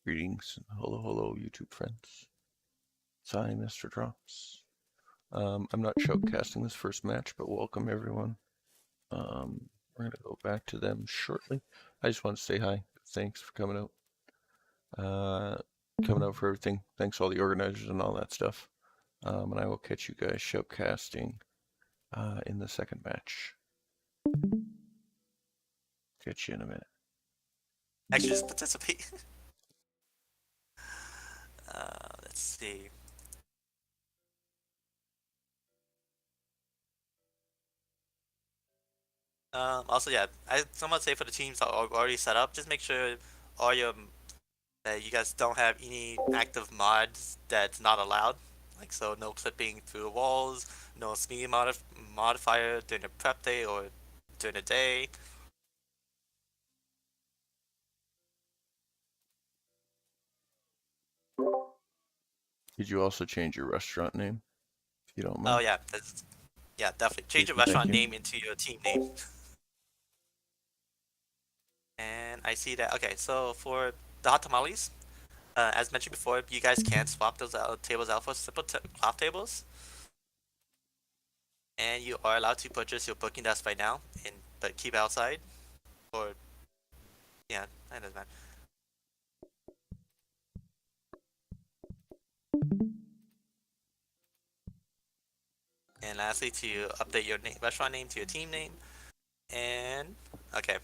Greetings, hello, YouTube friends. It's I, Mr. Drops. I'm not shoutcasting this first match, but welcome everyone. We're gonna go back to them shortly. I just want to say hi. Thanks for coming out. Coming out for everything. Thanks all the organizers and all that stuff. And I will catch you guys shoutcasting in the second match. Catch you in a minute. Actually, just participate. Let's see. Also, yeah, I somewhat say for the teams that are already set up, just make sure all your that you guys don't have any active mods that's not allowed. Like, so no clipping through the walls, no speed modifier during the prep day or during the day. Did you also change your restaurant name, if you don't Oh mind? yeah, yeah, definitely change Please your and thank restaurant you. name into your team name. And I see that. Okay, so for the hot tamales, as mentioned before, you guys can swap those tables out for simple cloth tables, and you are allowed to purchase your booking desk right now, but keep outside. Or yeah, that doesn't matter. And lastly, to update your restaurant name to your team name, and okay,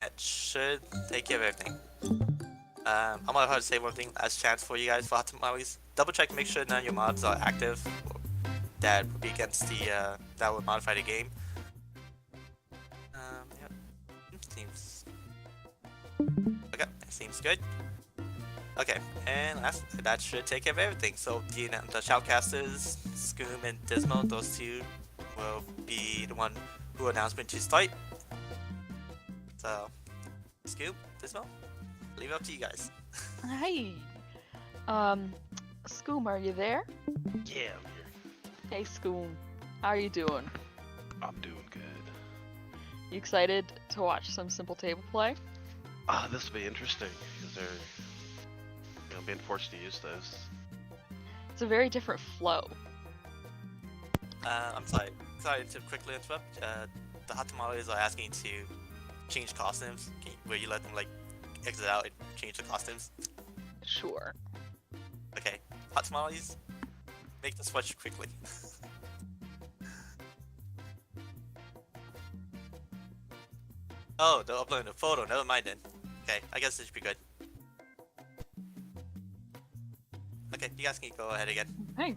that should take care of everything. I'm gonna have to say one thing last chance for you guys for hot tamales. Double check, make sure none of your mods are active. That would be against the that would modify the game. Yep. Seems okay. Seems good. Okay, and that should take care of everything. So the Shoutcasters, Scoom, and Dismo, those two will be the one who announcement to start. So, Scoom, Dismo, leave it up to you guys. Hey, Scoom, are you there? Yeah, I'm here. Hey, Scoom, how are you doing? I'm doing good. You excited to watch some simple table play? This will be interesting because they're, being forced to use this. It's a very different flow. I'm sorry to quickly interrupt. The Hot Tamales are asking to change costumes. Will you let them like exit out and change the costumes? Sure. Okay, Hot Tamales, make the switch quickly. Oh, they're uploading a photo. Never mind then. Okay, I guess it should be good. Okay, you guys can go ahead again. Hey.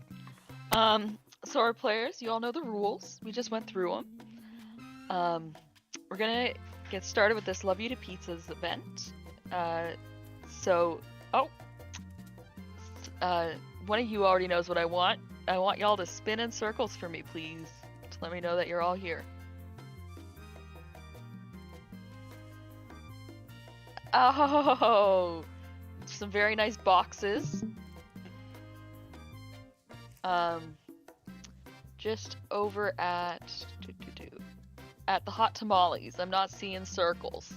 So our players, you all know the rules. We just went through them. We're gonna get started with this Love You to Pizzas event. One of you already knows what I want. I want y'all to spin in circles for me, please, to let me know that you're all here. Oh, some very nice boxes. Just over at the Hot Tamales. I'm not seeing circles.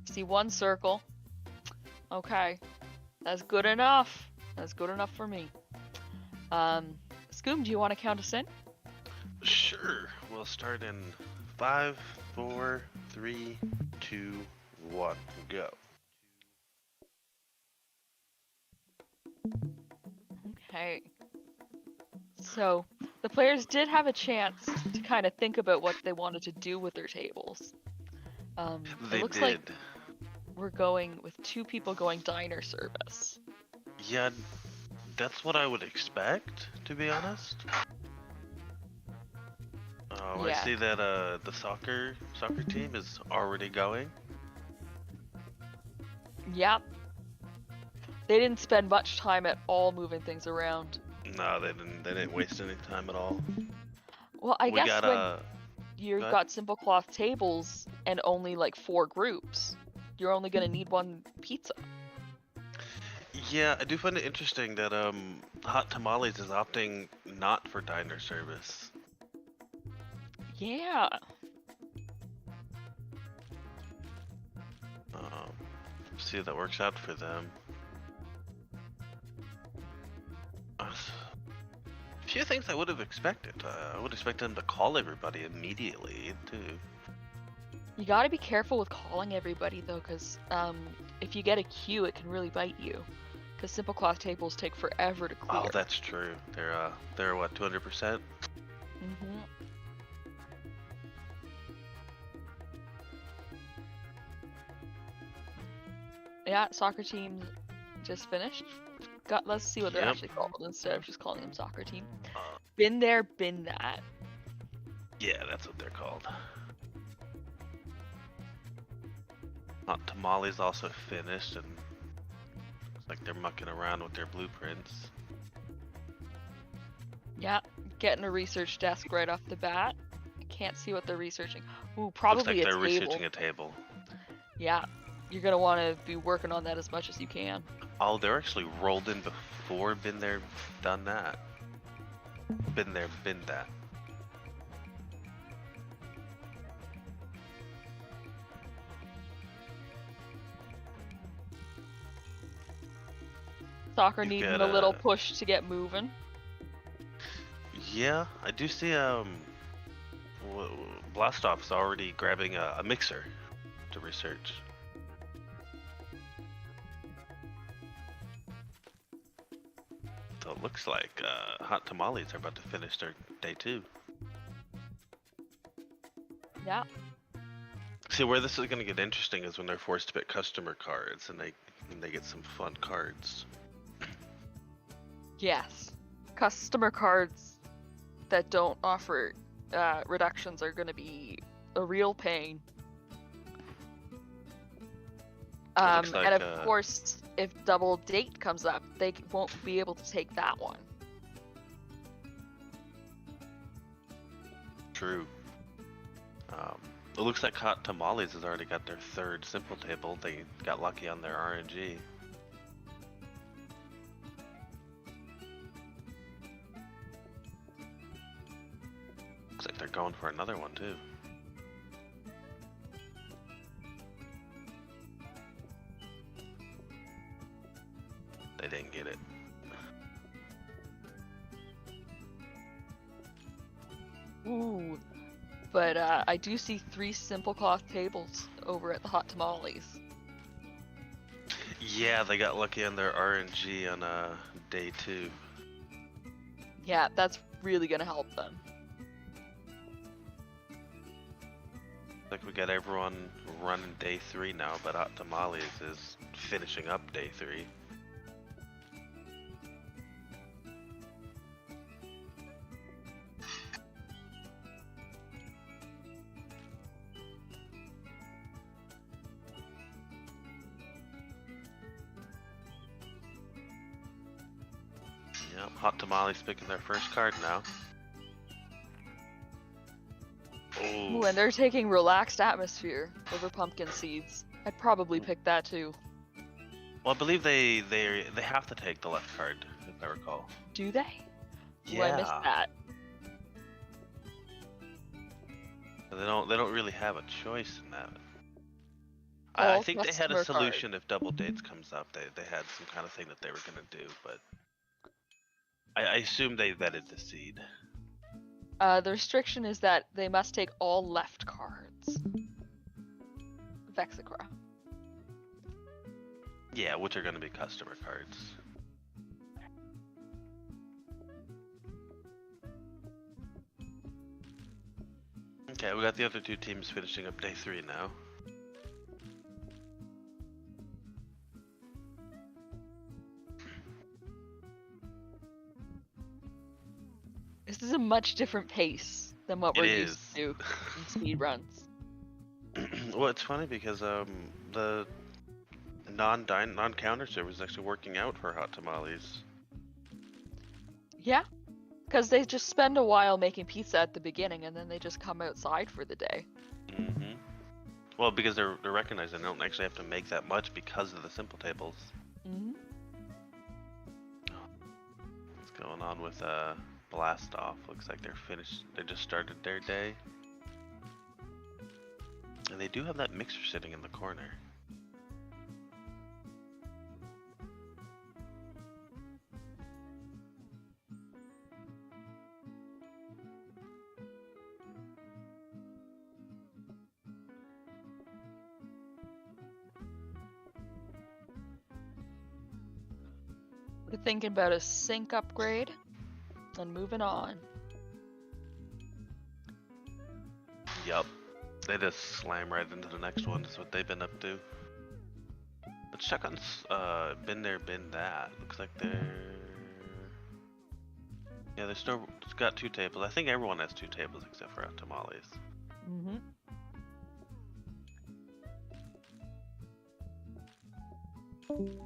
See one circle. Okay, that's good enough. That's good enough for me. Scoom, do you want to count us in? Sure. We'll start in 5, 4, 3, 2, 1, go. Okay. So, the players did have a chance to kind of think about what they wanted to do with their tables. They it looks did. like we're going with 2 people going diner service. Yeah, that's what I would expect, to be honest. Yeah. I see that the soccer team is already going. Yep. They didn't spend much time at all moving things around. No, they didn't waste any time at all. Well, I guess got when you've got simple cloth tables and only like 4 groups, you're only gonna need 1 pizza. Yeah, I do find it interesting that Hot Tamales is opting not for diner service. Yeah. See if that works out for them. A few things I would have expected. I would expect them to call everybody immediately too. You gotta be careful with calling everybody though, because if you get a queue, it can really bite you. Because simple cloth tables take forever to clear. Oh, that's true. They're what, 200%? Mm-hmm. Yeah, soccer team just finished. Let's see what they're Yep. actually called instead of just calling them soccer team. Uh, Been there, been that. yeah, that's what they're called. Hot Tamales also finished, and looks like they're mucking around with their blueprints. Yeah, getting a research desk right off the bat. I can't see what they're researching. Ooh, Looks probably like a they're table. researching a table. Yeah, you're gonna want to be working on that as much as you can. Oh, they're actually rolled in before been there, done that. Been there, been that. Soccer You needing get a little a- push to get moving. Yeah, I do see Blastoff's already grabbing a mixer to research. So it looks like Hot Tamales are about to finish their day 2. Yeah, See, where this is going to get interesting is when they're forced to pick customer cards and they get some fun cards. yes. Customer cards that don't offer reductions are gonna be a real pain. looks And like, of course, if double date comes up, they won't be able to take that one. True. It looks like Hot Tamales has already got their 3rd simple table. They got lucky on their RNG. Looks like they're going for another one too. They didn't get it. Ooh. But I do see 3 simple cloth tables over at the Hot Tamales. Yeah, they got lucky on their RNG on day 2. Yeah, that's really gonna help them. Like we got everyone running day 3 now, but Hot Tamales is finishing up day 3. Yep, Hot Tamales picking their first card now. Ooh, Oh, and they're taking Relaxed Atmosphere over Pumpkin Seeds. I'd probably pick that too. well, I believe they have to take the left card, if I recall. Do they? Ooh, I missed that. They don't really have a choice in that. All I think they had a customer solution if double dates comes up. They had some kind of thing that they were gonna do, but I assume they vetted the seed. The restriction is that they must take all left cards. Vexicra. Yeah, which are gonna be customer cards. Okay, we got the other 2 teams finishing up day 3 now. This is a much different pace than what It we're is. used to in speed runs. Well, it's funny because the non-counter server is actually working out for Hot Tamales. Yeah, because they just spend a while making pizza at the beginning and then they just come outside for the day. Mm-hmm. Well, because they're recognizing they don't actually have to make that much because of the simple tables. Mm-hmm. What's going on with Blast Off? Looks like they're finished. They just started their day. And they do have that mixer sitting in the corner. We're thinking about a sink upgrade and moving on. Yup. They just slam right into the next one. Is what they've been up to. Let's check on been there, been that. Looks like they're. Yeah, they're still got 2 tables. I think everyone has 2 tables except for Hot Tamales. Mm-hmm.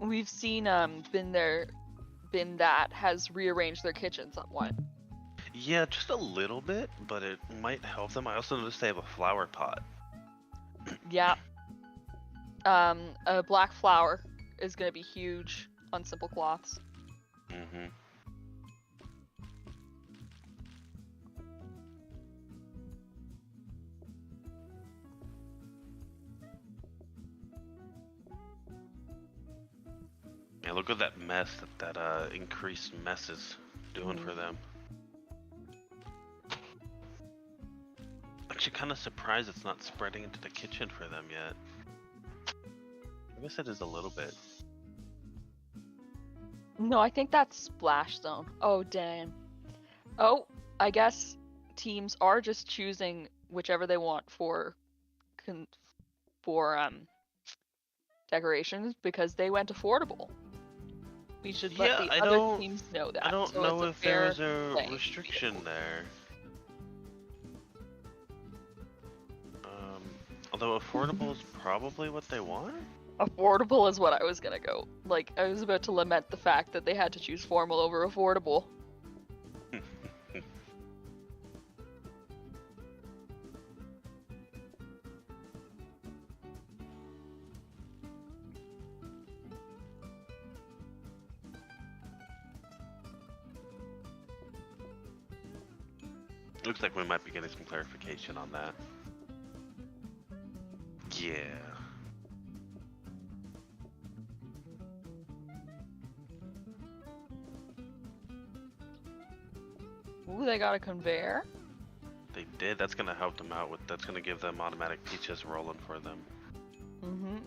We've seen been there, been that has rearranged their kitchen somewhat. Yeah, just a little bit, but it might help them. I also noticed they have a flower pot. Yeah. A black flower is gonna be huge on simple cloths. Mm-hmm. Yeah, look at that mess that increased mess is doing for them. Actually, kind of surprised it's not spreading into the kitchen for them yet. I guess it is a little bit. No, I think that's splash zone. Oh damn. Oh, I guess teams are just choosing whichever they want for decorations because they went affordable. We should let the other teams know that. I don't so know it's if there's a thing. restriction there. Although affordable is probably what they want. Affordable is what I was gonna go. Like, I was about to lament the fact that they had to choose formal over affordable. Looks like we might be getting some clarification on that. Yeah. Ooh, they got a conveyor. They did. That's gonna help them out with. That's gonna give them automatic peaches rolling for them. Mm-hmm.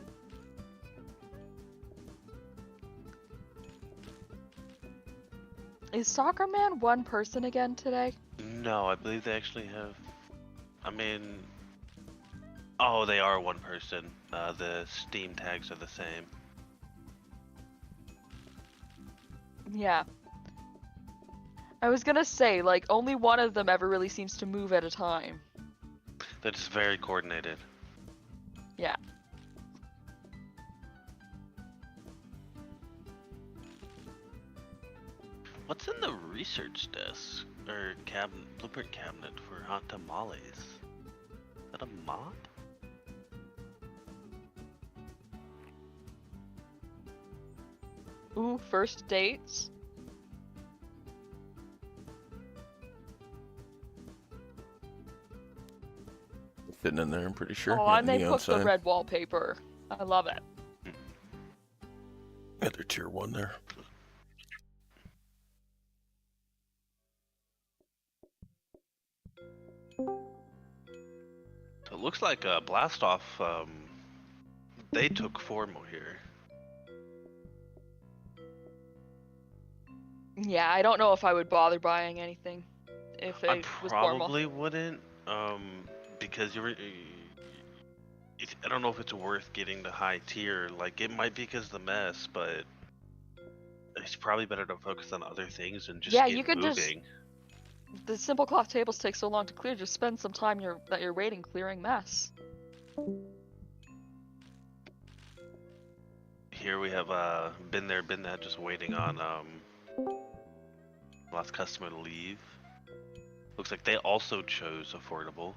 Is Soccer Man one person again today? No, I believe they actually have. I mean, oh, they are one person. The Steam tags are the same. Yeah. I was gonna say, like, only one of them ever really seems to move at a time. They're just very coordinated. Yeah. What's in the research desk or blueprint cabinet for Hot Tamales? Is that a mod? Ooh, first dates. Fitting in there, I'm pretty sure. Oh, Yeah, and they neon put the sign. red wallpaper. I love it. Yeah, they're tier 1 there. So it looks like Blast Off. They took formal here. Yeah, I don't know if I would bother buying anything if I it was formal. probably wouldn't, because I don't know if it's worth getting the high tier. Like, it might be because of the mess, but it's probably better to focus on other things and just Yeah, get you could moving. The simple cloth tables take so long to clear. Just spend some time that you're waiting clearing mess. Here we have been there, been that, just waiting on last customer to leave. Looks like they also chose affordable.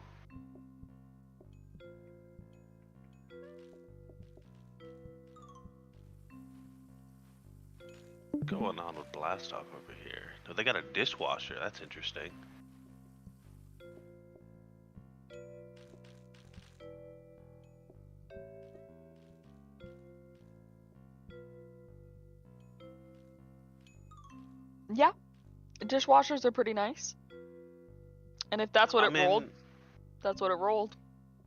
What's going on with Blast Off over here? No, they got a dishwasher. That's interesting. Yeah, dishwashers are pretty nice. And if that's what rolled, that's what it rolled.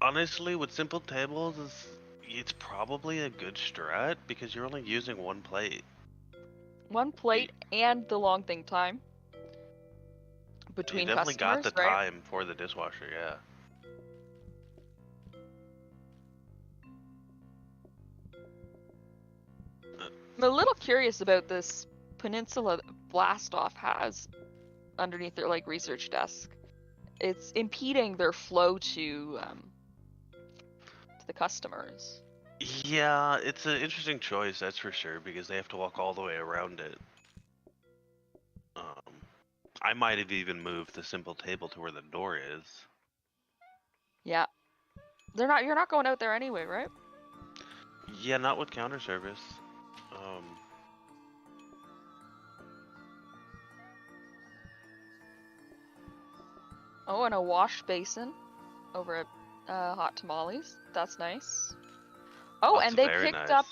Honestly, with simple tables, it's probably a good strat because you're only using one plate. 1 plate and the long thing time You between definitely customers, got the right? time for the dishwasher, yeah. I'm a little curious about this peninsula that Blastoff has underneath their like research desk. It's impeding their flow to the customers. Yeah, it's an interesting choice, that's for sure, because they have to walk all the way around it. I might have even moved the simple table to where the door is. Yeah. You're not going out there anyway, right? Yeah, not with counter service. Um, Oh, and a wash basin over at Hot Tamales. That's nice. Oh, That's and they very picked nice. up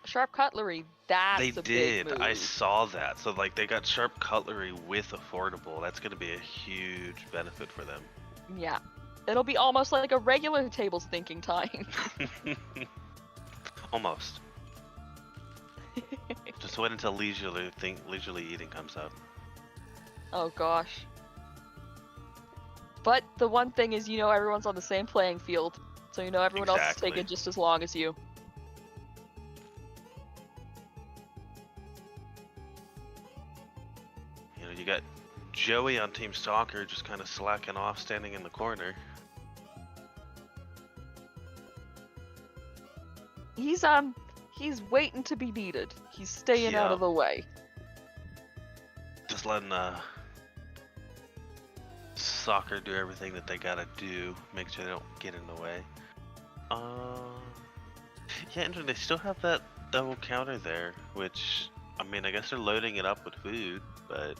sharp cutlery. That's They a big did. move. I saw that. So like they got sharp cutlery with affordable. That's gonna be a huge benefit for them. Yeah. It'll be almost like a regular table's thinking time. Almost. Just wait until leisurely eating comes out. Oh gosh. But the one thing is, everyone's on the same playing field, so everyone else is Exactly. taking just as long as you. You got Joey on Team Stalker just kind of slacking off, standing in the corner. He's waiting to be needed. He's staying out Yeah. of the way. Just letting Soccer do everything that they gotta do, make sure they don't get in the way. Yeah, and they still have that double counter there, which, I mean, I guess they're loading it up with food, but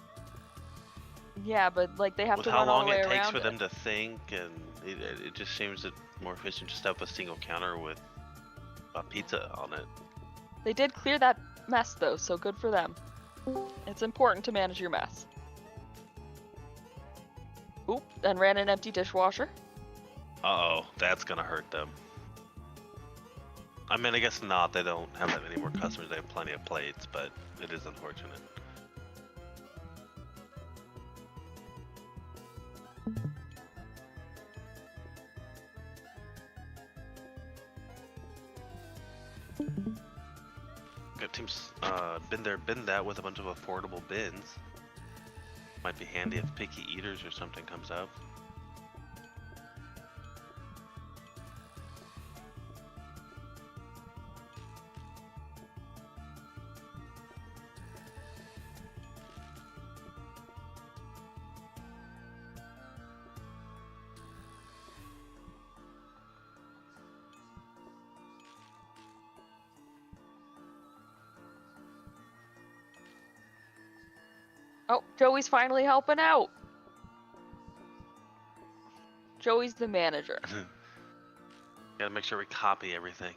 Yeah, but like they have with to how run all long the way it takes around for it. them to think, and it just seems that more efficient just to have a single counter with a pizza on it. They did clear that mess though, so good for them. It's important to manage your mess. Oop, and ran an empty dishwasher. Uh-oh, that's gonna hurt them. I mean, I guess not, they don't have that many more customers, they have plenty of plates, but it is unfortunate. Got teams, been there, been that with a bunch of affordable bins. Might be handy if picky eaters or something comes out. Oh, Joey's finally helping out. Joey's the manager. Gotta make sure we copy everything.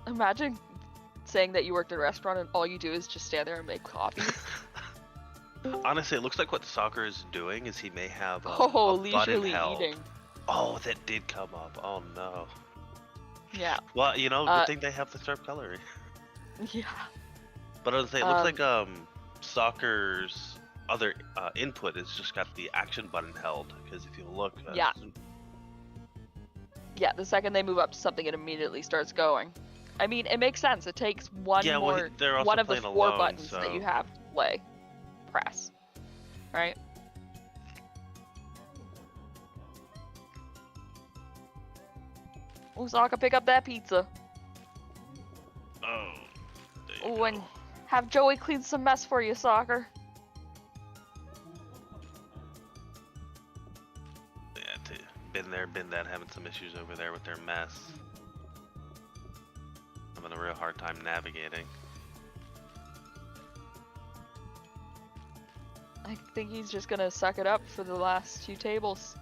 Imagine saying that you worked at a restaurant and all you do is just stand there and make coffee. Honestly, it looks like what Soccer is doing is he may have a button leisurely held. eating. Oh, that did come up. Oh no. Yeah. Well, good thing they have the sharp cutlery. Yeah. But I was saying, it looks like Soccer's other input has just got the action button held. Because if you look, Yeah. Yeah, the second they move up to something, it immediately starts going. I mean, it makes sense. It takes one Yeah, well, more, they're also one of the playing four alone, buttons that so- you have to play. Press. Right? Oh, Sokka, pick up that pizza. Oh. There you Oh, go. and have Joey clean some mess for you, Soccer. Yeah, been there, been that, having some issues over there with their mess. Having a real hard time navigating. I think he's just gonna suck it up for the last 2 tables.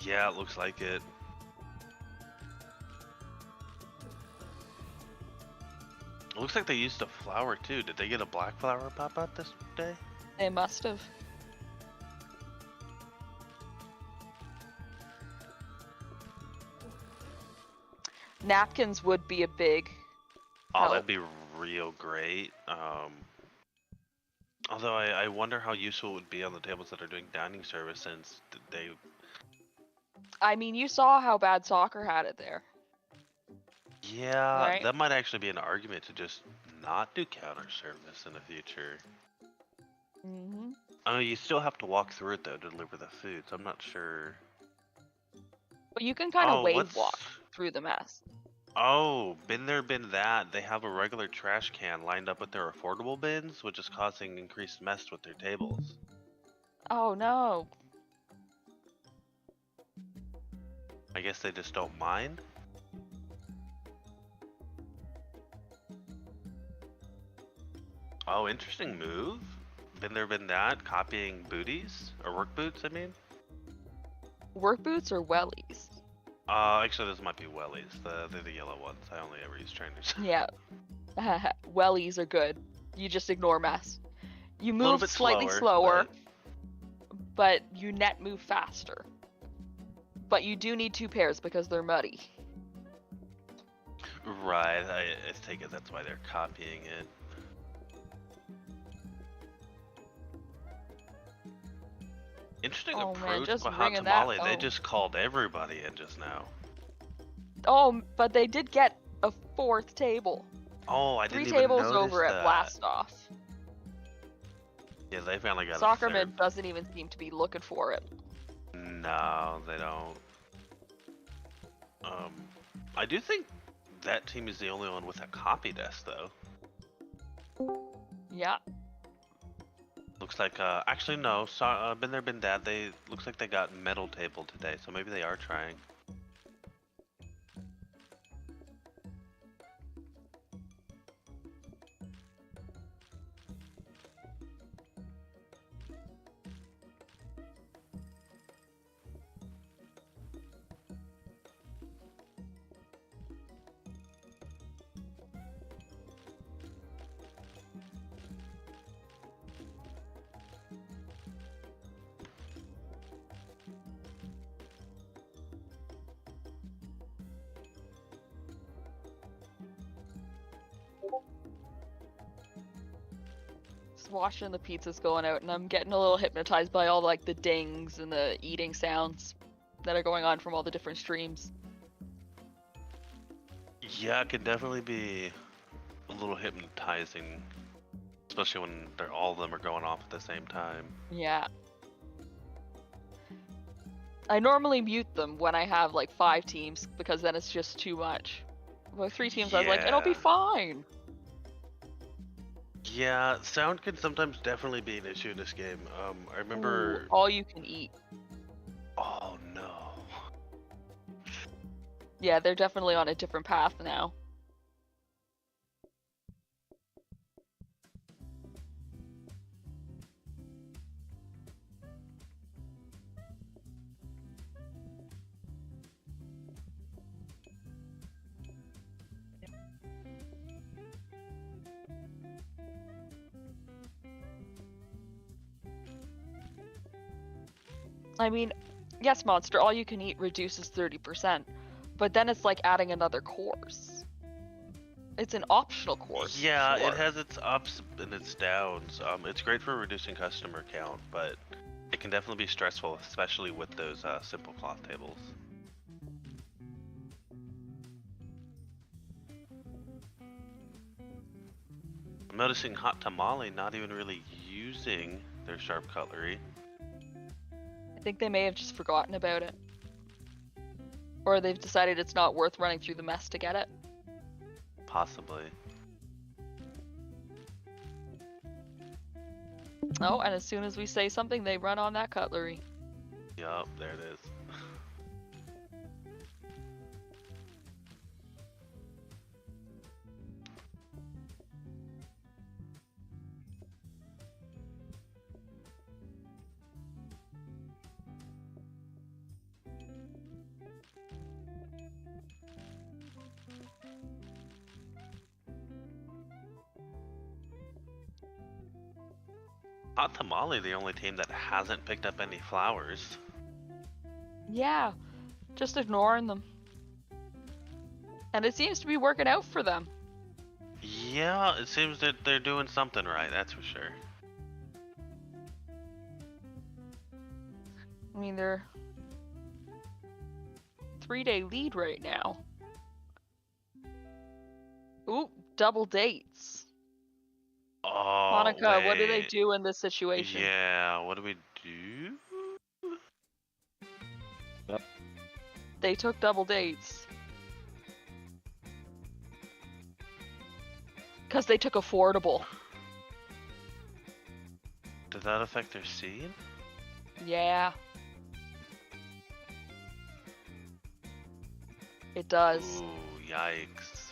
Yeah, it looks like it. It looks like they used a flower too. Did they get a black flower pop out this day? They must have. Napkins would be a big Oh, help. that'd be real great. Although I wonder how useful it would be on the tables that are doing dining service, since they. I mean, you saw how bad soccer had it there, Yeah, right? that might actually be an argument to just not do counter service in the future. Mm-hmm. I mean, you still have to walk through it though to deliver the food, so I'm not sure. But you can kind of Oh, wave what's? walk through the mess. Oh, been there, been that. They have a regular trash can lined up with their affordable bins, which is causing increased mess with their tables. Oh no. I guess they just don't mind. Oh, interesting move. Been there, been that. Copying booties or work boots, I mean. Work boots or wellies? Actually, those might be wellies. They're the yellow ones. I only ever use trainers. Yeah. Wellies are good. You just ignore mess. You A little move bit slightly slower, but you net move faster. But you do need 2 pairs because they're muddy. Right. I take it that's why they're copying it. Interesting Oh, man, approach just by Hot ringing that Tamale. They phone. just called everybody in just now. Oh, but they did get a 4th table. Oh, I 3 didn't even tables notice over that. at Blast Off. Yeah, they finally got a Soccerman third. doesn't even seem to be looking for it. No, they don't. I do think that team is the only one with a copy desk, though. Yeah. Looks like, actually no, been there, been that. They looks like they got metal table today, so maybe they are trying. Just watching the pizzas going out, and I'm getting a little hypnotized by all like the dings and the eating sounds that are going on from all the different streams. Yeah, it could definitely be a little hypnotizing, especially when all of them are going off at the same time. Yeah. I normally mute them when I have like 5 teams because then it's just too much. With 3 teams, I was like, it'll be Yeah. fine. Yeah, sound can sometimes definitely be an issue in this game. I remember. Ooh, all you can eat. Oh no. Yeah, they're definitely on a different path now. I mean, yes, Monster, all you can eat reduces 30%, but then it's like adding another course. It's an optional course. Yeah, sure. it has its ups and its downs. It's great for reducing customer count, but it can definitely be stressful, especially with those simple cloth tables. I'm noticing Hot Tamale not even really using their sharp cutlery. I think they may have just forgotten about it. Or they've decided it's not worth running through the mess to get it. Possibly. Oh, and as soon as we say something, they run on that cutlery. Yup, there it is. Hot Tamale, the only team that hasn't picked up any flowers. Yeah, just ignoring them. And it seems to be working out for them. Yeah, it seems that they're doing something right, that's for sure. I mean, they're 3-day lead right now. Ooh, double dates. Oh, Hanukkah, what do they wait. do in this situation? Yeah, what do we do? They took double dates. Because they took affordable. Does that affect their seed? Yeah. It does. Ooh, yikes.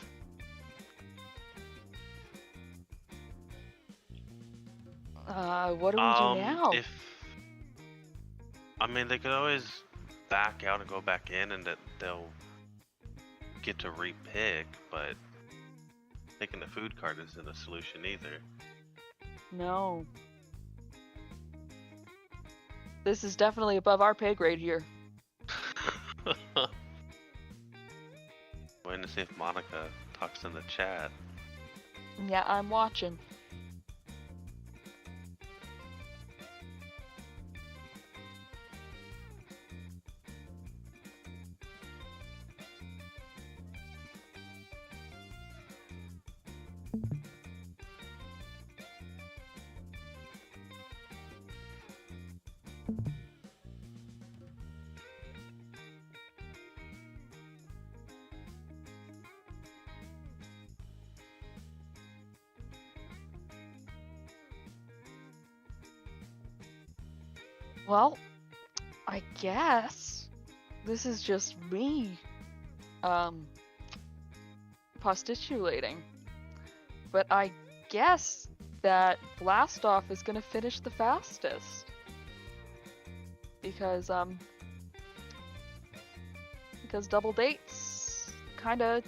What do we do now? I mean, they could always back out and go back in, and that they'll get to repick, but taking the food card isn't a solution either. No. This is definitely above our pay grade here. Waiting to see if Monica talks in the chat. Yeah, I'm watching. Well, I guess this is just me, postulating. But I guess that Blastoff is gonna finish the fastest. Because double dates kinda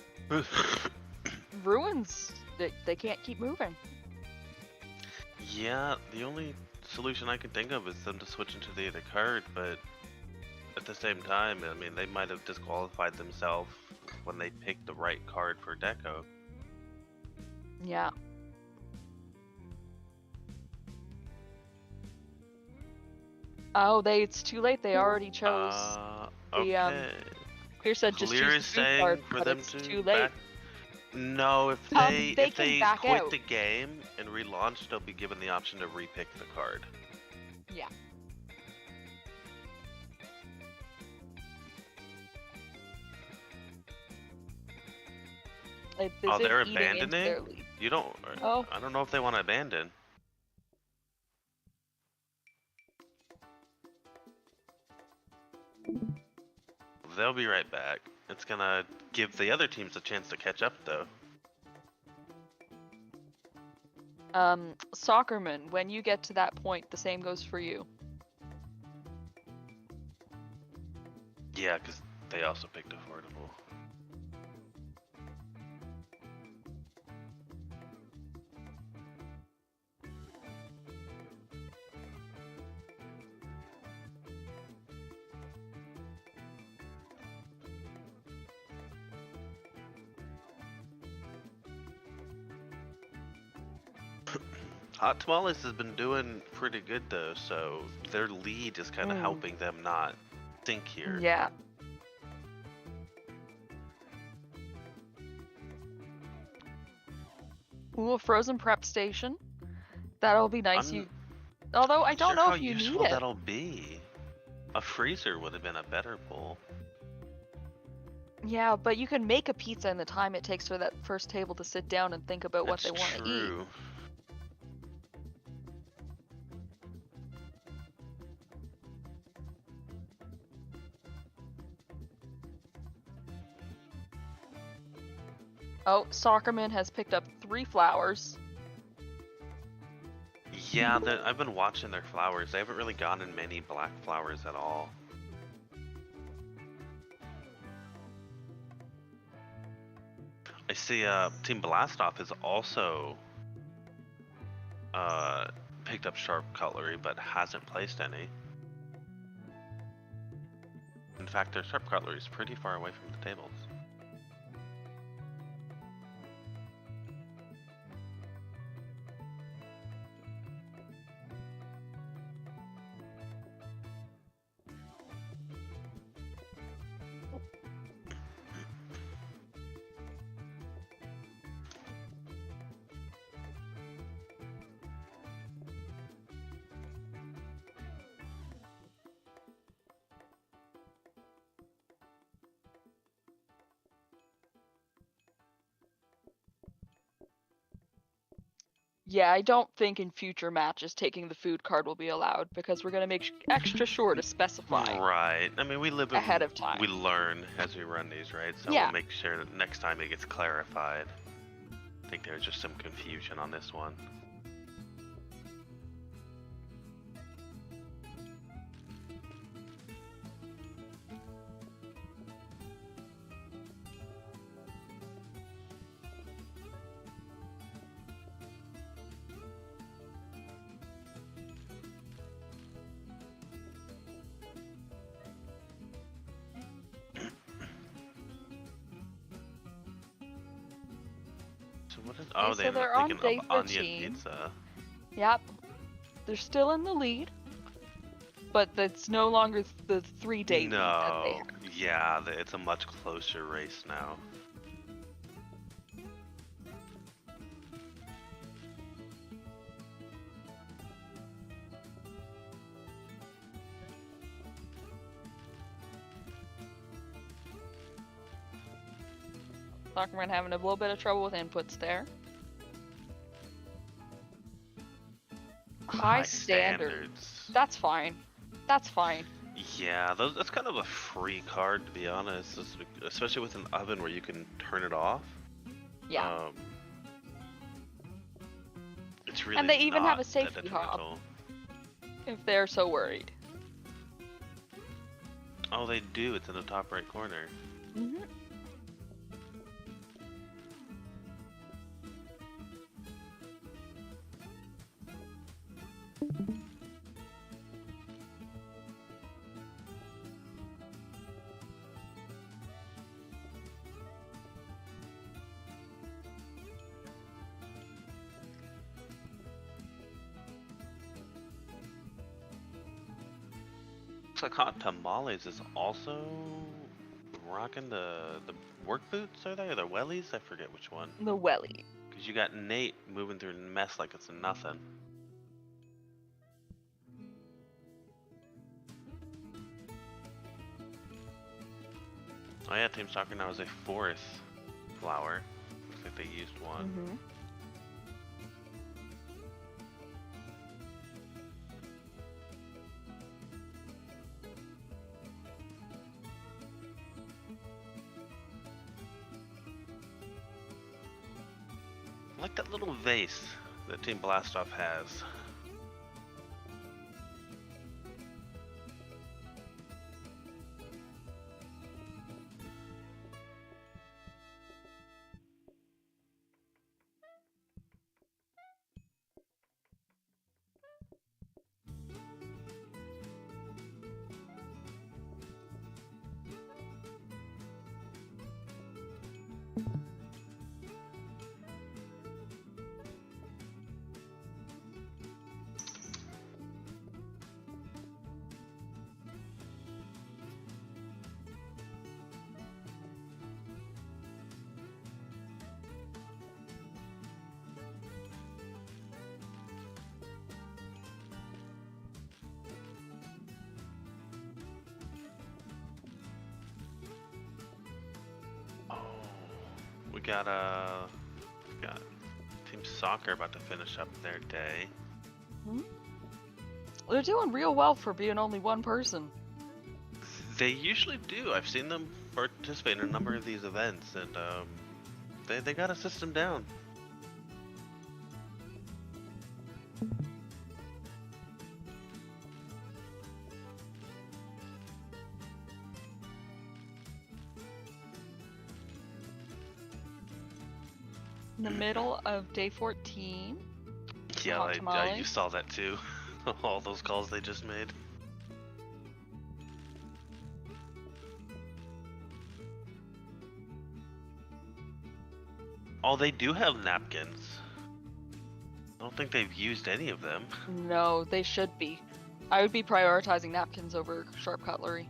ruins it. They can't keep moving. Yeah, the only solution I can think of is them to switch into the other card, but at the same time, I mean, they might have disqualified themselves when they picked the right card for Deco. Yeah. Oh, it's too late. They already chose. Okay. Clear said just Clear choose is the food saying card, for but them it's to too late. back. No, if They if can they back quit out. the game and relaunch, they'll be given the option to repick the card. Yeah. This Oh, is they're eating into abandoning? their lead. You don't. Oh. I don't know if they want to abandon. They'll be right back. It's gonna give the other teams a chance to catch up, though. Soccerman, when you get to that point, the same goes for you. Yeah, because they also picked affordable. Hot Tamales has been doing pretty good though, so their lead is kind of helping them not sink here. Yeah. Ooh, a frozen prep station. That'll be nice. Although I don't know if you need it. That'll be. A freezer would have been a better pull. Yeah, but you can make a pizza in the time it takes for that first table to sit down and think about what they want to eat. True. Oh, Soccerman has picked up 3 flowers. Yeah, I've been watching their flowers. They haven't really gotten many black flowers at all. I see Team Blastoff has also picked up sharp cutlery, but hasn't placed any. In fact, their sharp cutlery is pretty far away from the tables. Yeah, I don't think in future matches taking the food card will be allowed because we're gonna make extra sure to specify Right. I mean, we live and ahead of we time. learn as we run these, right? So Yeah. we'll make sure that next time it gets clarified. I think there's just some confusion on this one. So what is? Oh, Okay, they so ended up they're on making day onion 14. pizza. Yep. They're still in the lead, but it's no longer the 3-day lead that they No. had. Yeah, it's a much closer race now. Soccerman having a little bit of trouble with inputs there. High standards. That's fine. That's fine. Yeah, that's kind of a free card, to be honest, especially with an oven where you can turn it off. Yeah. It's really And they even have not a safety that hob detrimental. if they're so worried. Oh, they do. It's in the top right corner. Mm-hmm. Looks like Hot Tamales is also rocking the work boots, are they? Or the wellies? I forget which one. The welly. Because you got Nate moving through the mess like it's nothing. Oh yeah, Team Soccer now is a 4th flower. Looks like they used one. Mm-hmm. I like that little vase that Team Blastoff has. We got Team Soccer about to finish up their day. They're doing real well for being only one person. They usually do. I've seen them participate in a number of these events, and they got a system down. In the middle of day 14. Yeah, Hot you tamales. saw that too. All those calls they just made. Oh, they do have napkins. I don't think they've used any of them. No, they should be. I would be prioritizing napkins over sharp cutlery.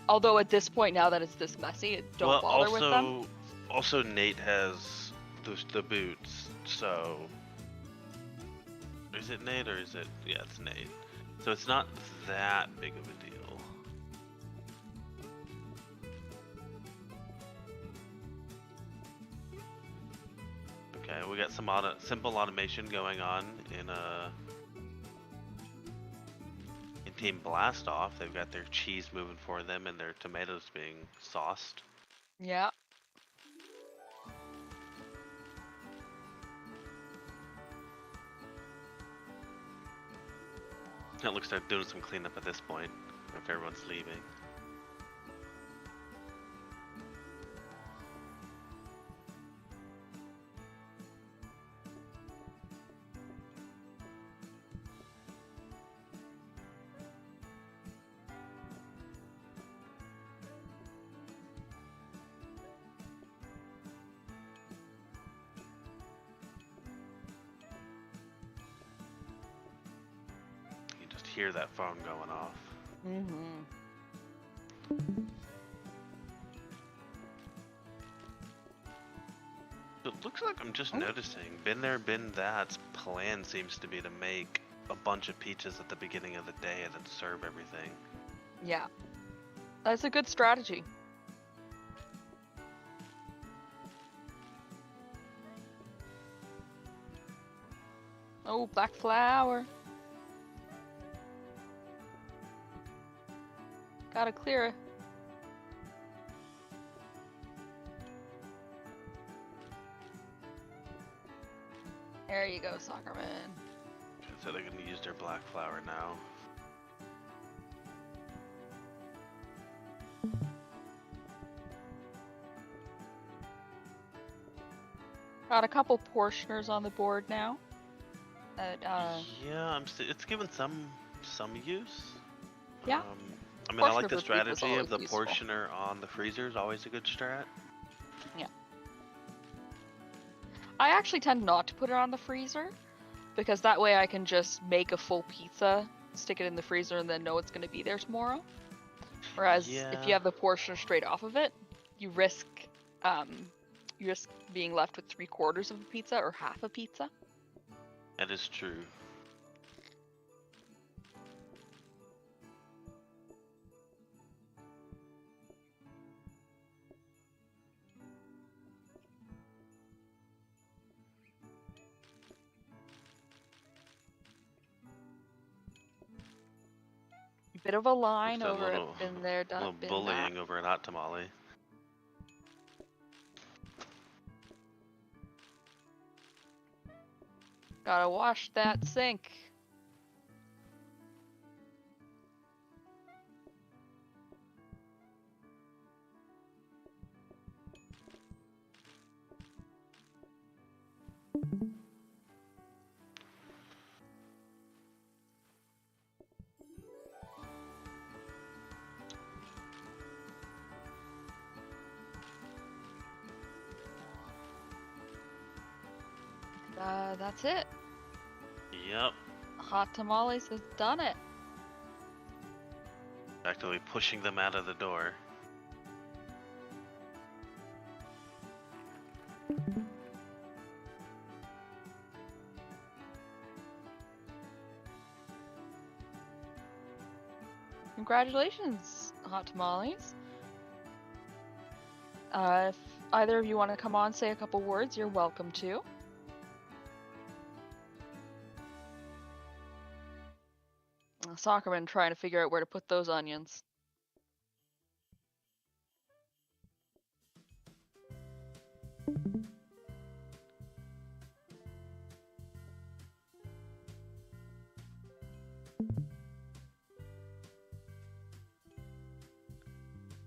Although at this point, now that it's this messy, don't bother with them. Also Nate has the boots, so is it Nate or is it? Yeah, it's Nate. So it's not that big of a deal. Okay, we got some simple automation going on in Team Blast Off. They've got their cheese moving for them and their tomatoes being sauced. Yeah. It looks like they're doing some cleanup at this point, if everyone's leaving. You just hear that phone going off. Mm-hmm. It looks like I'm just Oh. noticing Been There, Been That's plan seems to be to make a bunch of pizzas at the beginning of the day and then serve everything. Yeah. That's a good strategy. Oh, black flower. Gotta clear it. There you go, Soccerman. So they're gonna use their black flour now. Got a couple portioners on the board now. Yeah, it's given some use. Yeah. I mean, I Portioner like the for people is strategy of the always useful. portioner on the freezer is always a good strat. I actually tend not to put it on the freezer because that way I can just make a full pizza, stick it in the freezer, and then know it's going to be there tomorrow. Whereas if Yeah. you have the portioner straight off of it, you risk being left with 3/4 of a pizza or half a pizza. That is true. Bit of a line Just a over little- it, been there, A little done, been bullying that. over an hot tamale. Gotta wash that sink. That's it. Yep. Hot Tamales has done it. Actively pushing them out of the door. Congratulations, Hot Tamales. If either of you want to come on, say a couple words, you're welcome to. Soccerman trying to figure out where to put those onions.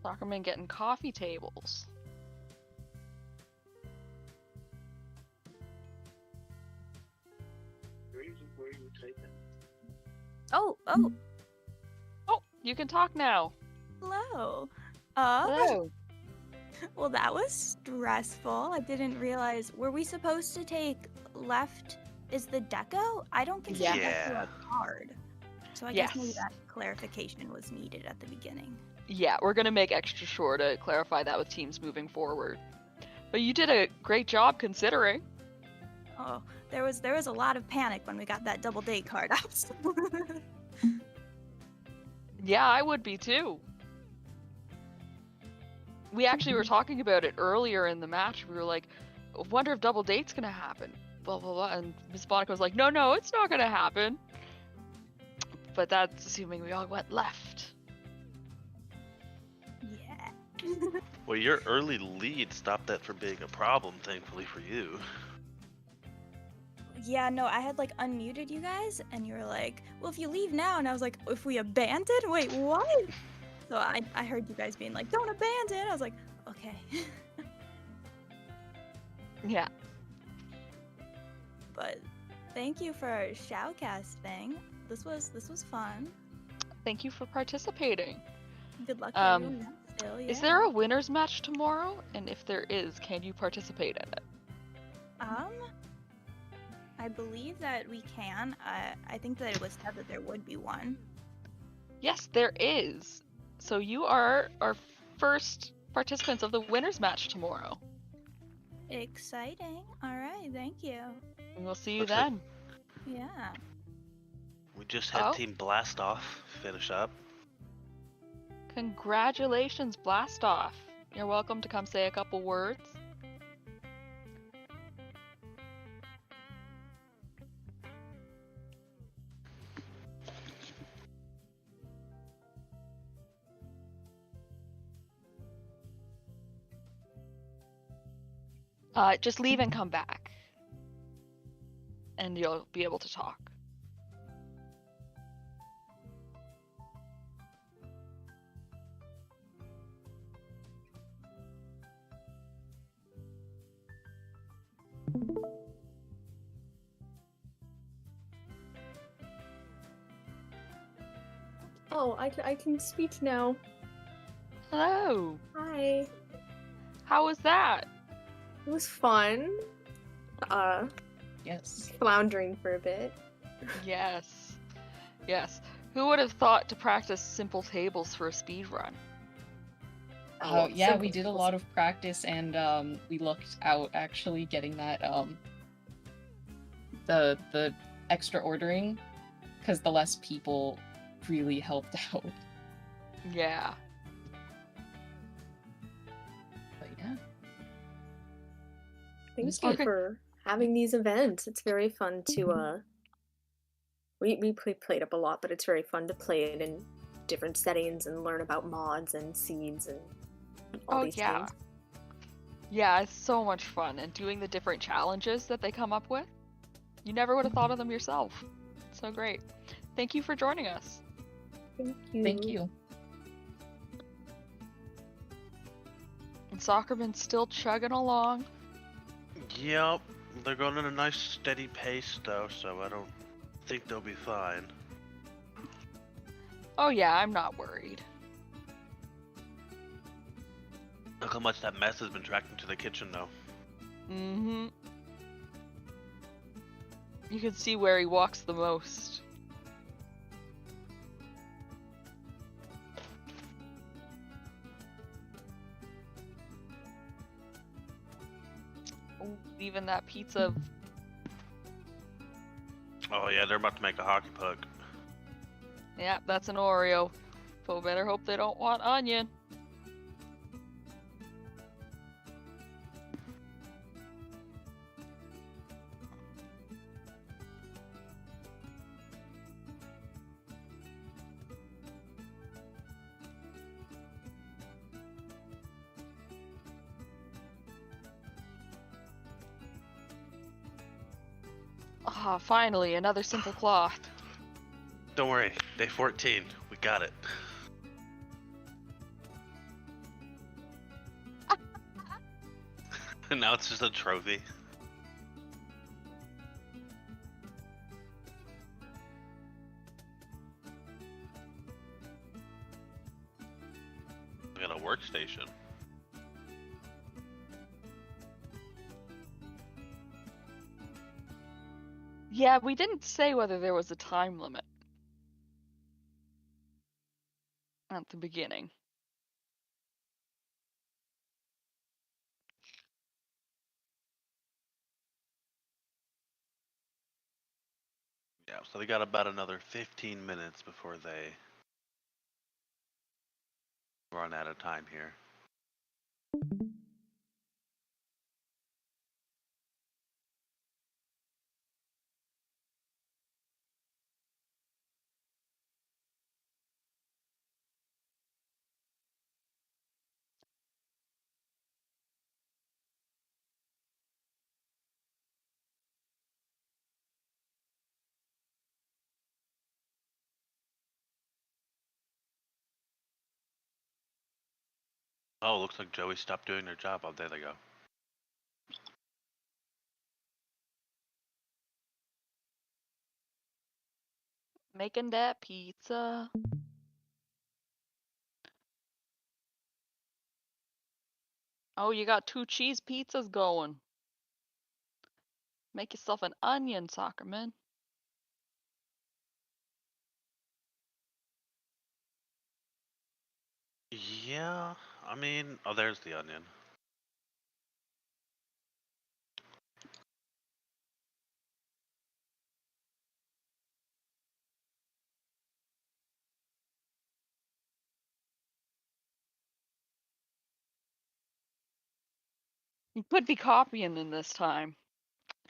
Soccerman getting coffee tables. Oh, Oh, you can talk now. hello. Hello. Well, that was stressful. I didn't realize. Were we supposed to take left is the deco? I don't consider Yeah. deco a card. So I guess maybe Yes. that clarification was needed at the beginning. Yeah, we're gonna make extra sure to clarify that with teams moving forward. But you did a great job considering. Oh, there was a lot of panic when we got that double date card out. Yeah, I would be too. We actually were talking about it earlier in the match. We were like, wonder if double date's gonna happen. Blah blah blah. And Miss Monica was like, no, it's not gonna happen. But that's assuming we all went left. Yeah. Well, your early lead stopped that from being a problem, thankfully for you. Yeah, no, I had like unmuted you guys, and you were like, well, if you leave now, and I was like, if we abandon? Wait, what? So I heard you guys being like, don't abandon. I was like, okay. Yeah. But thank you for shoutcasting. This was fun. Thank you for participating. Good luck to Um, everyone else still, yeah. Is there a winners match tomorrow? And if there is, can you participate in it? I believe that we can. I think that it was said that there would be one. Yes, there is. So you are our first participants of the winners match tomorrow. Exciting. All right, thank you. And we'll see you Looks like- then. Yeah. We just had Oh. Team Blast Off finish up. Congratulations, Blast Off. You're welcome to come say a couple words. Just leave and come back. And you'll be able to talk. Oh, I can speak now. Hello. Hi. How was that? It was fun. Yes. Floundering for a bit. Yes. Yes. Who would have thought to practice simple tables for a speed run? Yeah, simple we did a tables. lot of practice, and we looked out actually getting that the extra ordering, because the less people really helped out. Yeah. But yeah, Thank was you good. for having these events. It's very fun to we play PlateUP a lot, but it's very fun to play it in different settings and learn about mods and seeds and all Oh, these yeah. things. Yeah, it's so much fun. And doing the different challenges that they come up with. You never would have thought of them yourself. So great. Thank you for joining us. Thank you. thank you. And Soccerman's still chugging along. Yep, they're going at a nice steady pace though, so I don't think they'll be fine. Oh yeah, I'm not worried. Look how much that mess has been tracked into the kitchen though. Mm-hmm. You can see where he walks the most. Ooh, leaving that pizza. Oh yeah, they're about to make a hockey puck. Yeah, that's an Oreo. So better hope they don't want onion. Ah, finally, another simple cloth. Don't worry, day 14, we got it. And now it's just a trophy. We got a workstation. Yeah, we didn't say whether there was a time limit at the beginning. Yeah, so they got about another 15 minutes before they run out of time here. Oh, looks like Joey stopped doing their job. Oh, there they go. Making that pizza. Oh, you got 2 cheese pizzas going. Make yourself an onion, soccerman. Yeah, I mean, oh, there's the onion. You could be copying them this time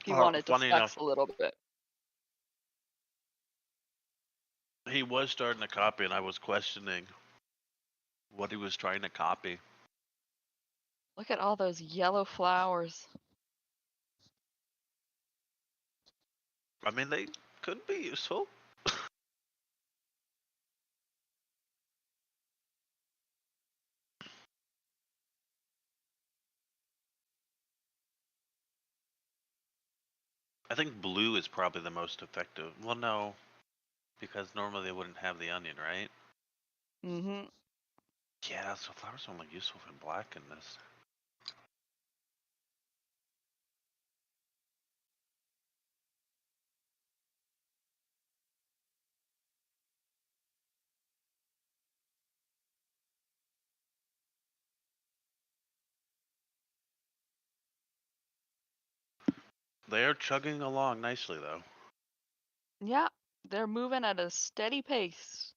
if you Oh, wanted to funny flex enough, a little bit. he was starting to copy, and I was questioning what he was trying to copy. Look at all those yellow flowers. I mean, they could be useful. I think blue is probably the most effective. Well, no, because normally they wouldn't have the onion, right? Mm-hmm. Yeah, so flowers are only useful in black in this. They are chugging along nicely, though. Yeah, they're moving at a steady pace.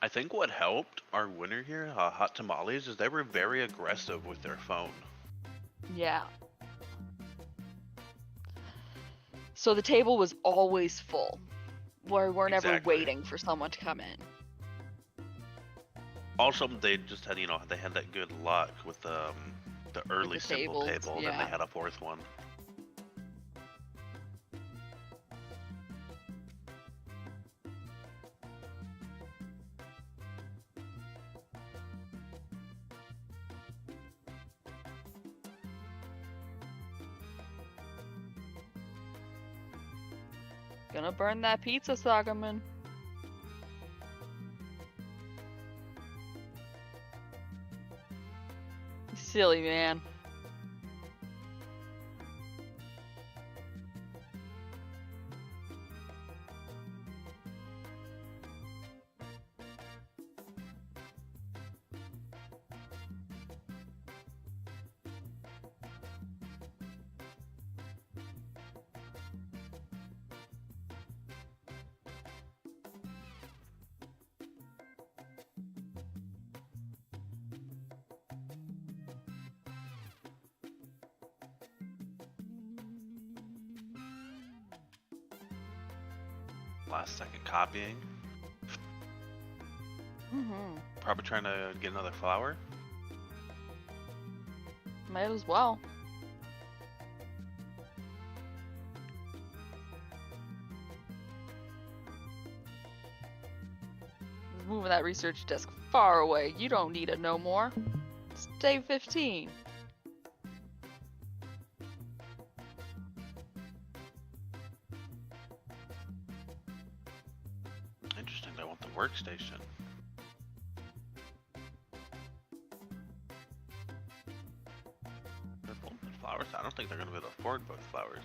I think what helped our winner here, Hot Tamales, is they were very aggressive with their phone. Yeah. So the table was always full. We weren't ever Exactly. waiting for someone to come in. Also, they just had, they had that good luck with the early the simple tables, table, then they yeah. had a fourth one. Gonna burn that pizza, Sagaman. Silly man. Last second copying. Mm-hmm. Probably trying to get another flower. Might as well. Moving that research desk far away. You don't need it no more. It's day 15. Interesting, they want the workstation. They're pulling the flowers. I don't think they're going to be able to afford both flowers.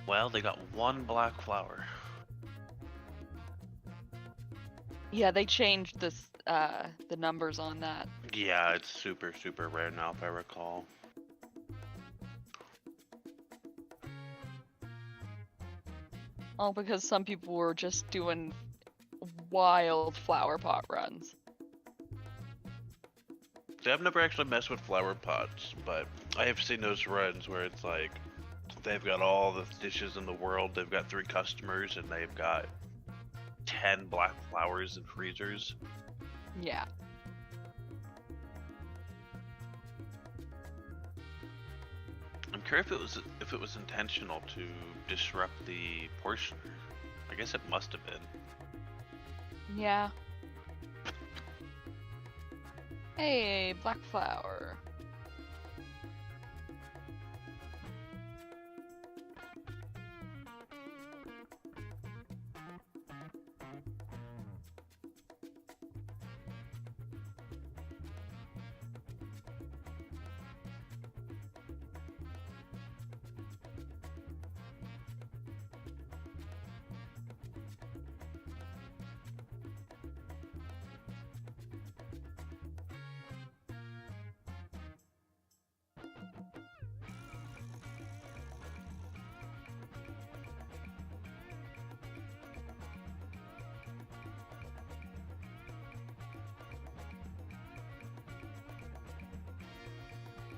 Well, they got one black flower. Yeah, they changed this the numbers on that. Yeah, it's super, super rare now, if I recall. All because some people were just doing wild flower pot runs. See, I've never actually messed with flower pots, but I have seen those runs where it's like they've got all the dishes in the world, they've got 3 customers, and they've got 10 black flowers in freezers. Yeah. I'm curious if it was intentional to disrupt the portioner. I guess it must have been. Yeah. Hey, black flower.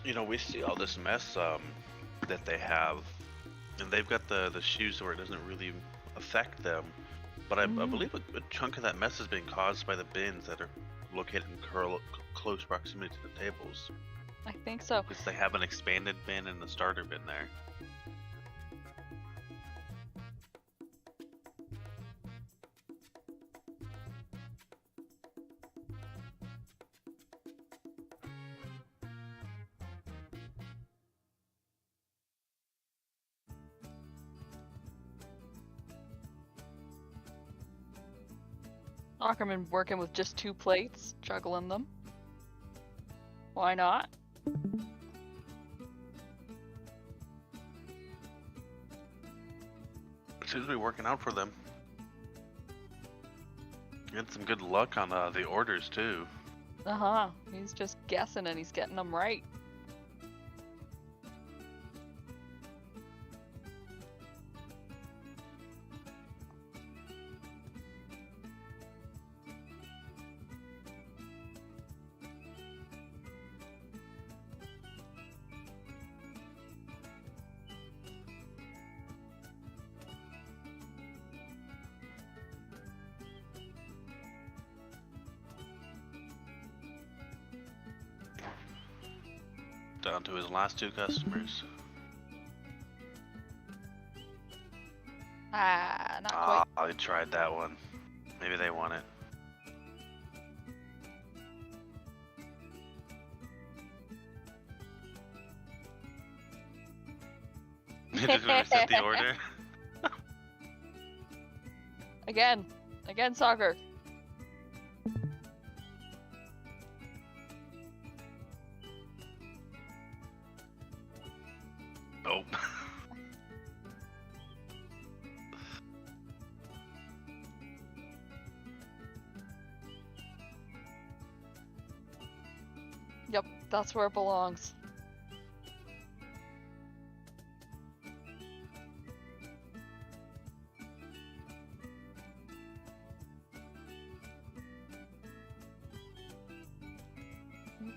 You know, we see all this mess that they have, and they've got the shoes where it doesn't really affect them. But I believe a chunk of that mess is being caused by the bins that are located in close proximity to the tables. I think so. Because they have an expanded bin and the starter bin there. Ackerman working with just 2 plates, juggling them. Why not? It seems to be working out for them. You had some good luck on the orders too. Uh-huh. He's just guessing and he's getting them right. Down to his last 2 customers. Ah, not quite. Ah, they tried that one. Maybe they won it. They just gonna set the order. Again, soccer. Nope. Yep, that's where it belongs.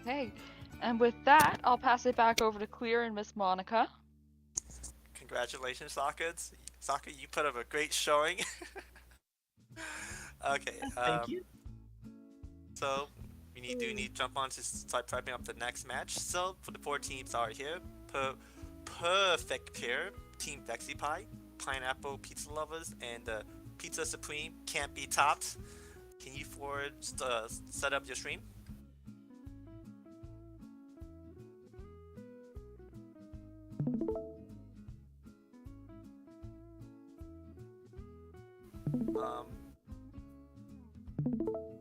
Okay, and with that, I'll pass it back over to Clear and Miss Monica. Congratulations, Sokka. Sokka, you put up a great showing. Okay. Thank you. So we need to jump on to start prepping up the next match. So for the 4 teams are here. Perfect pair, Team Vexy Pie, Pineapple Pizza Lovers, and Pizza Supreme Can't Be Topped. Can you forward set up your stream?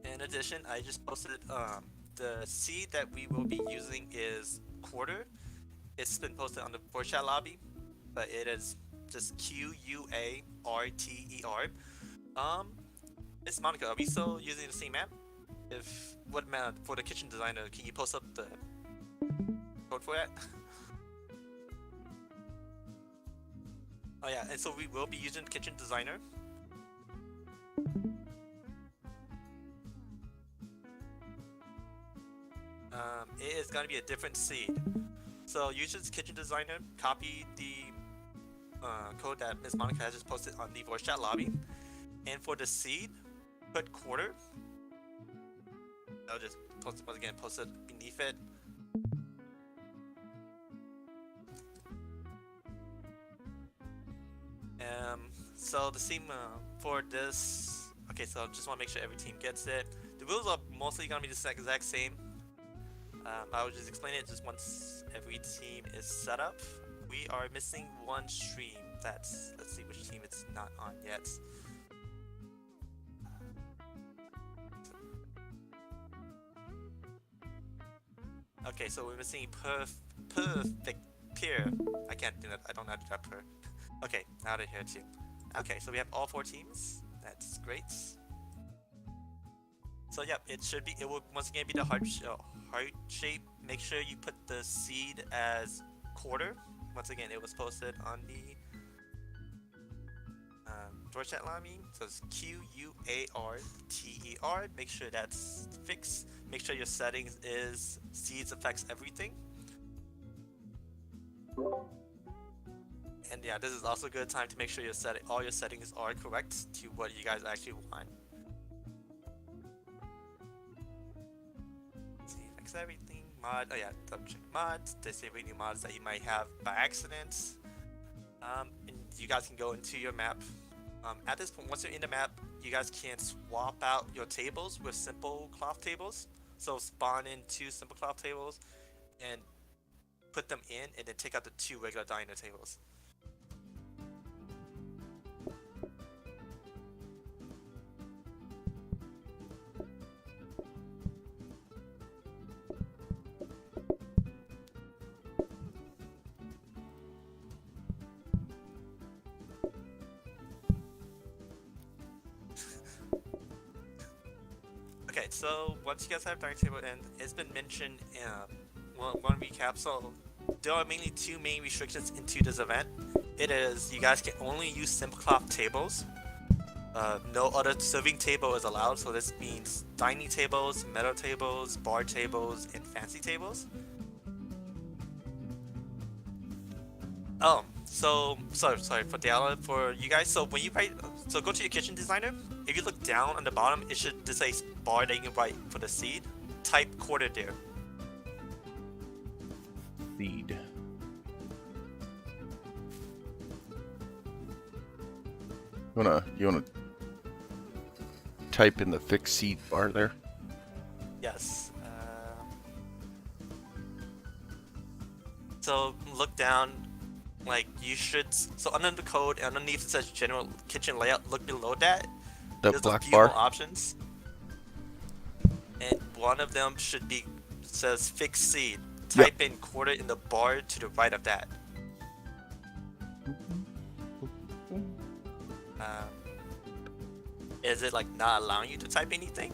In addition, I just posted the seed that we will be using is quarter. It's been posted on the voice chat lobby, but it is just QUARTER. Miss Monica, are we still using the same map? If what map for the kitchen designer? Can you post up the code for that? Oh yeah, and so we will be using kitchen designer. It is going to be a different seed. So use this kitchen designer, copy the code that Ms. Monica has just posted on the voice chat lobby. And for the seed, put quarter. I'll just post it once again, post it beneath it. So the same for this. Okay, so I just want to make sure every team gets it. The rules are mostly going to be the exact same. I will just explain it just once every team is set up. We are missing one stream. Let's see which team it's not on yet. Okay, so we're missing perfect peer. I can't do that. I don't know how to do that per. Okay, now they're here too. Okay, so we have all 4 teams. That's great. So yep, it will once again be the heart shape. Make sure you put the seed as quarter. Once again, it was posted on the Door chat lobby. So it's QUARTER. Make sure that's fixed. Make sure your settings is seeds affects everything. And yeah, this is also a good time to make sure all your settings are correct to what you guys actually want. Let's see, fix everything. Mod. Oh yeah, double check mods. Disable any mods that you might have by accident. And you guys can go into your map. At this point, once you're in the map, you guys can swap out your tables with simple cloth tables. So spawn in 2 simple cloth tables and put them in, and then take out the 2 regular diner tables. Okay, so once you guys have dining table, and it's been mentioned in one recap, so there are mainly 2 main restrictions into this event. It is you guys can only use simple cloth tables. No other serving table is allowed, so this means dining tables, metal tables, bar tables, and fancy tables. Oh, so sorry for you guys. So when you write, so go to your kitchen designer. If you look down on the bottom, it should just say bar that you can write for the seed. Type quarter there. Seed. You wanna type in the fixed seed bar there? Yes. So look down, like you should. So under the code, underneath it says general kitchen layout. Look below that. The There's black a few bar? more options, and one of them should be says fixed seed. Type in quarter in the bar to the right of that. Is it like not allowing you to type anything?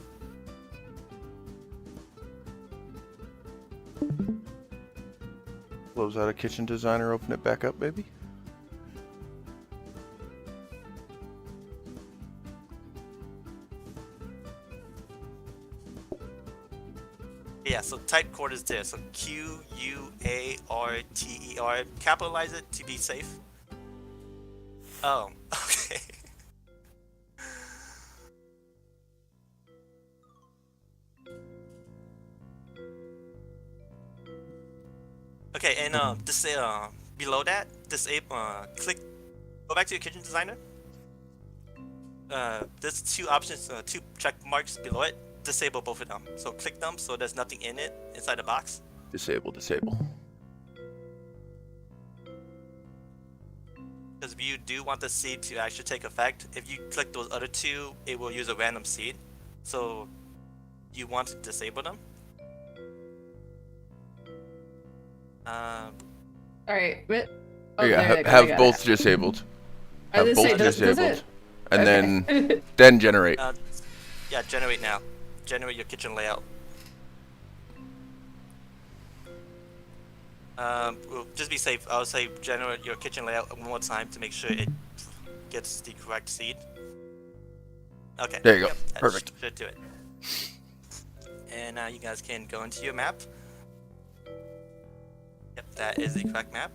Close out a kitchen designer, open it back up, baby. Yeah, so type quarters there. So QUARTER. Capitalize it to be safe. Oh, okay. Okay, and below that, click, go back to your kitchen designer. There's 2 options, 2 check marks below it. Disable both of them. So click them so there's nothing in it inside the box. Disable. Because if you do want the seed to actually take effect, if you click those other 2, it will use a random seed. So you want to disable them. Alright, Oh, yeah, there you go, I have got both it. disabled. I Have was gonna say, both does disabled, it? and Okay. then generate. Yeah, generate now. Generate your kitchen layout. Well, just be safe. I'll say generate your kitchen layout one more time to make sure it gets the correct seed. Okay. There you go. Yep, that Perfect. Should do it. And now you guys can go into your map. Yep, that is the correct map.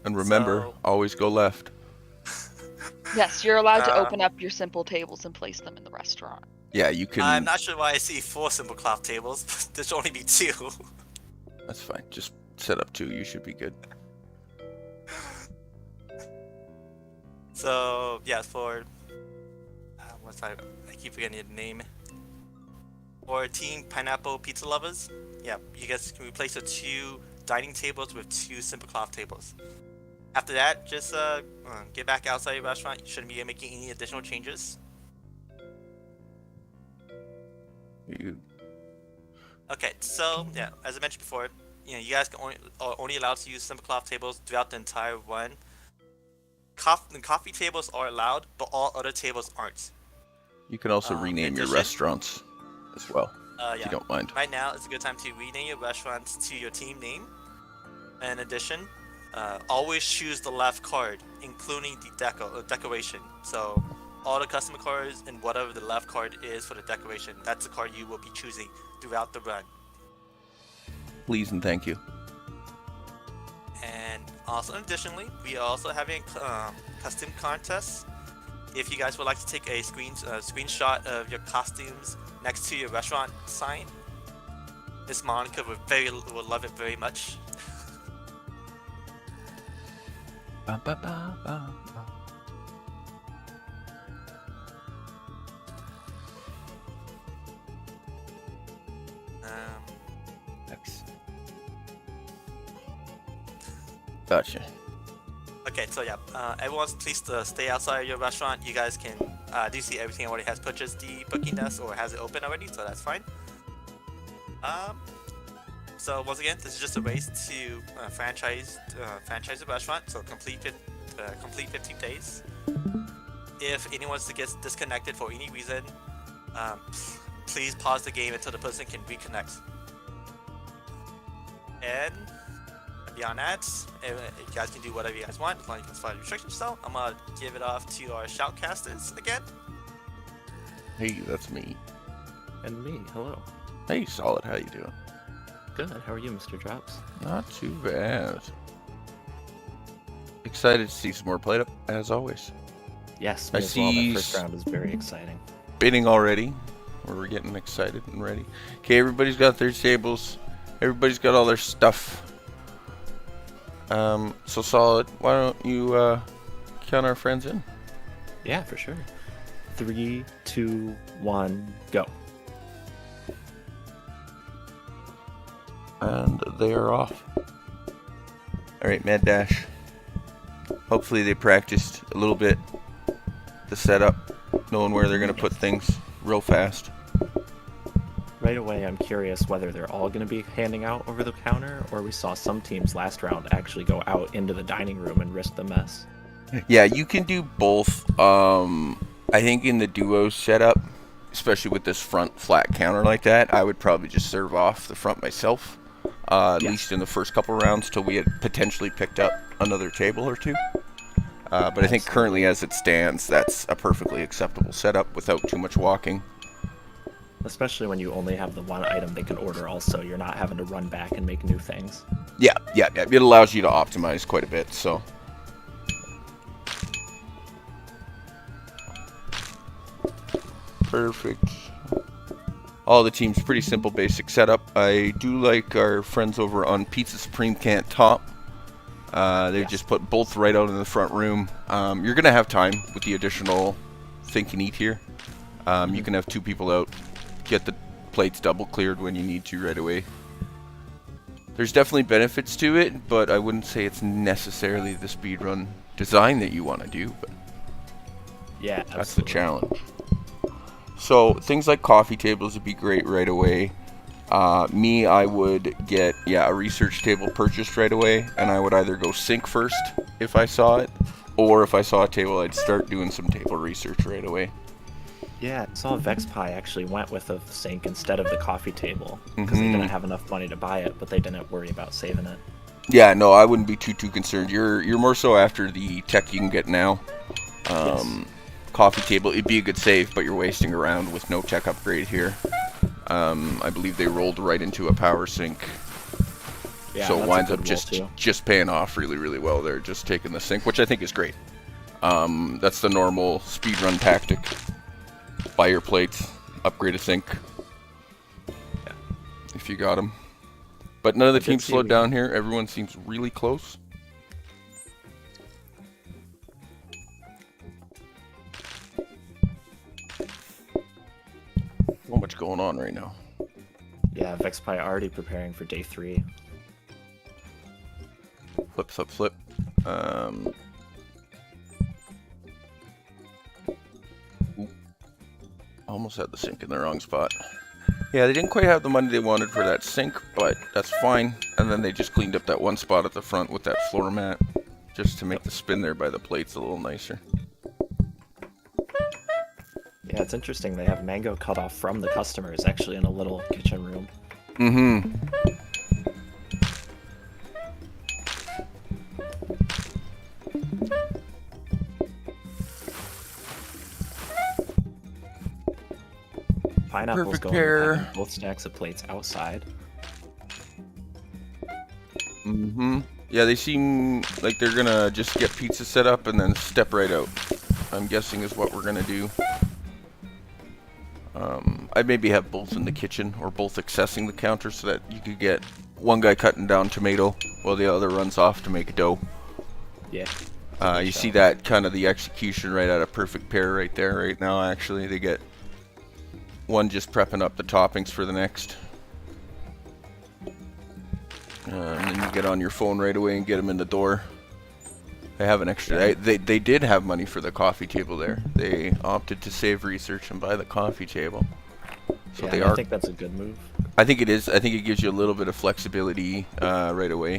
And remember, so- always go left. Yes, you're allowed to Uh, open up your simple tables and place them in the restaurant. Yeah, you can. I'm not sure why I see 4 simple cloth tables, but there should only be 2. That's fine. Just set up 2. You should be good. So, yeah, for... I keep forgetting the name. For Team Pineapple Pizza Lovers, yeah, you guys can replace the 2 dining tables with 2 simple cloth tables. After that, just get back outside your restaurant. You shouldn't be making any additional changes. You. Okay, so yeah, as I mentioned before, you know, you guys are only allowed to use simple cloth tables throughout the entire run. The coffee tables are allowed, but all other tables aren't. You can also in rename your addition- restaurants as well, if Yeah. you don't mind. Right now is a good time to rename your restaurants to your team name. In addition, always choose the left card, including the decoration. So all the customer cards and whatever the left card is for the decoration, that's the card you will be choosing throughout the run. Please and thank you. And also, additionally, we are also having custom contests. If you guys would like to take a screenshot of your costumes next to your restaurant sign, Miss Monica would love it very much. Ba, ba, ba, ba, ba. Excellent. Gotcha. Okay, so yeah, everyone please stay outside your restaurant. You guys can do see everything already has purchased the booking desk or has it open already, so that's fine. So once again, this is just a race to franchise the restaurant. So complete 15 days. If anyone wants to get disconnected for any reason, please pause the game until the person can reconnect. And beyond that, you guys can do whatever you guys want as long as you can follow the restrictions. So I'm gonna give it off to our Shoutcasters again. Hey, that's me. And me, hello. Hey, Solid, how you doing? Good, how are you, Mr. Drops? Not too bad. Excited to see some more PlateUP, as always. Yes, I me as well. see That first round is very exciting. Bidding already. We're getting excited and ready. Okay, everybody's got their tables. Everybody's got all their stuff. So Solid, why don't you count our friends in? Yeah, for sure. 3, 2, 1, go. And they are off. Alright, Mad Dash. Hopefully they practiced a little bit the setup, knowing where they're going to put things real fast. Right away, I'm curious whether they're all going to be handing out over the counter, or we saw some teams last round actually go out into the dining room and risk the mess. Yeah, you can do both. I think in the duo setup, especially with this front flat counter like that, I would probably just serve off the front myself. At least in the first couple rounds till we had potentially picked up another table or two. But I think currently as it stands, that's a perfectly acceptable setup without too much walking. Especially when you only have the one item they can order also, you're not having to run back and make new things. Yeah, it allows you to optimize quite a bit, so. Perfect. All the teams, pretty simple, basic setup. I do like our friends over on Pizza Supreme Can't Top. They just put both right out in the front room. You're going to have time with the additional think and eat here. You can have 2 people out, get the plates double cleared when you need to right away. There's definitely benefits to it, but I wouldn't say it's necessarily the speedrun design that you want to do. But Yeah, absolutely. that's the challenge. So things like coffee tables would be great right away. Me, I would get, a research table purchased right away, and I would either go sink first if I saw it, or if I saw a table, I'd start doing some table research right away. Yeah, I saw VexPie actually went with a sink instead of the coffee table because they didn't have enough money to buy it, but they didn't worry about saving it. Yeah, no, I wouldn't be too concerned. You're more so after the tech you can get now. Yes. Coffee table, it'd be a good save, but you're wasting around with no tech upgrade here. I believe they rolled right into a power sink. Yeah, So it that's a winds good up roll, just paying off really well there, just taking the sink, which I think is great. That's the normal speedrun tactic. Buy your plates, upgrade a sink. Yeah. If you got them. But none of the Good teams slowed seeing. down here. Everyone seems really close. So much going on right now. Yeah, VexPie already preparing for day 3. Flip. Ooh. Almost had the sink in the wrong spot. Yeah, they didn't quite have the money they wanted for that sink, but that's fine. And then they just cleaned up that one spot at the front with that floor mat, just to make the spin there by the plates a little nicer. Yeah, it's interesting. They have mango cut off from the customers actually in a little kitchen room. Mm-hmm. Pineapple's Perfect going with pair. having both stacks of plates outside. Mm-hmm. Yeah, they seem like they're gonna just get pizza set up and then step right out. I'm guessing is what we're gonna do. I'd maybe have both in the kitchen or both accessing the counter so that you could get one guy cutting down tomato while the other runs off to make dough. Yeah. You see that kind of the execution right at a perfect pair right there right now. Actually, they get one just prepping up the toppings for the next. And then you get on your phone right away and get them in the door. They have an extra. They did have money for the coffee table there. They opted to save research and buy the coffee table. So Yeah, they I are. think that's a good move. I think it is. I think it gives you a little bit of flexibility right away.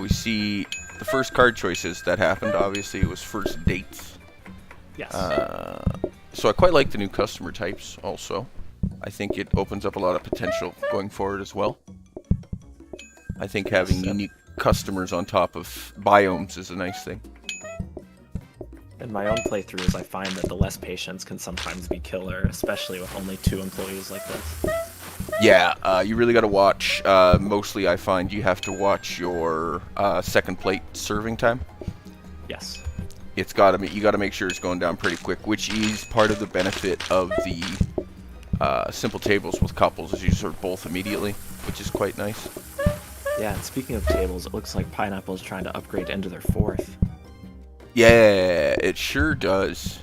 We see the first card choices that happened. Obviously, it was first dates. Yes. So I quite like the new customer types also. I think it opens up a lot of potential going forward as well. I think having unique customers on top of biomes is a nice thing. In my own playthroughs, I find that the less patience can sometimes be killer, especially with only 2 employees like this. Yeah, you really got to watch. Mostly, I find you have to watch your second plate serving time. Yes. It's got to you got to make sure it's going down pretty quick, which is part of the benefit of the simple tables with couples, is you serve both immediately, which is quite nice. Yeah, and speaking of tables, it looks like Pineapple's trying to upgrade into their 4th. Yeah, it sure does.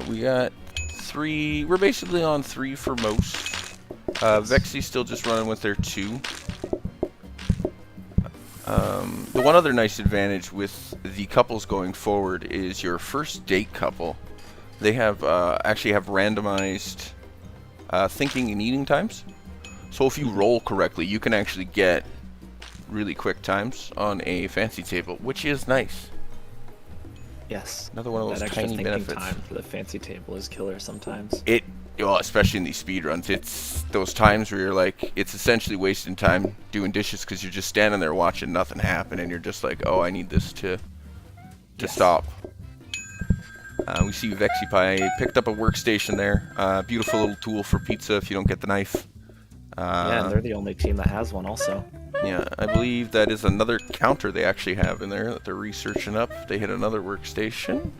We got 3. We're basically on 3 for most. Vexy's still just running with their 2. The one other nice advantage with the couples going forward is your first date couple. They have actually have randomized thinking and eating times. So if you roll correctly, you can actually get really quick times on a fancy table, which is nice. Yes. Another one of those That extra tiny thinking benefits. time for the fancy table is killer sometimes. Well, especially in these speedruns, it's those times where you're like, it's essentially wasting time doing dishes because you're just standing there watching nothing happen, and you're just like, oh, I need this to stop. We see VexyPie picked up a workstation there. Beautiful little tool for pizza if you don't get the knife. Yeah, and they're the only team that has one also. Yeah, I believe that is another counter they actually have in there that they're researching up. They hit another workstation.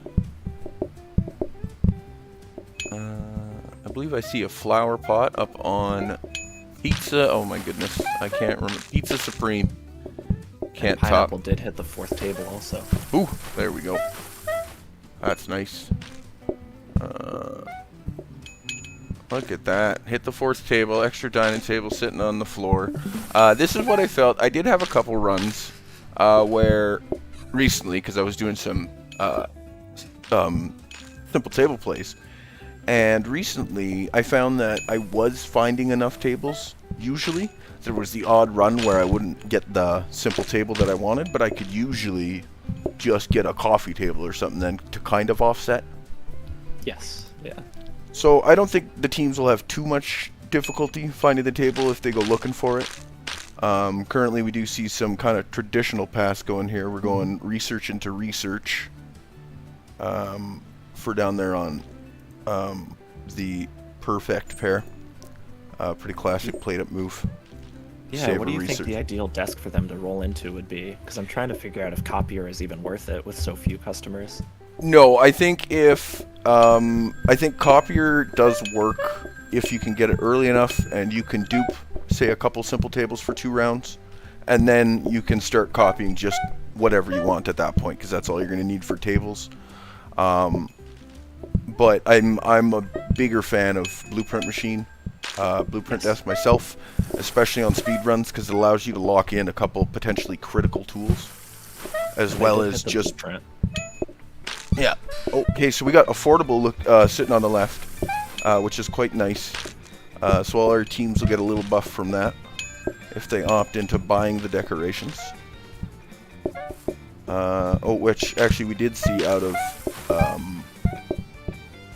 I believe I see a flower pot up on pizza. Oh my goodness, I can't remember. Pizza Supreme. Can't And top. Pineapple did hit the 4th table also. Ooh, there we go. That's nice. Look at that. Hit the 4th table, extra dining table sitting on the floor. This is what I felt. I did have a couple runs where recently, because I was doing some simple table plays, And recently, I found that I was finding enough tables. Usually, there was the odd run where I wouldn't get the simple table that I wanted, but I could usually just get a coffee table or something then to kind of offset. Yes. Yeah. So I don't think the teams will have too much difficulty finding the table if they go looking for it. Currently, we do see some kind of traditional paths going here. We're going research into research for down there on the perfect pair. Pretty classic PlateUP move. Yeah, Save what do a you think research. the ideal desk for them to roll into would be? Because I'm trying to figure out if copier is even worth it with so few customers. No, I think I think copier does work if you can get it early enough and you can dupe, say, a couple simple tables for 2 rounds, and then you can start copying just whatever you want at that point, because that's all you're going to need for tables. But I'm a bigger fan of Blueprint Machine, Blueprint Desk myself, especially on speed runs, because it allows you to lock in a couple potentially critical tools, as well as just... Blueprint. Yeah. Okay, so we got affordable look sitting on the left, which is quite nice. So all our teams will get a little buff from that if they opt into buying the decorations. Which actually we did see out of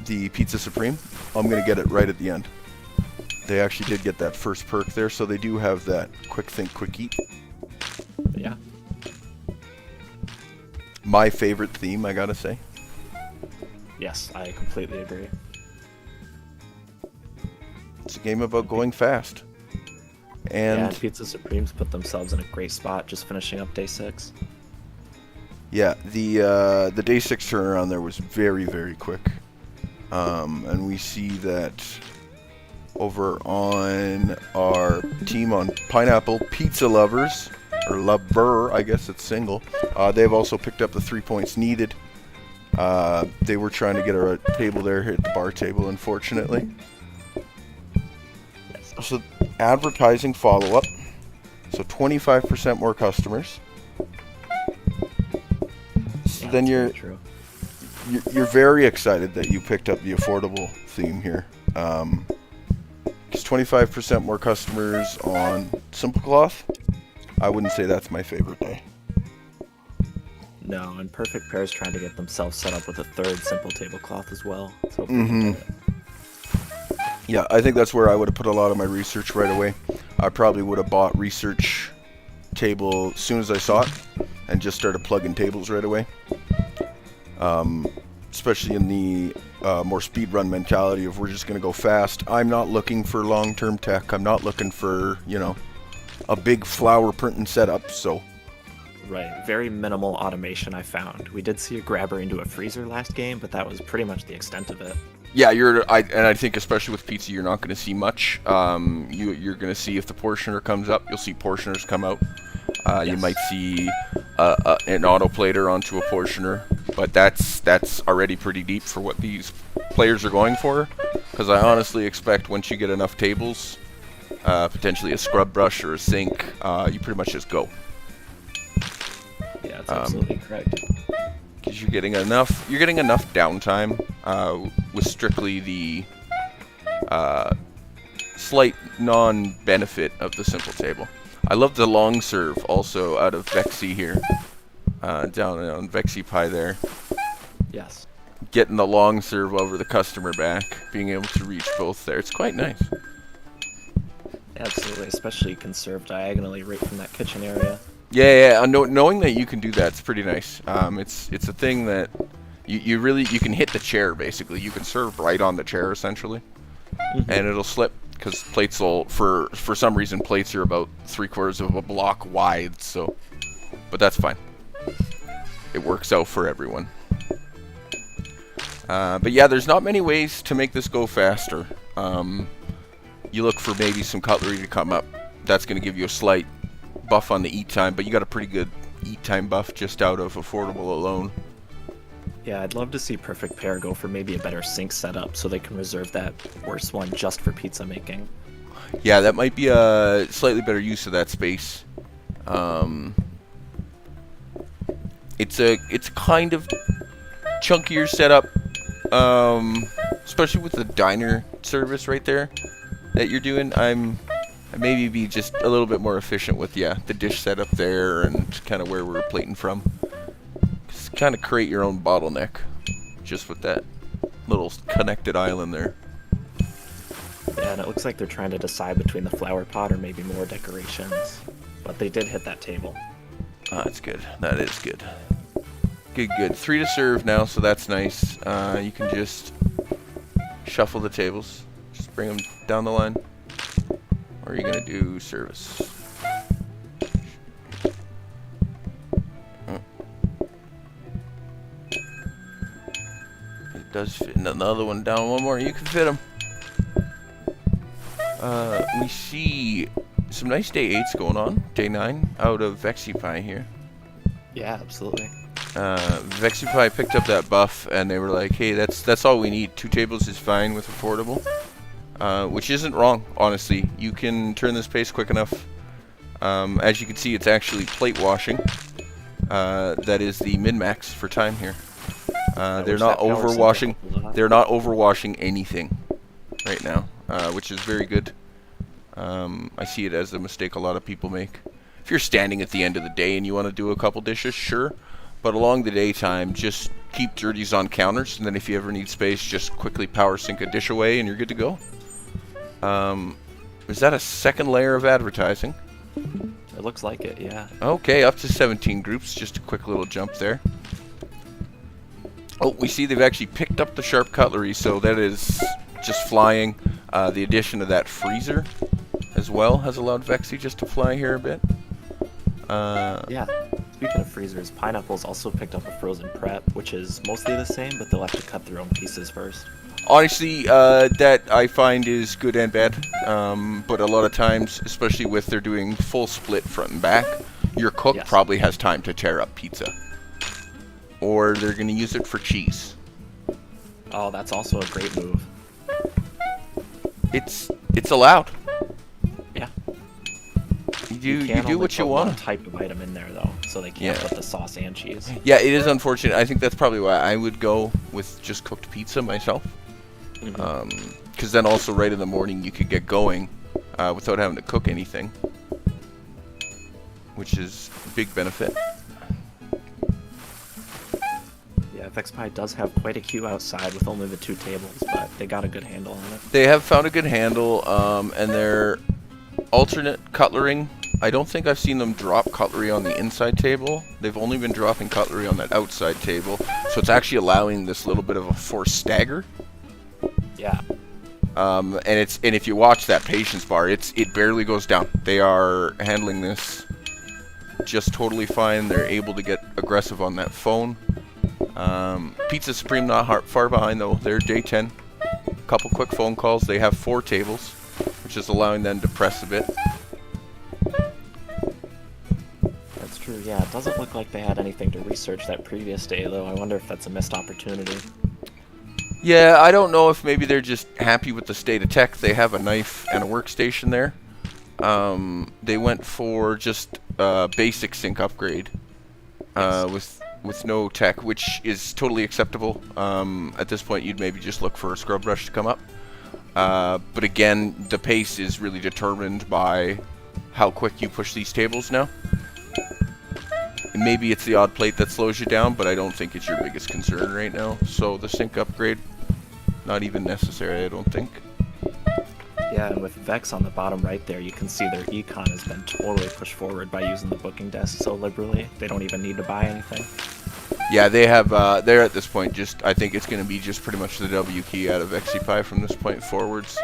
the Pizza Supreme. I'm going to get it right at the end. They actually did get that first perk there, so they do have that quick think, quick eat. Yeah. My favorite theme, I gotta say. Yes, I completely agree. It's a game about going fast. And And Pizza Supremes put themselves in a great spot just finishing up day 6. yeah, the day 6 turnaround there was very, very quick. And we see that over on our team on Pineapple Pizza Lovers, or Lover, I guess it's single, they've also picked up the 3 points needed. They were trying to get a table there, hit the bar table, unfortunately. So advertising follow-up. So 25% more customers. So Yeah, then that's you're very true. you're very excited that you picked up the affordable theme here. Because 25% more customers on Simple Cloth, I wouldn't say that's my favorite day. No, and Perfect Pair is trying to get themselves set up with a 3rd simple tablecloth as well. So if we can get it. Yeah, I think that's where I would have put a lot of my research right away. I probably would have bought research table as soon as I saw it and just started plugging tables right away. Especially in the more speedrun mentality of we're just going to go fast. I'm not looking for long-term tech. I'm not looking for, a big flower printing setup, so... Right, very minimal automation I found. We did see a grabber into a freezer last game, but that was pretty much the extent of it. Yeah, I think especially with pizza, you're not going to see much. You're going to see if the portioner comes up, you'll see portioners come out. You Yes. might see an autoplater onto a portioner, but that's already pretty deep for what these players are going for. Because I honestly expect once you get enough tables, potentially a scrub brush or a sink, you pretty much just go. Yeah, that's absolutely correct. Because you're getting enough downtime with strictly the slight non-benefit of the simple table. I love the long serve also out of Vexy here, down on Vexy Pie there. Yes. Getting the long serve over the customer back, being able to reach both there. It's quite nice. Absolutely, especially you can serve diagonally right from that kitchen area. Yeah. Knowing that you can do that's pretty nice. It's a thing that you can hit the chair basically. You can serve right on the chair essentially, and it'll slip because plates will for some reason plates are about 3/4 of a block wide. So, but that's fine. It works out for everyone. But yeah, there's not many ways to make this go faster. You look for maybe some cutlery to come up. That's going to give you a slight buff on the eat time, but you got a pretty good eat time buff just out of affordable alone. Yeah, I'd love to see Perfect Pair go for maybe a better sink setup so they can reserve that worse one just for pizza making. Yeah, that might be a slightly better use of that space. It's a kind of chunkier setup. especially with the diner service right there that you're doing. I maybe be just a little bit more efficient with the dish setup there and kind of where we're plating from. Just kind of create your own bottleneck, just with that little connected island there. Yeah, and it looks like they're trying to decide between the flower pot or maybe more decorations. But they did hit that table. That's good. That is good. Good. 3 to serve now, so that's nice. You can just shuffle the tables. Just bring them down the line. Or are you going to do service? It does fit. Another one down. One more. You can fit them. We see some nice day 8s going on. Day 9 out of Vexipie here. Yeah, absolutely. Vexipie picked up that buff and they were like, hey, that's all we need. 2 tables is fine with affordable. Which isn't wrong, honestly. You can turn this pace quick enough. As you can see, it's actually plate washing. That is the min-max for time here. They're not overwashing. They're not overwashing anything right now, which is very good. I see it as a mistake a lot of people make. If you're standing at the end of the day and you want to do a couple dishes, sure. But along the daytime, just keep dirties on counters, and then if you ever need space, just quickly power sink a dish away and you're good to go. Is that a second layer of advertising? It looks like it, yeah. Okay, up to 17 groups. Just a quick little jump there. Oh, we see they've actually picked up the sharp cutlery, so that is just flying. The addition of that freezer as well has allowed Vexy just to fly here a bit. Yeah. Speaking of freezers, Pineapple's also picked up a frozen prep, which is mostly the same, but they'll have to cut their own pieces first. Honestly, that I find is good and bad, but a lot of times, especially with they're doing full split front and back, your cook probably has time to tear up pizza. Or they're going to use it for cheese. Oh, that's also a great move. It's allowed. Yeah. You do what you want. One type of item in there, though, so they can't put the sauce and cheese. Yeah, it is unfortunate. I think that's probably why I would go with just cooked pizza myself. Because then also right in the morning you could get going without having to cook anything, which is a big benefit. Yeah, Vexpie does have quite a queue outside with only the 2 tables, but they got a good handle on it. They have found a good handle, and their alternate cutlery. I don't think I've seen them drop cutlery on the inside table. They've only been dropping cutlery on that outside table, so it's actually allowing this little bit of a forced stagger. Yeah. And if you watch that patience bar, it barely goes down. They are handling this just totally fine. They're able to get aggressive on that phone. Pizza Supreme not far behind though. They're day 10. A couple quick phone calls. They have 4 tables, which is allowing them to press a bit. That's true. Yeah, it doesn't look like they had anything to research that previous day though. I wonder if that's a missed opportunity. Yeah, I don't know if maybe they're just happy with the state of tech. They have a knife and a workstation there. They went for just a basic sink upgrade with no tech, which is totally acceptable. At this point, you'd maybe just look for a scrub brush to come up. But again, the pace is really determined by how quick you push these tables now. And maybe it's the odd plate that slows you down, but I don't think it's your biggest concern right now. So the sink upgrade, not even necessary, I don't think. Yeah, and with Vex on the bottom right there, you can see their econ has been totally pushed forward by using the booking desk so liberally. They don't even need to buy anything. Yeah, they have, they're at this point just, I think it's going to be just pretty much the W key out of Vexipie from this point forwards.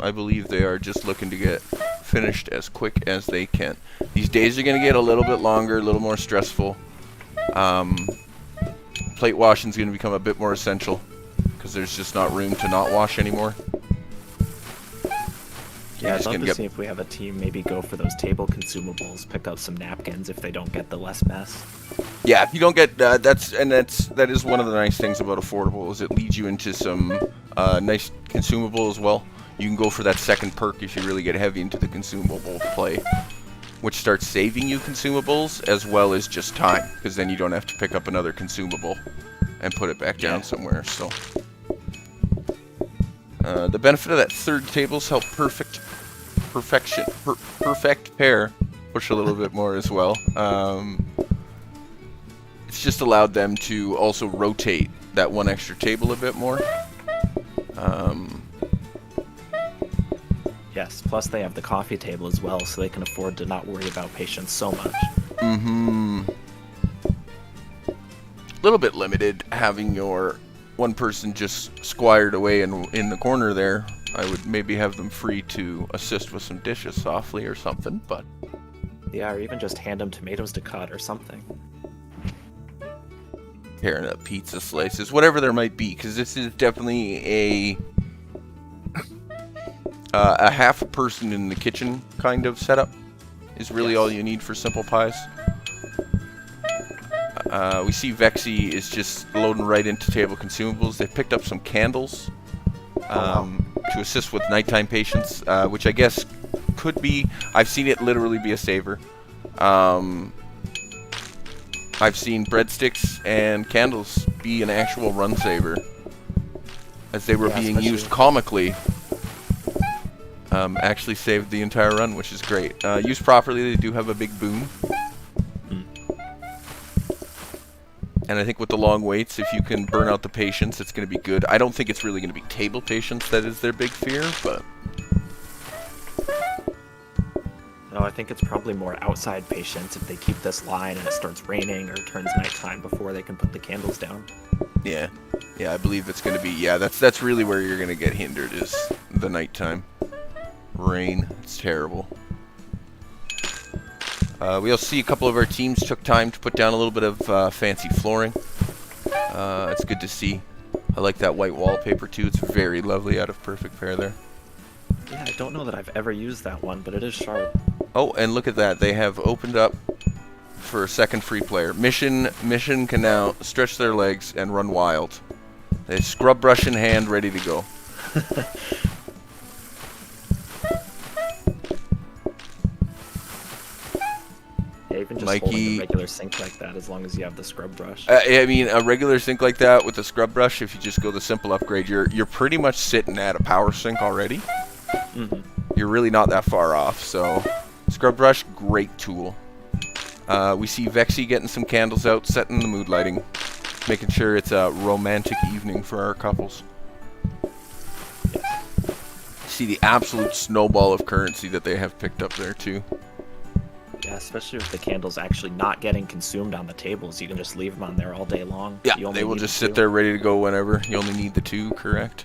I believe they are just looking to get finished as quick as they can. These days are going to get a little bit longer, a little more stressful. Plate washing is going to become a bit more essential because there's just not room to not wash anymore. Yeah, I'd love to see if we have a team maybe go for those table consumables, pick up some napkins if they don't get the less mess. Yeah, if you don't get that is one of the nice things about affordable is it leads you into some nice consumable as well. You can go for that second perk if you really get heavy into the consumable play. which starts saving you consumables as well as just time, because then you don't have to pick up another consumable and put it back down somewhere. So the benefit of that third table's help perfect pair push a little bit more as well. It's just allowed them to also rotate that one extra table a bit more. Yes, plus they have the coffee table as well, so they can afford to not worry about patience so much. A little bit limited having your one person just squired away in the corner there. I would maybe have them free to assist with some dishes softly or something, but... Yeah, or even just hand them tomatoes to cut or something. Tearing up pizza slices, whatever there might be, because this is definitely a half a person in the kitchen kind of setup is really all you need for simple pies. We see Vexy is just loading right into table consumables. They picked up some candles to assist with nighttime patients, which I guess could be, I've seen it literally be a saver. I've seen breadsticks and candles be an actual run saver, as they were being used comically. Actually saved the entire run, which is great. Used properly, they do have a big boon. And I think with the long waits, if you can burn out the patients, it's going to be good. I don't think it's really going to be table patients that is their big fear, but... No, I think it's probably more outside patients if they keep this line and it starts raining or turns nighttime before they can put the candles down. Yeah, I believe it's going to be, that's really where you're going to get hindered, is the nighttime. Rain, it's terrible. We also see a couple of our teams took time to put down a little bit of fancy flooring. It's good to see. I like that white wallpaper too, it's very lovely out of Perfect Pair there. Yeah, I don't know that I've ever used that one, but it is sharp. Oh, and look at that, they have opened up for a second free player. Mission can now stretch their legs and run wild. They scrub brush in hand, ready to go. Yeah, even just Mikey, holding a regular sink like that, as long as you have the scrub brush. I mean, a regular sink like that with a scrub brush, if you just go the simple upgrade, you're pretty much sitting at a power sink already. You're really not that far off, so scrub brush, great tool. We see Vexy getting some candles out, setting the mood lighting, making sure it's a romantic evening for our couples. See the absolute snowball of currency that they have picked up there too. Yeah, especially with the candles actually not getting consumed on the tables. You can just leave them on there all day long. Yeah, they will just sit there ready to go whenever. You only need the two, correct?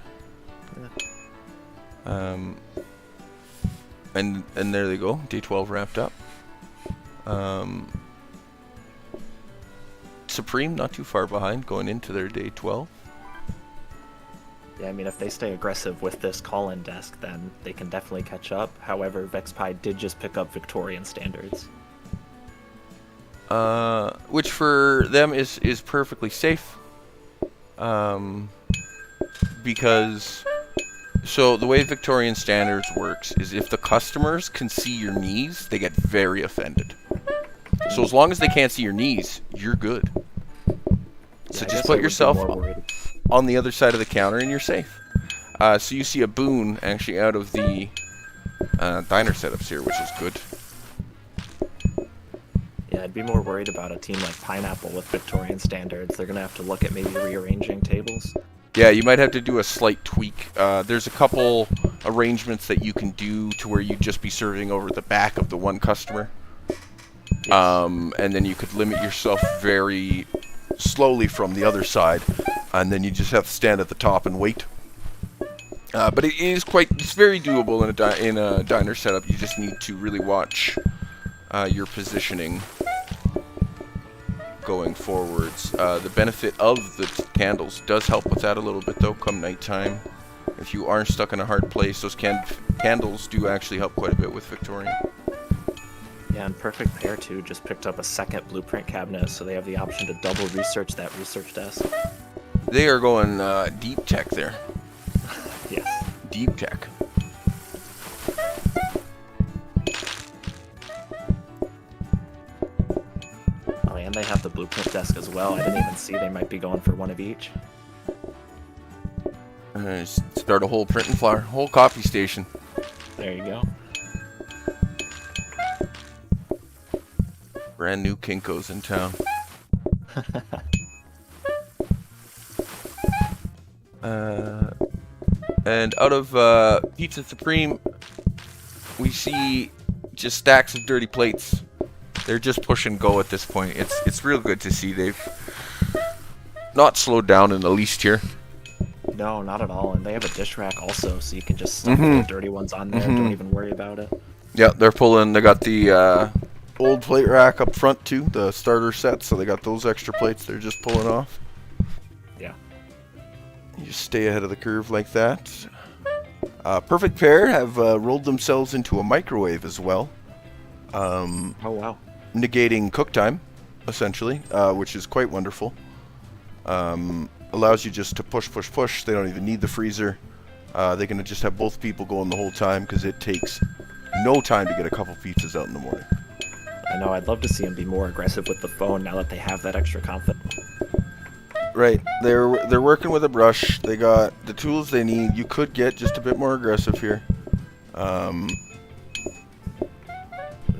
Yeah. And there they go, day 12 wrapped up. Supreme not too far behind going into their day 12. Yeah, I mean, if they stay aggressive with this call-in desk, then they can definitely catch up. However, VexPie did just pick up Victorian standards. Which for them is perfectly safe. Because, so the way Victorian standards works is if the customers can see your knees, they get very offended. So as long as they can't see your knees, you're good. So Yeah, just put yourself on the other side of the counter and you're safe. So you see a boon actually out of the diner setups here, which is good. Yeah, I'd be more worried about a team like Pineapple with Victorian standards. They're going to have to look at maybe rearranging tables. Yeah, you might have to do a slight tweak. There's a couple arrangements that you can do to where you'd just be serving over the back of the one customer. Yes. And then you could limit yourself very slowly from the other side, and then you just have to stand at the top and wait. But it's very doable in a diner setup. You just need to really watch your positioning going forwards. The benefit of the candles does help with that a little bit though, come nighttime. If you are stuck in a hard place, those candles do actually help quite a bit with Victorian. Yeah, and Perfect Pair too just picked up a second blueprint cabinet, so they have the option to double research that research desk. They are going deep tech there. Yes. Deep tech. they have the blueprint desk as well. I didn't even see they might be going for one of each. Start a whole print and flower, whole copy station. There you go. Brand new Kinko's in town. And out of Pizza Supreme, we see just stacks of dirty plates. They're just push and go at this point. It's real good to see they've not slowed down in the least here. No, not at all. And they have a dish rack also, so you can just stuff the dirty ones on there. Don't even worry about it. Yeah, they're pulling. They got the old plate rack up front too, the starter set. So they got those extra plates. They're just pulling off. Yeah. You just stay ahead of the curve like that. Perfect Pair have rolled themselves into a microwave as well. Oh wow. Negating cook time, essentially, which is quite wonderful. Allows you just to push. They don't even need the freezer. They're going to just have both people going the whole time because it takes no time to get a couple pizzas out in the morning. I know, I'd love to see them be more aggressive with the phone now that they have that extra confidence. Right, they're working with a brush. They got the tools they need. You could get just a bit more aggressive here.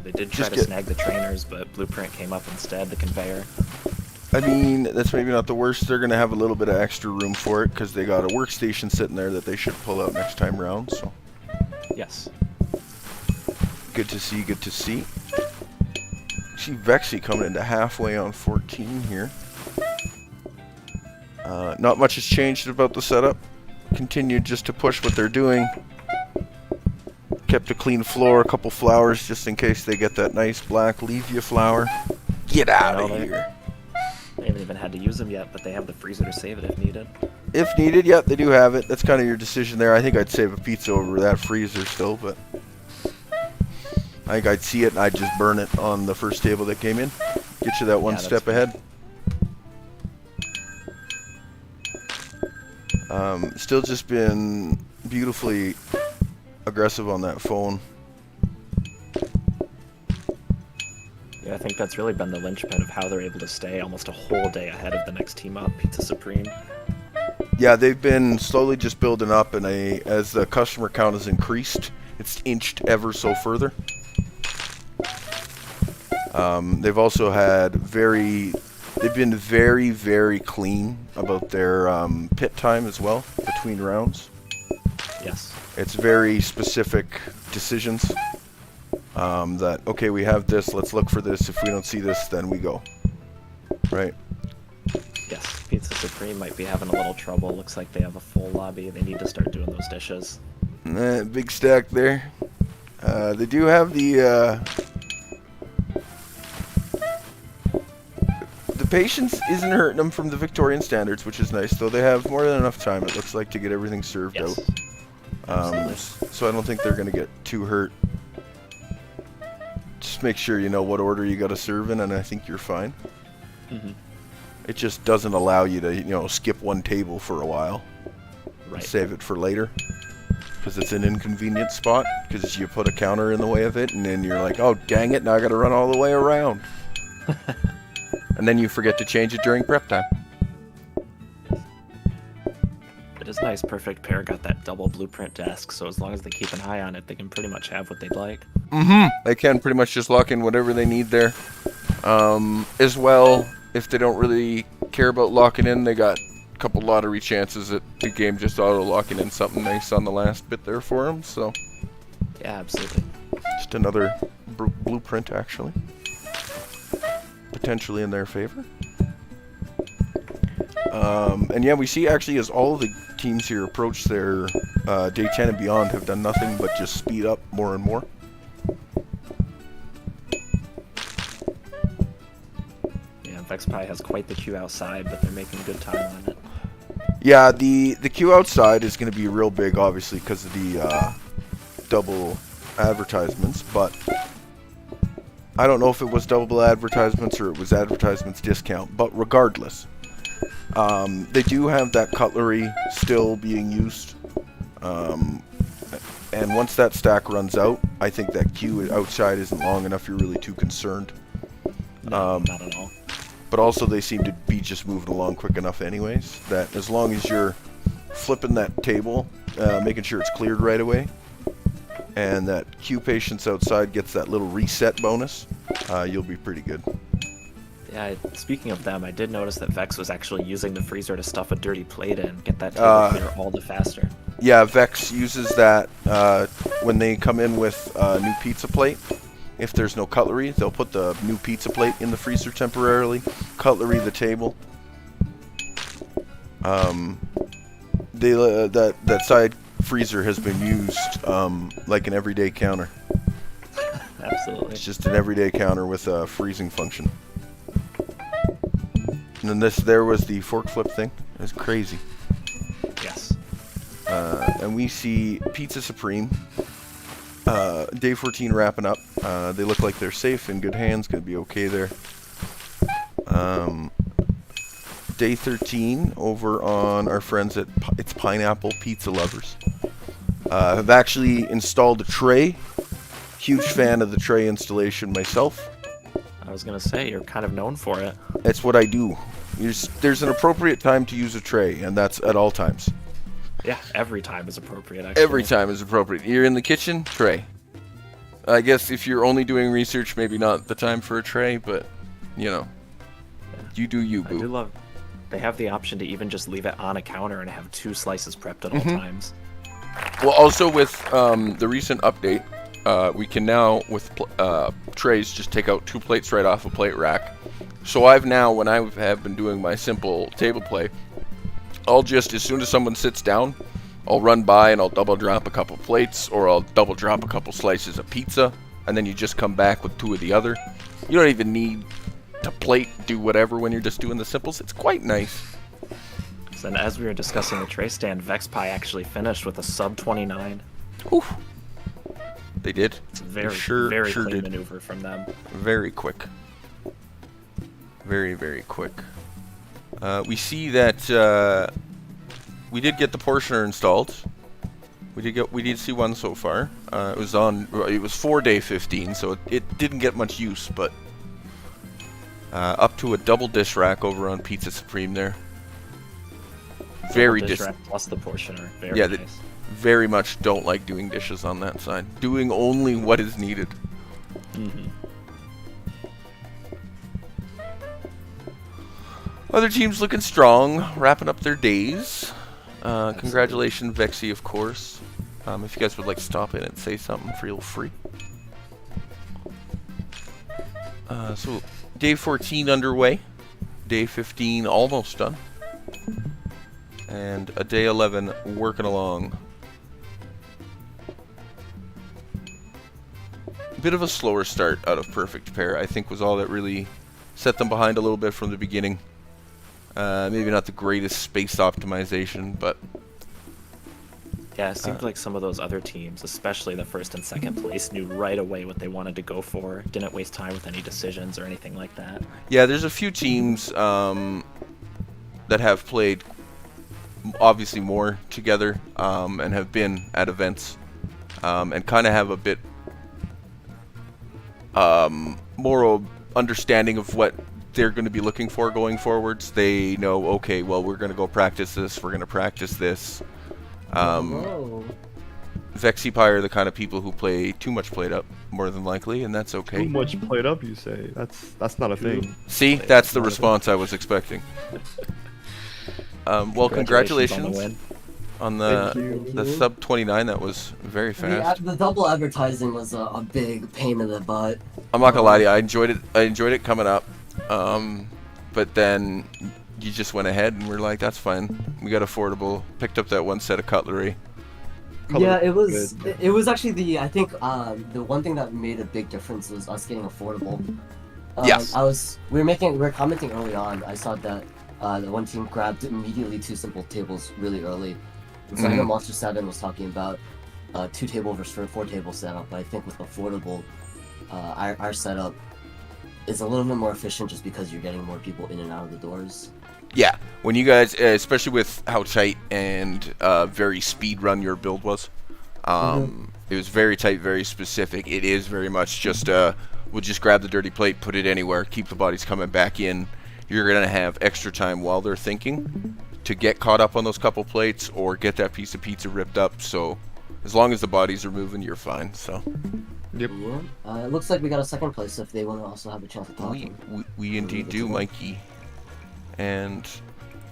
They did try to snag the trainers, but Blueprint came up instead, the conveyor. I mean, that's maybe not the worst. They're going to have a little bit of extra room for it because they got a workstation sitting there that they should pull out next time around. So, yes. Good to see, good to see. See Vexy coming into halfway on 14 here. Not much has changed about the setup. Continued just to push what they're doing. Kept a clean floor, a couple flowers just in case they get that nice black Levia flower. Get out of here. They haven't even had to use them yet, but they have the freezer to save it if needed. If needed, yeah, they do have it. That's kind of your decision there. I think I'd save a pizza over that freezer still, but I think I'd see it and I'd just burn it on the first table that came in. Get you that one step ahead. Still just been beautifully aggressive on that phone. Yeah, I think that's really been the linchpin of how they're able to stay almost a whole day ahead of the next team up, Pizza Supreme. Yeah, they've been slowly just building up, and as the customer count has increased, it's inched ever so further. They've also had they've been very, very clean about their pit time as well between rounds. Yes. It's very specific decisions that, okay, we have this, let's look for this. If we don't see this, then we go. Right? Yes, Pizza Supreme might be having a little trouble. Looks like they have a full lobby. They need to start doing those dishes. Big stack there. They do have the patience isn't hurting them from the Victorian standards, which is nice, though. They have more than enough time, it looks like, to get everything served out. So I don't think they're going to get too hurt. Just make sure you know what order you got to serve in, and I think you're fine. It just doesn't allow you to, skip one table for a while. Right. Save it for later. Because it's an inconvenient spot. Because you put a counter in the way of it, and then you're like, oh, dang it, now I got to run all the way around. And then you forget to change it during prep time. It is nice. Perfect Pair got that double blueprint desk, so as long as they keep an eye on it, they can pretty much have what they'd like. They can pretty much just lock in whatever they need there. As well, if they don't really care about locking in, they got a couple lottery chances at the game just auto-locking in something nice on the last bit there for them, so. Yeah, absolutely. Just another blueprint, actually. Potentially in their favor. And yeah, we see actually as all the teams here approach their day 10 and beyond have done nothing but just speed up more and more. Yeah, VexPie has quite the queue outside, but they're making good time on it. Yeah, the queue outside is going to be real big, obviously, because of the double advertisements, but I don't know if it was double advertisements or it was advertisements discount, but regardless, they do have that cutlery still being used, and once that stack runs out, I think that queue outside isn't long enough you're really too concerned. No, not at all. but also they seem to be just moving along quick enough anyways, that as long as you're flipping that table, making sure it's cleared right away, and that queue patience outside gets that little reset bonus, you'll be pretty good. Yeah, speaking of them, I did notice that Vex was actually using the freezer to stuff a dirty plate in, get that table clear all the faster. Yeah, Vex uses that when they come in with a new pizza plate. If there's no cutlery, they'll put the new pizza plate in the freezer temporarily, cutlery the table. That side freezer has been used like an everyday counter. Absolutely. It's just an everyday counter with a freezing function. And then there was the fork flip thing. It was crazy. Yes. And we see Pizza Supreme. Day 14 wrapping up. They look like they're safe, in good hands, gonna be okay there. Day 13 over on our friends at It's Pineapple Pizza Lovers. I've actually installed a tray. Huge fan of the tray installation myself. I was gonna say, you're kind of known for it. That's what I do. There's an appropriate time to use a tray, and that's at all times. Yeah, every time is appropriate, actually. Every time is appropriate. You're in the kitchen, tray. I guess if you're only doing research, maybe not the time for a tray, but, you know, you do you, I do boo. love... They have the option to even just leave it on a counter and have 2 slices prepped at all times. Well, also with the recent update, we can now, with trays, just take out 2 plates right off a plate rack. So I've now, when I have been doing my simple table play, I'll just, as soon as someone sits down, I'll run by and I'll double drop a couple plates, or I'll double drop a couple slices of pizza, and then you just come back with 2 of the other. You don't even need to plate, do whatever when you're just doing the simples. It's quite nice. And as we were discussing the tray stand, VexPie actually finished with a sub 29. Oof. They did. It's a very, Sure very clean did. maneuver from them. Very quick. Very, very quick. We see that we did get the portioner installed. We did see one so far. It was for day 15, so it didn't get much use, but up to a double dish rack over on Pizza Supreme there. Very dish rack plus the portioner. Very yeah, nice. very much don't like doing dishes on that side. Doing only what is needed. Mm-hmm. Other teams looking strong, wrapping up their days. Congratulations, Vexy, of course. If you guys would like to stop in and say something, feel free. So, day 14 underway. Day 15 almost done. And a day 11 working along. Bit of a slower start out of Perfect Pair, I think, was all that really set them behind a little bit from the beginning. Maybe not the greatest space optimization, but Yeah, it seemed like some of those other teams, especially the first and second place, knew right away what they wanted to go for. Didn't waste time with any decisions or anything like that. yeah, there's a few teams that have played obviously more together and have been at events and kind of have a bit more understanding of what they're going to be looking for going forwards. They know, okay, well, we're going to go practice this, we're going to practice this. Vexy are the kind of people who play too much PlateUP, more than likely, and that's okay. Too much PlateUP, you say? That's not a thing. See, that's the response I was expecting. Well, congratulations on the sub 29. That was very fast. The double advertising was a big pain in the butt. I'm not gonna lie to you, I enjoyed it. I enjoyed it coming up, but then you just went ahead and we're like, that's fine. We got affordable. Picked up that one set of cutlery. Yeah, it was actually I think the one thing that made a big difference was us getting affordable. Yes. We were commenting early on. I saw that the one team grabbed immediately 2 simple tables really early. And so I know Monster 7 was talking about 2 table versus 4 table setup, but I think with affordable, our setup is a little bit more efficient just because you're getting more people in and out of the doors. Yeah, when you guys, especially with how tight and very speed run your build was, it was very tight, very specific. It is very much just, we'll just grab the dirty plate, put it anywhere, keep the bodies coming back in, you're going to have extra time while they're thinking to get caught up on those couple plates or get that piece of pizza ripped up. So as long as the bodies are moving, you're fine. So Yep. Yeah. It looks like we got a second place if they want to also have a chance to talk. we indeed do, Mikey. And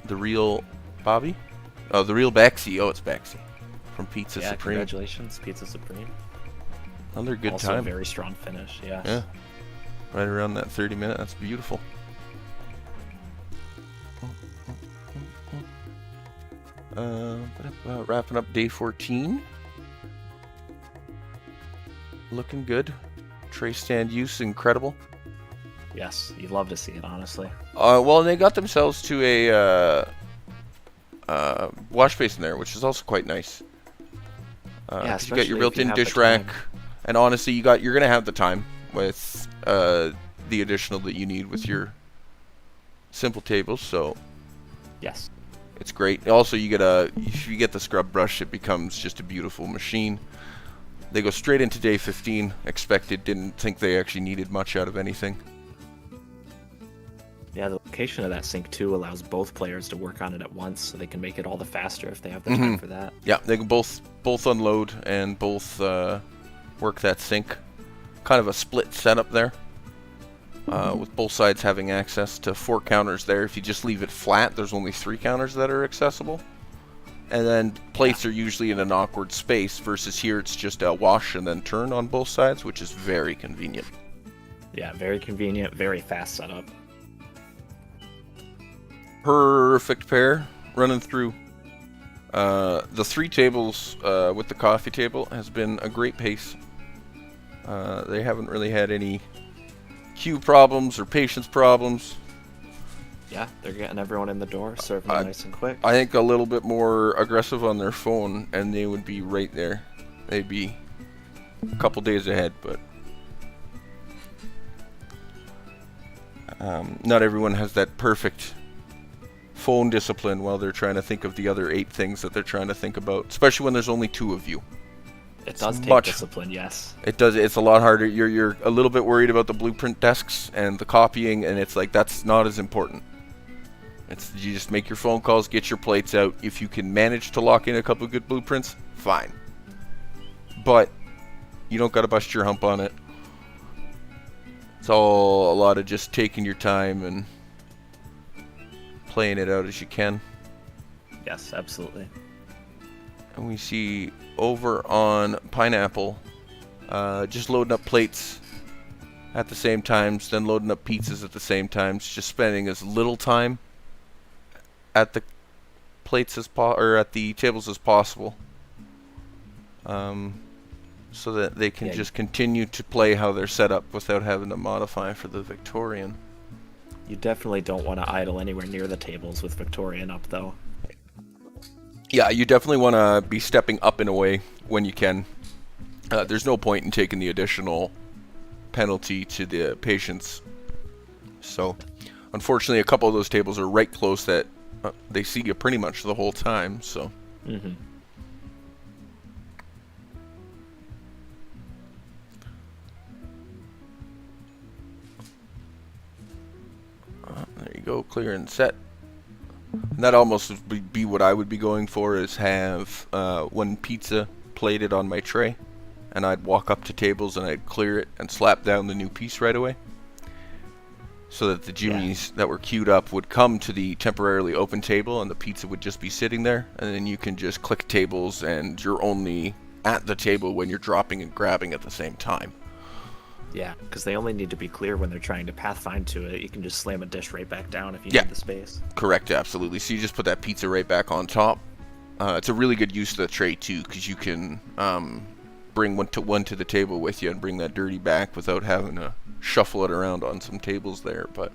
the real Bobby? Oh, the real Bexy. Oh, it's Bexy from Pizza Yeah, Supreme. congratulations, Pizza Supreme. Another good Also time. a very strong finish, yes. Yeah. Right around that 30-minute. That's beautiful. Wrapping up day 14. Looking good. Tray stand use incredible. Yes, you'd love to see it, honestly. Well, they got themselves to a wash basin there, which is also quite nice. Yeah, 'Cause you got your especially if you built-in have the dish rack, time. and honestly, you're gonna have the time with the additional that you need with your simple tables. So Yes. it's great. Also, if you get the scrub brush, it becomes just a beautiful machine. They go straight into day 15. Expected, didn't think they actually needed much out of anything. Yeah, the location of that sink too allows both players to work on it at once, so they can make it all the faster if they have the time for that. Yeah, they can both unload and both work that sink. Kind of a split setup there, with both sides having access to 4 counters there. If you just leave it flat, there's only 3 counters that are accessible. And then plates are usually in an awkward space, versus here it's just a wash and then turn on both sides, which is very convenient. Yeah, very convenient, very fast setup. Perfect pair running through. The 3 tables with the coffee table has been a great pace. They haven't really had any queue problems or patience problems. Yeah, they're getting everyone in the door, serving them nice and quick. I think a little bit more aggressive on their phone, and they would be right there. They'd be a couple days ahead, but not everyone has that perfect phone discipline while they're trying to think of the other 8 things that they're trying to think about, especially when there's only 2 of you. It does take much discipline, yes. It does. It's a lot harder. You're a little bit worried about the blueprint desks and the copying, and it's like that's not as important. You just make your phone calls, get your plates out. If you can manage to lock in a couple of good blueprints, fine. But you don't got to bust your hump on it. It's all a lot of just taking your time and playing it out as you can. Yes, absolutely. And we see over on Pineapple, just loading up plates at the same times, then loading up pizzas at the same time, just spending as little time at the plates or at the tables as possible, so that they can just continue to play how they're set up without having to modify for the Victorian. You definitely don't want to idle anywhere near the tables with Victorian up, though. Yeah, you definitely want to be stepping up and away when you can. There's no point in taking the additional penalty to the patients. So, unfortunately, a couple of those tables are right close that they see you pretty much the whole time. So, Mm-hmm. there you go, clear and set. And that almost would be what I would be going for, is have one pizza plated on my tray, and I'd walk up to tables and I'd clear it and slap down the new piece right away, so that the Jimmies that were queued up would come to the temporarily open table and the pizza would just be sitting there, and then you can just click tables and you're only at the table when you're dropping and grabbing at the same time. Yeah, because they only need to be clear when they're trying to pathfind to it. You can just slam a dish right back down if you need the space. Correct, absolutely. So you just put that pizza right back on top. It's a really good use of the tray too, because you can bring one to the table with you and bring that dirty back without having to shuffle it around on some tables there. But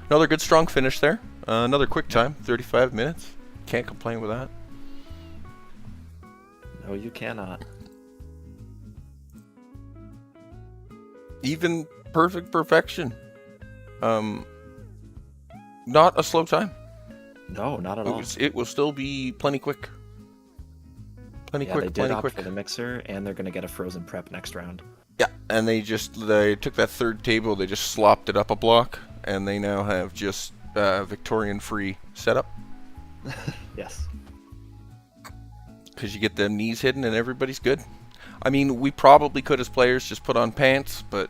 another good strong finish there. Another quick time, 35 minutes. Can't complain with that. No, you cannot. Even perfect perfection. Not a slow time. No, not at all. It will still be plenty quick. Plenty They quick, did plenty opt quick. for the mixer, and they're going to get a frozen prep next round. Yeah, and they took that third table, they just slopped it up a block, and they now have just Victorian-free setup. Yes. Because you get them knees hidden and everybody's good. I mean, we probably could as players just put on pants, but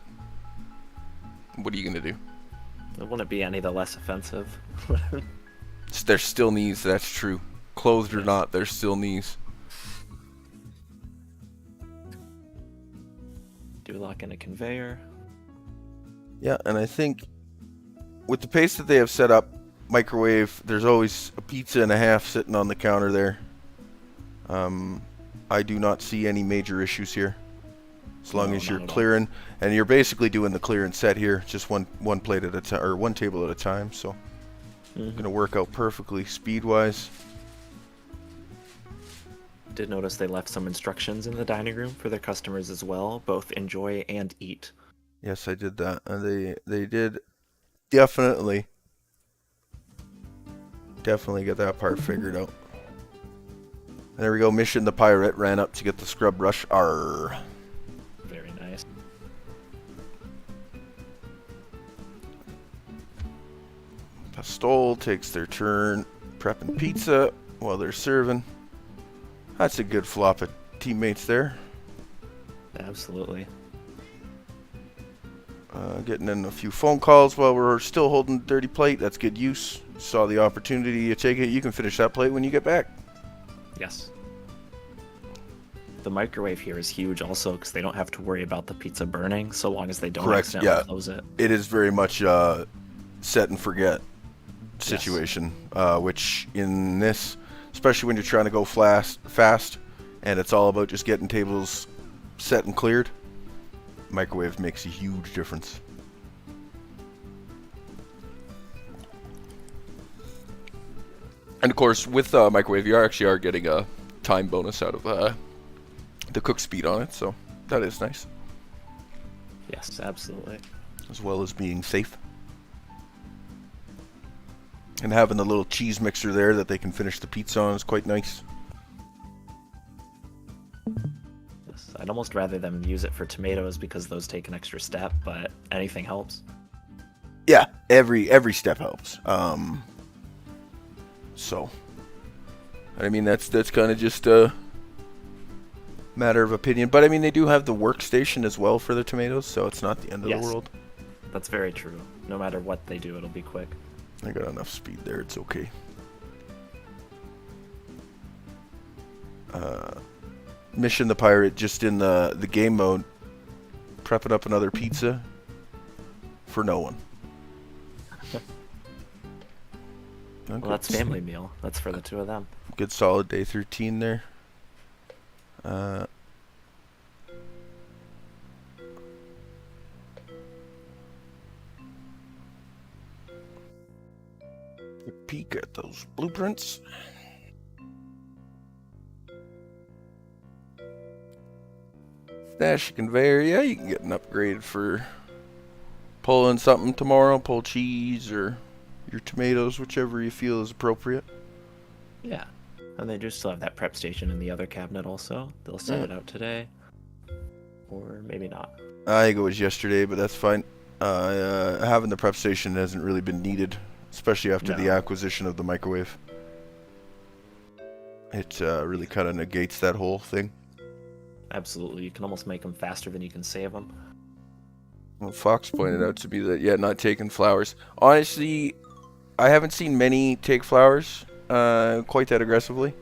what are you going to do? It wouldn't be any the less offensive. They're still knees, that's true. Clothed or Yes. not, they're still knees. Do lock in a conveyor. Yeah, and I think with the pace that they have set up, microwave, there's always a pizza and a half sitting on the counter there. I do not see any major issues here. As long No, as you're not at all. clearing, and you're basically doing the clear and set here, just one plate at a time, or one table at a time, so gonna work out perfectly speed-wise. Did notice they left some instructions in the dining room for their customers as well, both enjoy and eat. Yes, I did that, and they did definitely get that part figured out. And there we go. Mission the pirate ran up to get the scrub brush. Arr. Very nice. Pastole takes their turn prepping pizza while they're serving. That's a good flop of teammates there. Absolutely. Getting in a few phone calls while we're still holding the dirty plate. That's good use. Saw the opportunity, you take it. You can finish that plate when you get back. Yes. The microwave here is huge also because they don't have to worry about the pizza burning so long as they don't Correct, accidentally yeah. close it. It is very much set and forget situation, which in this, especially when you're trying to go fast, and it's all about just getting tables set and cleared, microwave makes a huge difference. And of course, with microwave, you actually are getting a time bonus out of the cook speed on it, so that is nice, Yes, absolutely. as well as being safe. And having the little cheese mixer there that they can finish the pizza on is quite nice. Yes, I'd almost rather them use it for tomatoes because those take an extra step, but anything helps. Yeah, every step helps. So, I mean, that's kind of just a matter of opinion. But I mean, they do have the workstation as well for the tomatoes, so it's not the end of Yes. the world. That's very true. No matter what they do, it'll be quick. I got enough speed there, it's okay. Mission the pirate just in the game mode, prepping up another pizza for no one. Well, that's family meal. That's for the two of them. Good solid day 13 there. A peek at those blueprints. Dash conveyor, yeah, you can get an upgrade for pulling something tomorrow, pull cheese or your tomatoes, whichever you feel is appropriate. Yeah. And they do still have that prep station in the other cabinet also. They'll set Yeah. it out today. Or maybe not. I think it was yesterday, but that's fine. Having the prep station hasn't really been needed, especially after the No. acquisition of the microwave. It really kind of negates that whole thing. Absolutely. You can almost make them faster than you can save them. Well, Fox pointed out to me that, yeah, not taking flowers. Honestly, I haven't seen many take flowers quite that aggressively.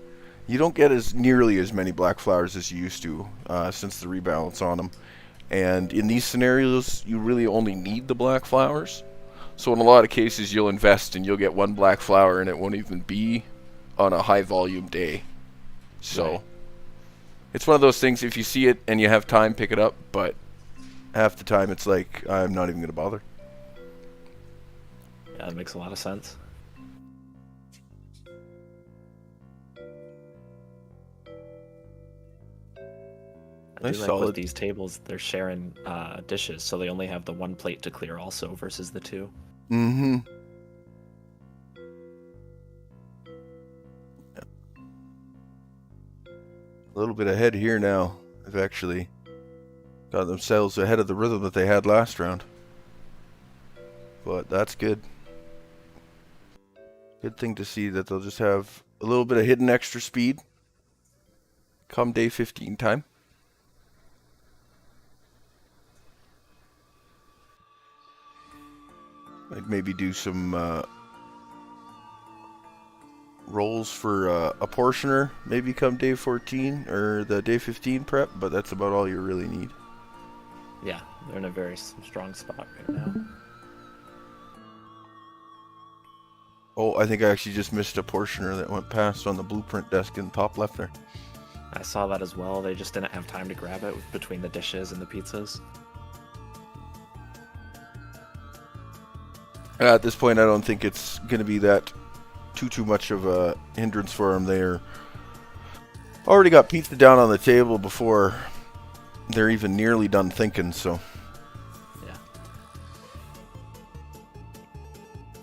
You don't get nearly as many black flowers as you used to since the rebalance on them. And in these scenarios, you really only need the black flowers. So in a lot of cases, you'll invest and you'll get one black flower and it won't even be on a high volume day. So Right. it's one of those things, if you see it and you have time, pick it up. But half the time, it's like, I'm not even going to bother. Yeah, that makes a lot of sense. I Nice do like solid. with these tables, they're sharing dishes, so they only have the one plate to clear also versus the two. Mm-hmm. A little bit ahead here now. They've actually got themselves ahead of the rhythm that they had last round. but that's good. Good thing to see that they'll just have a little bit of hidden extra speed come day 15 time. I'd maybe do some rolls for a portioner, maybe come day 14 or the day 15 prep, but that's about all you really need. Yeah, they're in a very strong spot right now. Oh, I think I actually just missed a portioner that went past on the blueprint desk in the top left there. I saw that as well. They just didn't have time to grab it between the dishes and the pizzas. At this point, I don't think it's going to be that too much of a hindrance for them. They're already got pizza down on the table before they're even nearly done thinking, so. Yeah.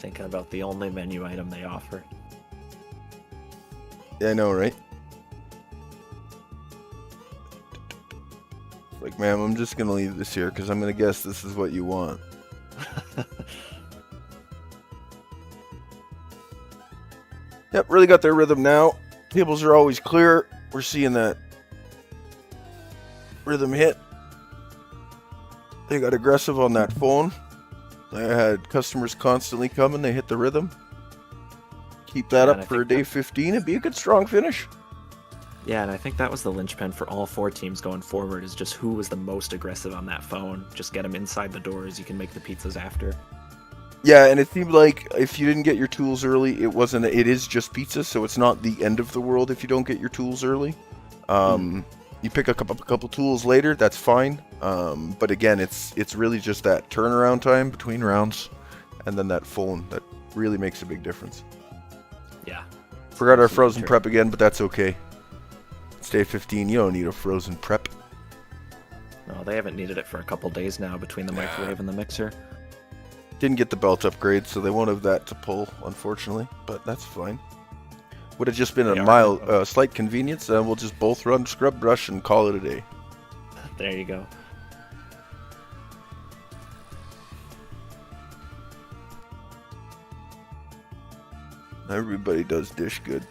Thinking about the only menu item they offer. Yeah, I know, right? Like, ma'am, I'm just going to leave this here because I'm going to guess this is what you want. Yep, really got their rhythm now. Tables are always clear. We're seeing that rhythm hit. They got aggressive on that phone. They had customers constantly coming. They hit the rhythm. Keep that up for day 15. It'd be a good, strong finish. Yeah, and I think that was the linchpin for all four teams going forward, is just who was the most aggressive on that phone. Just get them inside the doors. You can make the pizzas after. Yeah, and it seemed like if you didn't get your tools early, it is just pizza, so it's not the end of the world if you don't get your tools early. You pick up a couple tools later, that's fine. But again, it's really just that turnaround time between rounds and then that phone that really makes a big difference. Yeah. Forgot our frozen prep again, but that's okay. It's day 15, you don't need a frozen prep. No, they haven't needed it for a couple days now between the microwave and the mixer. Didn't get the belt upgrade, so they won't have that to pull, unfortunately, but that's fine. Would have just been a slight convenience, and we'll just both run scrub brush and call it a day. There you go. Everybody does dish good.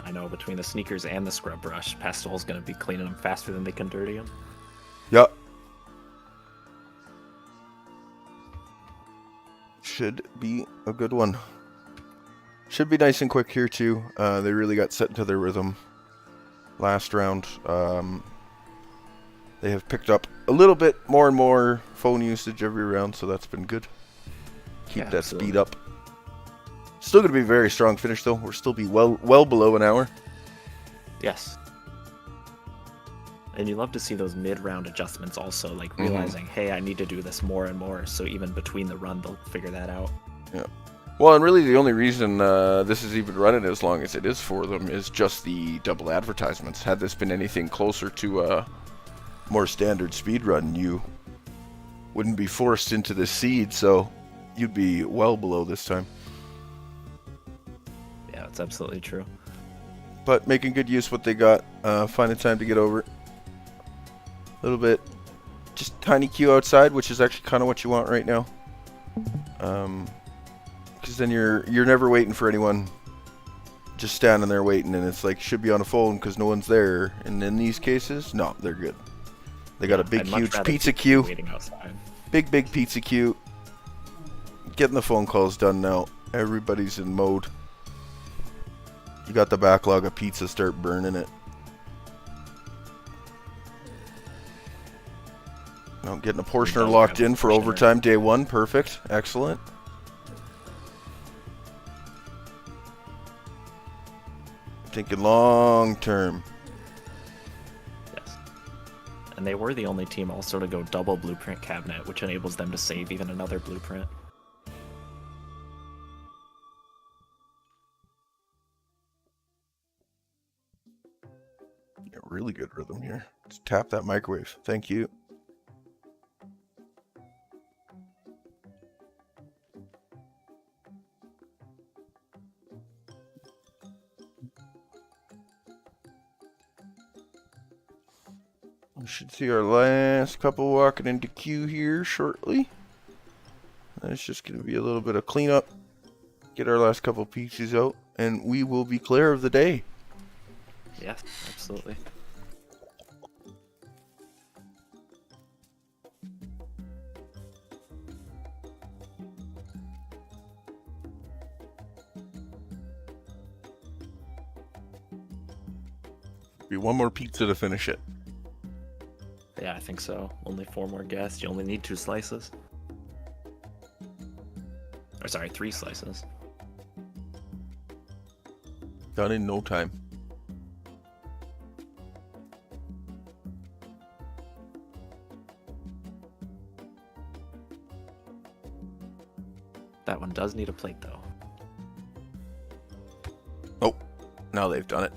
I know, between the sneakers and the scrub brush, Pastel's going to be cleaning them faster than they can dirty them. Yup. Should be a good one. Should be nice and quick here too. They really got set into their rhythm last round. They have picked up a little bit more and more phone usage every round, so that's been good. Keep that speed up. Still going to be a very strong finish though. We'll still be well below an hour. Yes. And you love to see those mid-round adjustments also, like realizing, hey, I need to do this more and more, so even between the run, they'll figure that out. Yeah. Well, and really the only reason this is even running as long as it is for them is just the double advertisements. Had this been anything closer to a more standard speed run, you wouldn't be forced into the seed, so you'd be well below this time. Yeah, that's absolutely true. But making good use of what they got, finding time to get over. A little bit, just tiny queue outside, which is actually kind of what you want right now. Because then you're never waiting for anyone, just standing there waiting, and it's like should be on a phone because no one's there. And in these cases, no, they're good. They got a big, huge pizza queue. Big pizza queue. Getting the phone calls done now. Everybody's in mode. You got the backlog of pizza, start burning it. Now getting a portioner locked in for overtime day 1. Perfect. Excellent. Thinking long term. Yes. And they were the only team also to go double blueprint cabinet, which enables them to save even another blueprint. Yeah, really good rhythm here. Just tap that microwave. Thank you. We should see our last couple walking into queue here shortly. And it's just going to be a little bit of cleanup, get our last couple pieces out, and we will be clear of the day. Yes, absolutely. Be one more pizza to finish it. Yeah, I think so. Only 4 more guests. You only need 2 slices. Or sorry, 3 slices. Done in no time. That one does need a plate, though. Oh, now they've done it.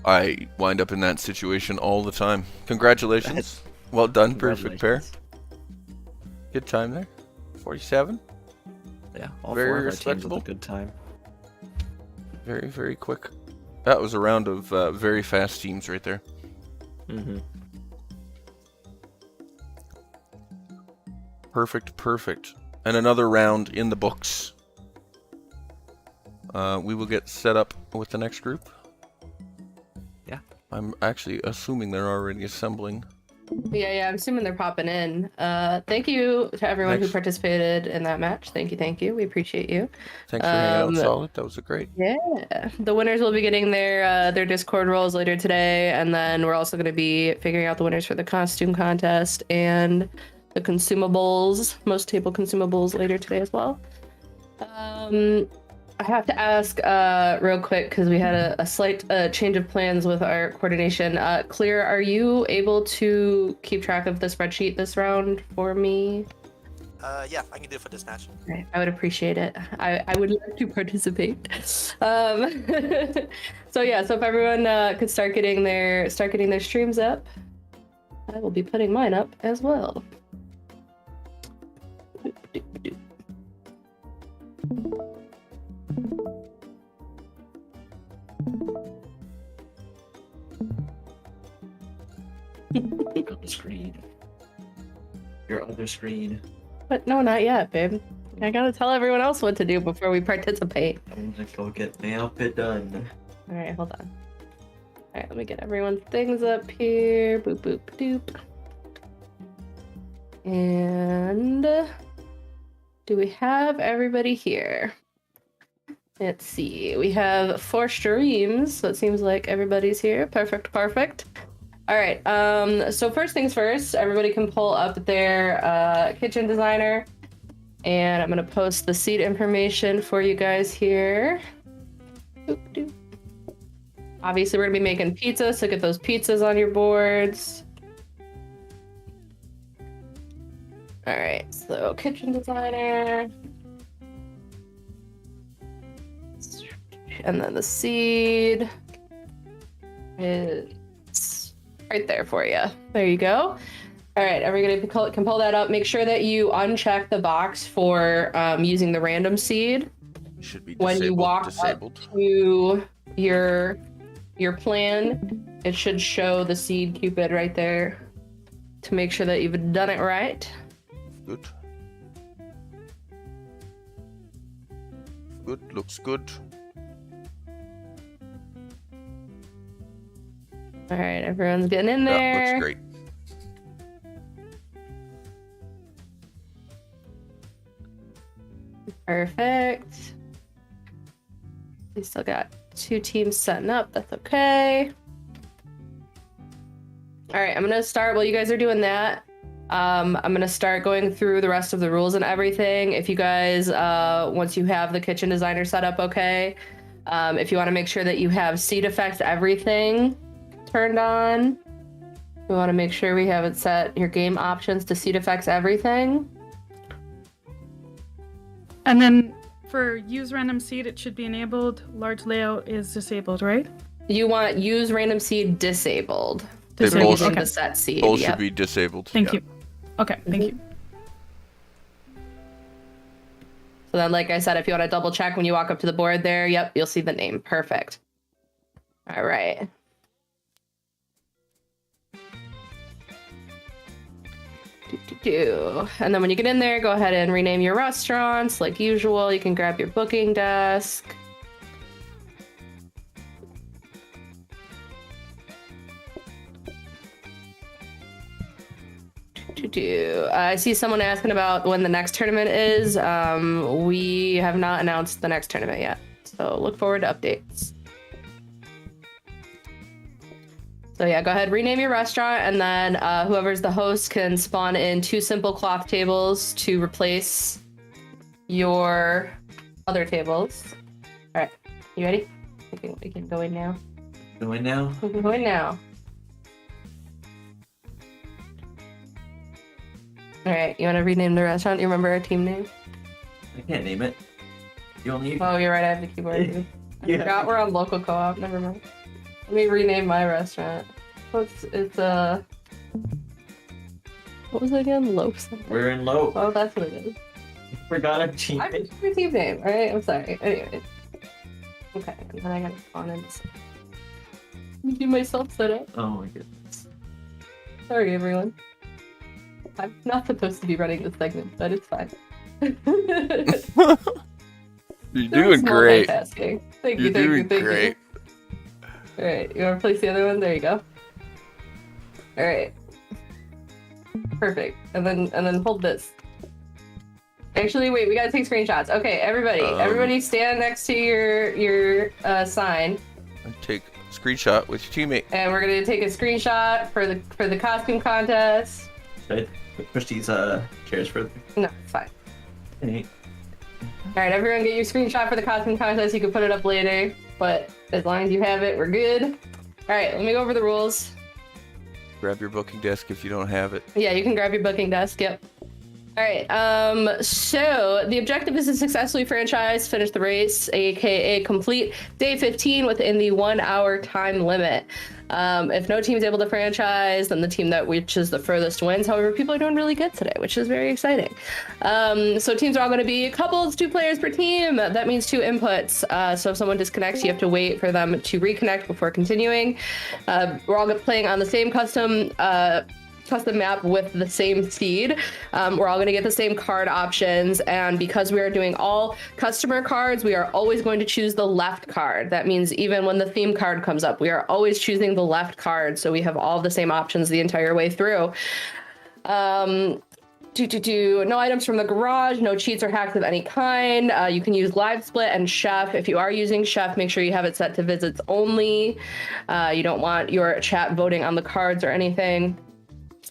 I wind up in that situation all the time. Congratulations. Well done, perfect pair. Good time there. 47. Yeah, all Very 4 of our teams respectable. with a good time. Very, very quick. That was a round of very fast teams right there. Mm-hmm. Perfect, perfect. And another round in the books. We will get set up with the next group. Yeah. I'm actually assuming they're already assembling. Yeah, I'm assuming they're popping in. Thank you to everyone who participated in that match. Thank you. We appreciate you. Thanks for hanging out, Solid. That was great. Yeah. The winners will be getting their Discord roles later today, and then we're also going to be figuring out the winners for the costume contest and the consumables, most table consumables later today as well. I have to ask real quick because we had a slight change of plans with our coordination. Clear, are you able to keep track of the spreadsheet this round for me? Yeah, I can do it for this match. Okay, I would appreciate it. I would like to participate. So if everyone could start getting their streams up, I will be putting mine up as well. On the screen. Your other screen. But no, not yet, babe. I gotta tell everyone else what to do before we participate. I'm gonna go get my outfit done. Alright, hold on. Alright, let me get everyone's things up here. Boop, boop, doop. And do we have everybody here? Let's see. We have 4 streams, so it seems like everybody's here. Perfect. All right. So first things first, everybody can pull up their kitchen designer, and I'm gonna post the seat information for you guys here. Boop, doop. Obviously, we're gonna be making pizza, so get those pizzas on your boards. All right. So kitchen designer, and then the seed is right there for you. There you go. All right, everybody can pull that up. Make sure that you uncheck the box for using the random seed. Should be when you walk up to your plan. It should show the seed cupid right there to make sure that you've done it right. Good. Good. Looks good. All right, everyone's getting in there. That looks great. Perfect. We still got 2 teams setting up. That's okay. All right, I'm gonna start while you guys are doing that. I'm gonna start going through the rest of the rules and everything. If you guys, once you have the kitchen designer set up, okay. If you want to make sure that you have seed effects, everything turned on. We want to make sure we have it set your game options to seed effects, everything. And then for use random seed, it should be enabled. Large layout is disabled, right? You want use random seed disabled. They both, the set seed. both should be disabled. Thank you. Okay, thank you. So then, like I said, if you want to double check when you walk up to the board there, yep, you'll see the name. Perfect. All right. And then when you get in there, go ahead and rename your restaurants like usual. You can grab your booking desk. I see someone asking about when the next tournament is. We have not announced the next tournament yet, so look forward to updates. So yeah, go ahead, rename your restaurant, and then whoever's the host can spawn in 2 simple cloth tables to replace your other tables. All right, you ready? We can go in now. Go in now? We can go in now. All right, you want to rename the restaurant? You remember our team name? I can't name it. You only. Oh, you're right. I have the keyboard. I forgot we're on local co-op. Never mind. Let me rename my restaurant. It's what was it again? Loaf something. We're in Loaf. Oh, that's what it is. Forgot our team I forgot your team name. All right, I'm sorry. Anyway. Okay, and then I gotta spawn in. Let me do myself set up. Oh my goodness. Sorry, everyone. I'm not supposed to be running this segment, but it's fine. You're doing great. Thank You're you, doing thank great. you. Alright, you want to place the other one? There you go. Alright. Perfect. And then hold this. Actually, wait, we gotta take screenshots. Okay, everybody stand next to your sign. Take a screenshot with your teammate. And we're gonna take a screenshot for the costume contest. Should I push these chairs further? No, it's fine. Hey. Alright, everyone get your screenshot for the costume contest. You can put it up later, but as long as you have it, we're good. Alright, let me go over the rules. Grab your booking desk if you don't have it. Yeah, you can grab your booking desk, yep. Alright, so the objective is to successfully franchise, finish the race, aka complete day 15 within the 1 hour time limit. If no team is able to franchise, then the team that reaches the furthest wins. However, people are doing really good today, which is very exciting. So teams are all going to be couples, 2 players per team. That means 2 inputs. So if someone disconnects, you have to wait for them to reconnect before continuing. We're all playing on the same custom map with the same seed. We're all going to get the same card options, and because we are doing all customer cards, we are always going to choose the left card. That means even when the theme card comes up, we are always choosing the left card, so we have all the same options the entire way through. No items from the garage, no cheats or hacks of any kind. You can use live split and chef. If you are using chef, make sure you have it set to visits only. You don't want your chat voting on the cards or anything.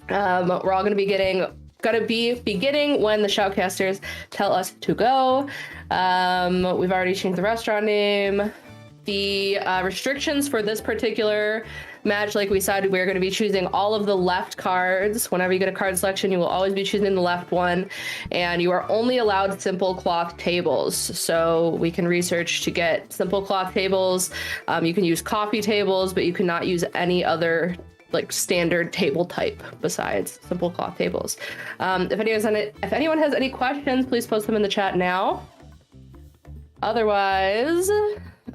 We're all going to be beginning when the Shoutcasters tell us to go. We've already changed the restaurant name. The restrictions for this particular match, like we said, we're going to be choosing all of the left cards. Whenever you get a card selection, you will always be choosing the left one, and you are only allowed simple cloth tables. So we can research to get simple cloth tables. You can use coffee tables, but you cannot use any other like standard table type besides simple cloth tables. If anyone has any questions, please post them in the chat now. Otherwise,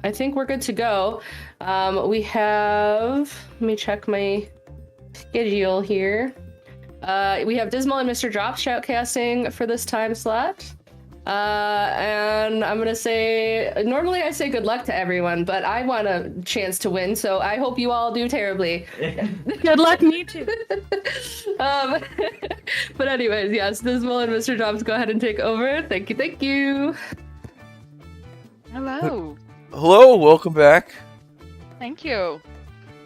I think we're good to go. We have, let me check my schedule here. We have Dismal and Mr. Drops shoutcasting for this time slot. And I'm gonna say, normally I say good luck to everyone, but I want a chance to win, so I hope you all do terribly. Good luck, me too. But anyways, yes, Dismal and Mr. Drops, go ahead and take over. Thank you. Hello. Hello, welcome back. Thank you.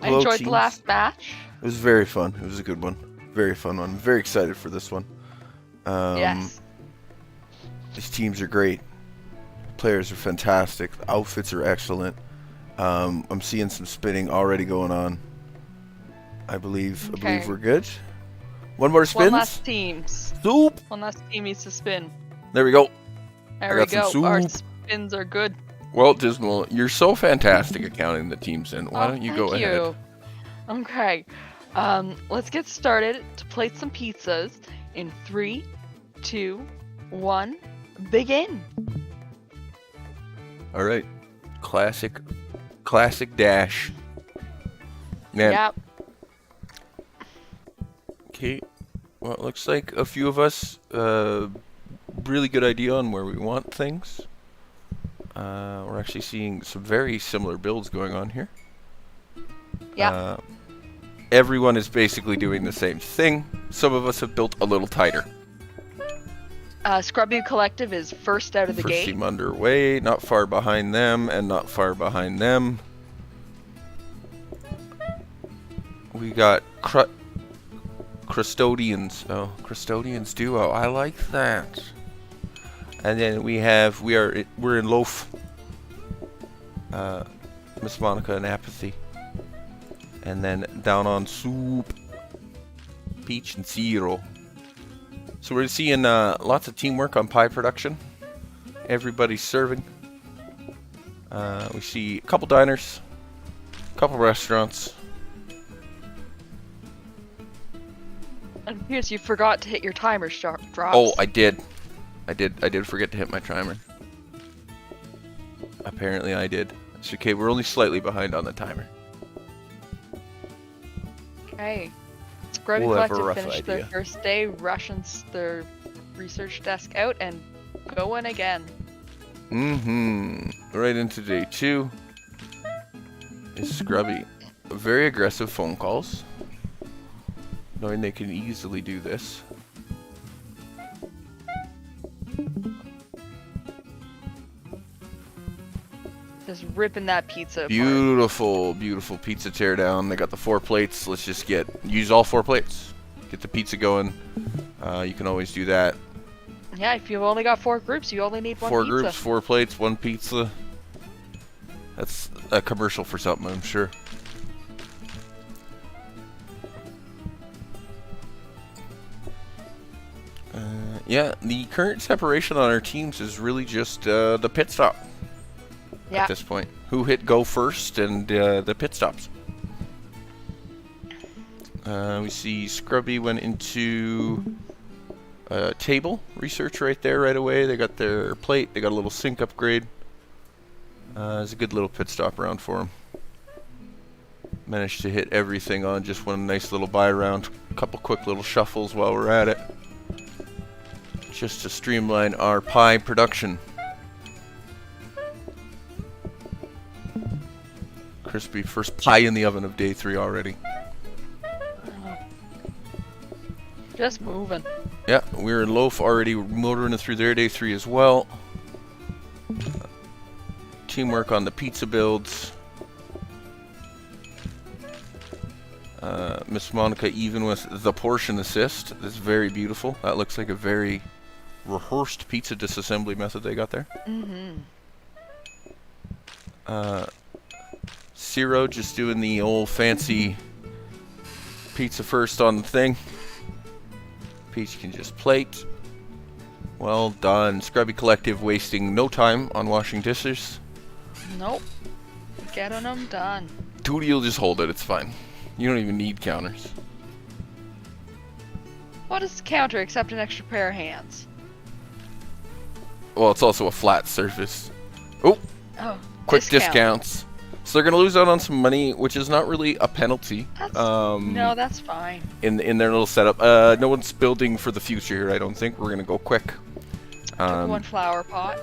I Hello, enjoyed teams. the last match. It was very fun. It was a good one. Very fun one. I'm very excited for this one. Yes. These teams are great. Players are fantastic. The outfits are excellent. I'm seeing some spinning already going on. I believe we're good. One more spins. One last team. Soup. One last team needs to spin. There we go. There we go. Our spins are good. Well, Dismal, you're so fantastic at counting the teams in. Why don't you go ahead? Okay. Let's get started to plate some pizzas in 3, 2, 1. Begin. All right. Classic dash. Man. Yep. Okay. Well, it looks like a few of us really good idea on where we want things. We're actually seeing some very similar builds going on here. Yeah. Everyone is basically doing the same thing. Some of us have built a little tighter. Scrubby Collective is first out of the First gate. team underway, not far behind them, and not far behind them. We got Custodians. Oh, Custodians duo. I like that. And then we're in Loaf. Miss Monica and Apathy. And then down on Soup, Peach and Zero. So we're seeing lots of teamwork on pie production. Everybody's serving. We see a couple diners, a couple restaurants. And Pierce, you forgot to hit your timer drops. Oh, I did forget to hit my timer. Apparently I did. It's okay, we're only slightly behind on the timer. Okay. Scrubby We'll have a Collective rough finished their idea. first day, rushing their research desk out and going again. Right into day 2 is Scrubby. Very aggressive phone calls, knowing they can easily do this. Just ripping that pizza apart. Beautiful, beautiful pizza teardown. They got the 4 plates. Let's just use all 4 plates. Get the pizza going. You can always do that. Yeah, if you've only got 4 groups, you only need 1 4 pizza. groups, 4 plates, 1 pizza. That's a commercial for something, I'm sure. Yeah, the current separation on our teams is really just the pit stop. Yeah. At this point, who hit go first and the pit stops. We see Scrubby went into table research right there right away. They got their plate. They got a little sink upgrade. It's a good little pit stop round for him. Managed to hit everything on just one nice little buy round. A couple quick little shuffles while we're at it, just to streamline our pie production. Crispy first pie in the oven of day 3 already. Just moving. Yeah, we're in Loaf already motoring it through their day 3 as well. Teamwork on the pizza builds. Miss Monica even with the portion assist. That's very beautiful. That looks like a very rehearsed pizza disassembly method they got there. Zero just doing the old fancy pizza first on the thing. Peach can just plate. Well done. Scrubby Collective wasting no time on washing dishes. Nope. Getting them done. Tootie will just hold it, it's fine. You don't even need counters. What is the counter except an extra pair of hands? Well, it's also a flat surface. Oh! Oh, Quick discount. discounts. So they're gonna lose out on some money, which is not really a penalty. No, that's fine. In their little setup. No one's building for the future, I don't think. We're gonna go quick. Took 1 flower pot.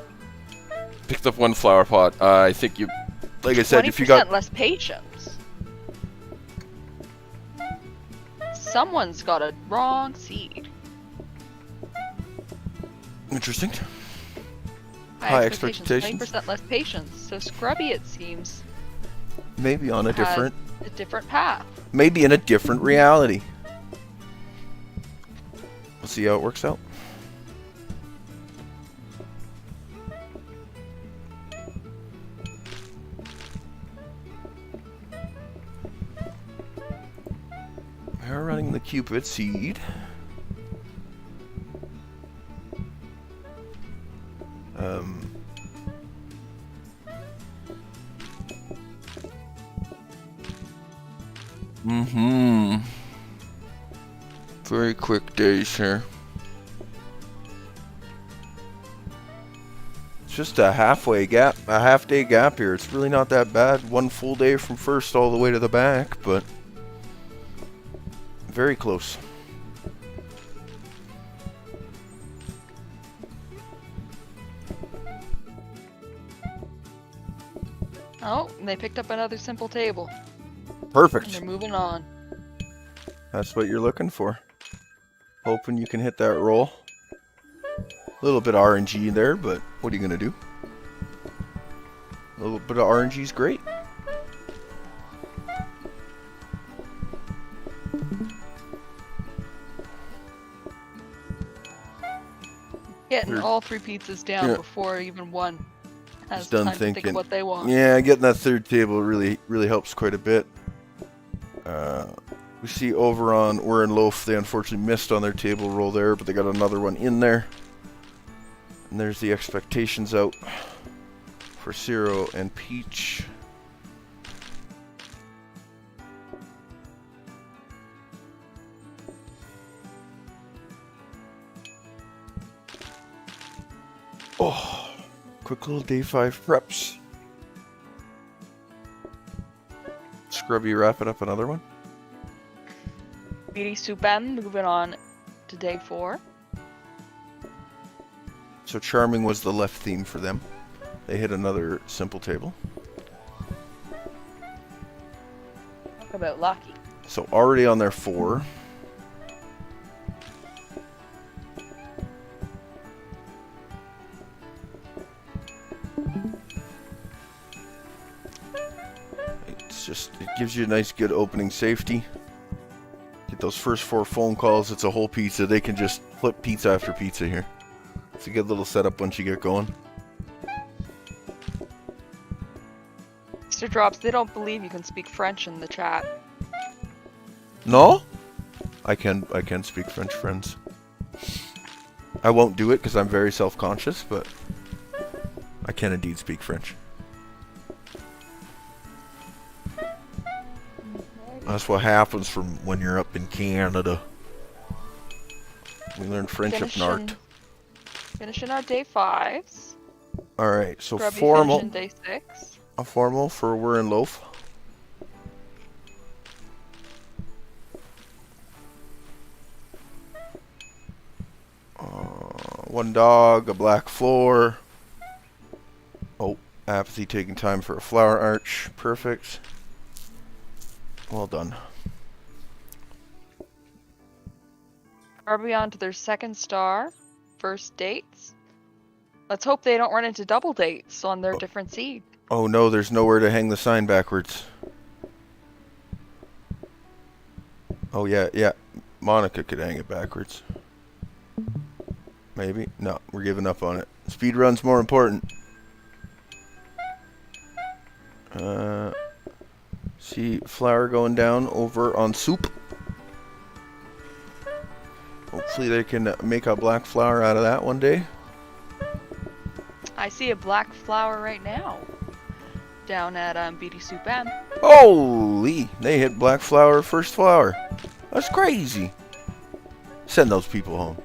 Picked up 1 flower pot. I think you, like I said, if you got 20% less patience. Someone's got a wrong seed. interesting. High High expectations. expectations. 20% less patience. So Scrubby, it seems, Maybe on a has different, a different path. maybe in a different reality. We'll see how it works out. We're running the Cupid seed. Very quick days here. It's just a halfway gap, a half-day gap here. It's really not that bad. 1 full day from first all the way to the back, but very close. Oh, and they picked up another simple table. And Perfect. they're moving on. That's what you're looking for. Hoping you can hit that roll. A little bit of RNG there, but what are you going to do? A little bit of RNG is great. Getting Third- all 3 pizzas down Yeah. before even one has Just done time to think thinking. of what they want. Yeah, getting that third table really helps quite a bit. We see over on We're in Loaf, they unfortunately missed on their table roll there, but they got another one in there. And there's the expectations out for Ciro and Peach. Oh, quick little day 5 preps. Scrubby wrapping up another one. Beauty Soup M moving on to day 4. So Charming was the left theme for them. They hit another simple table. Talk about lucky. So already on their 4. It gives you a nice good opening safety. Get those first 4 phone calls, it's a whole pizza. They can just flip pizza after pizza here. It's a good little setup once you get going. Mr. Drops, they don't believe you can speak French in the chat. No? I can speak French, friends. I won't do it because I'm very self-conscious, but I can indeed speak French. That's what happens from when you're up in Canada. We learn French up north. Finishing our day 5s. Alright, so Grubby formal. finishing day 6. A formal for We're in Loaf. One dog, a black floor. Oh, Apathy taking time for a flower arch. Perfect. Well done. Grubby on to their 2nd star. First dates. Let's hope they don't run into double dates on their different seed. Oh no, there's nowhere to hang the sign backwards. Oh yeah. Monica could hang it backwards. Maybe? No, we're giving up on it. Speed run's more important. See flour going down over on soup. Hopefully they can make a black flour out of that one day. I see a black flower right now. Down at Beauty Soup M. Holy! They hit black flour first flour. That's crazy. Send those people home.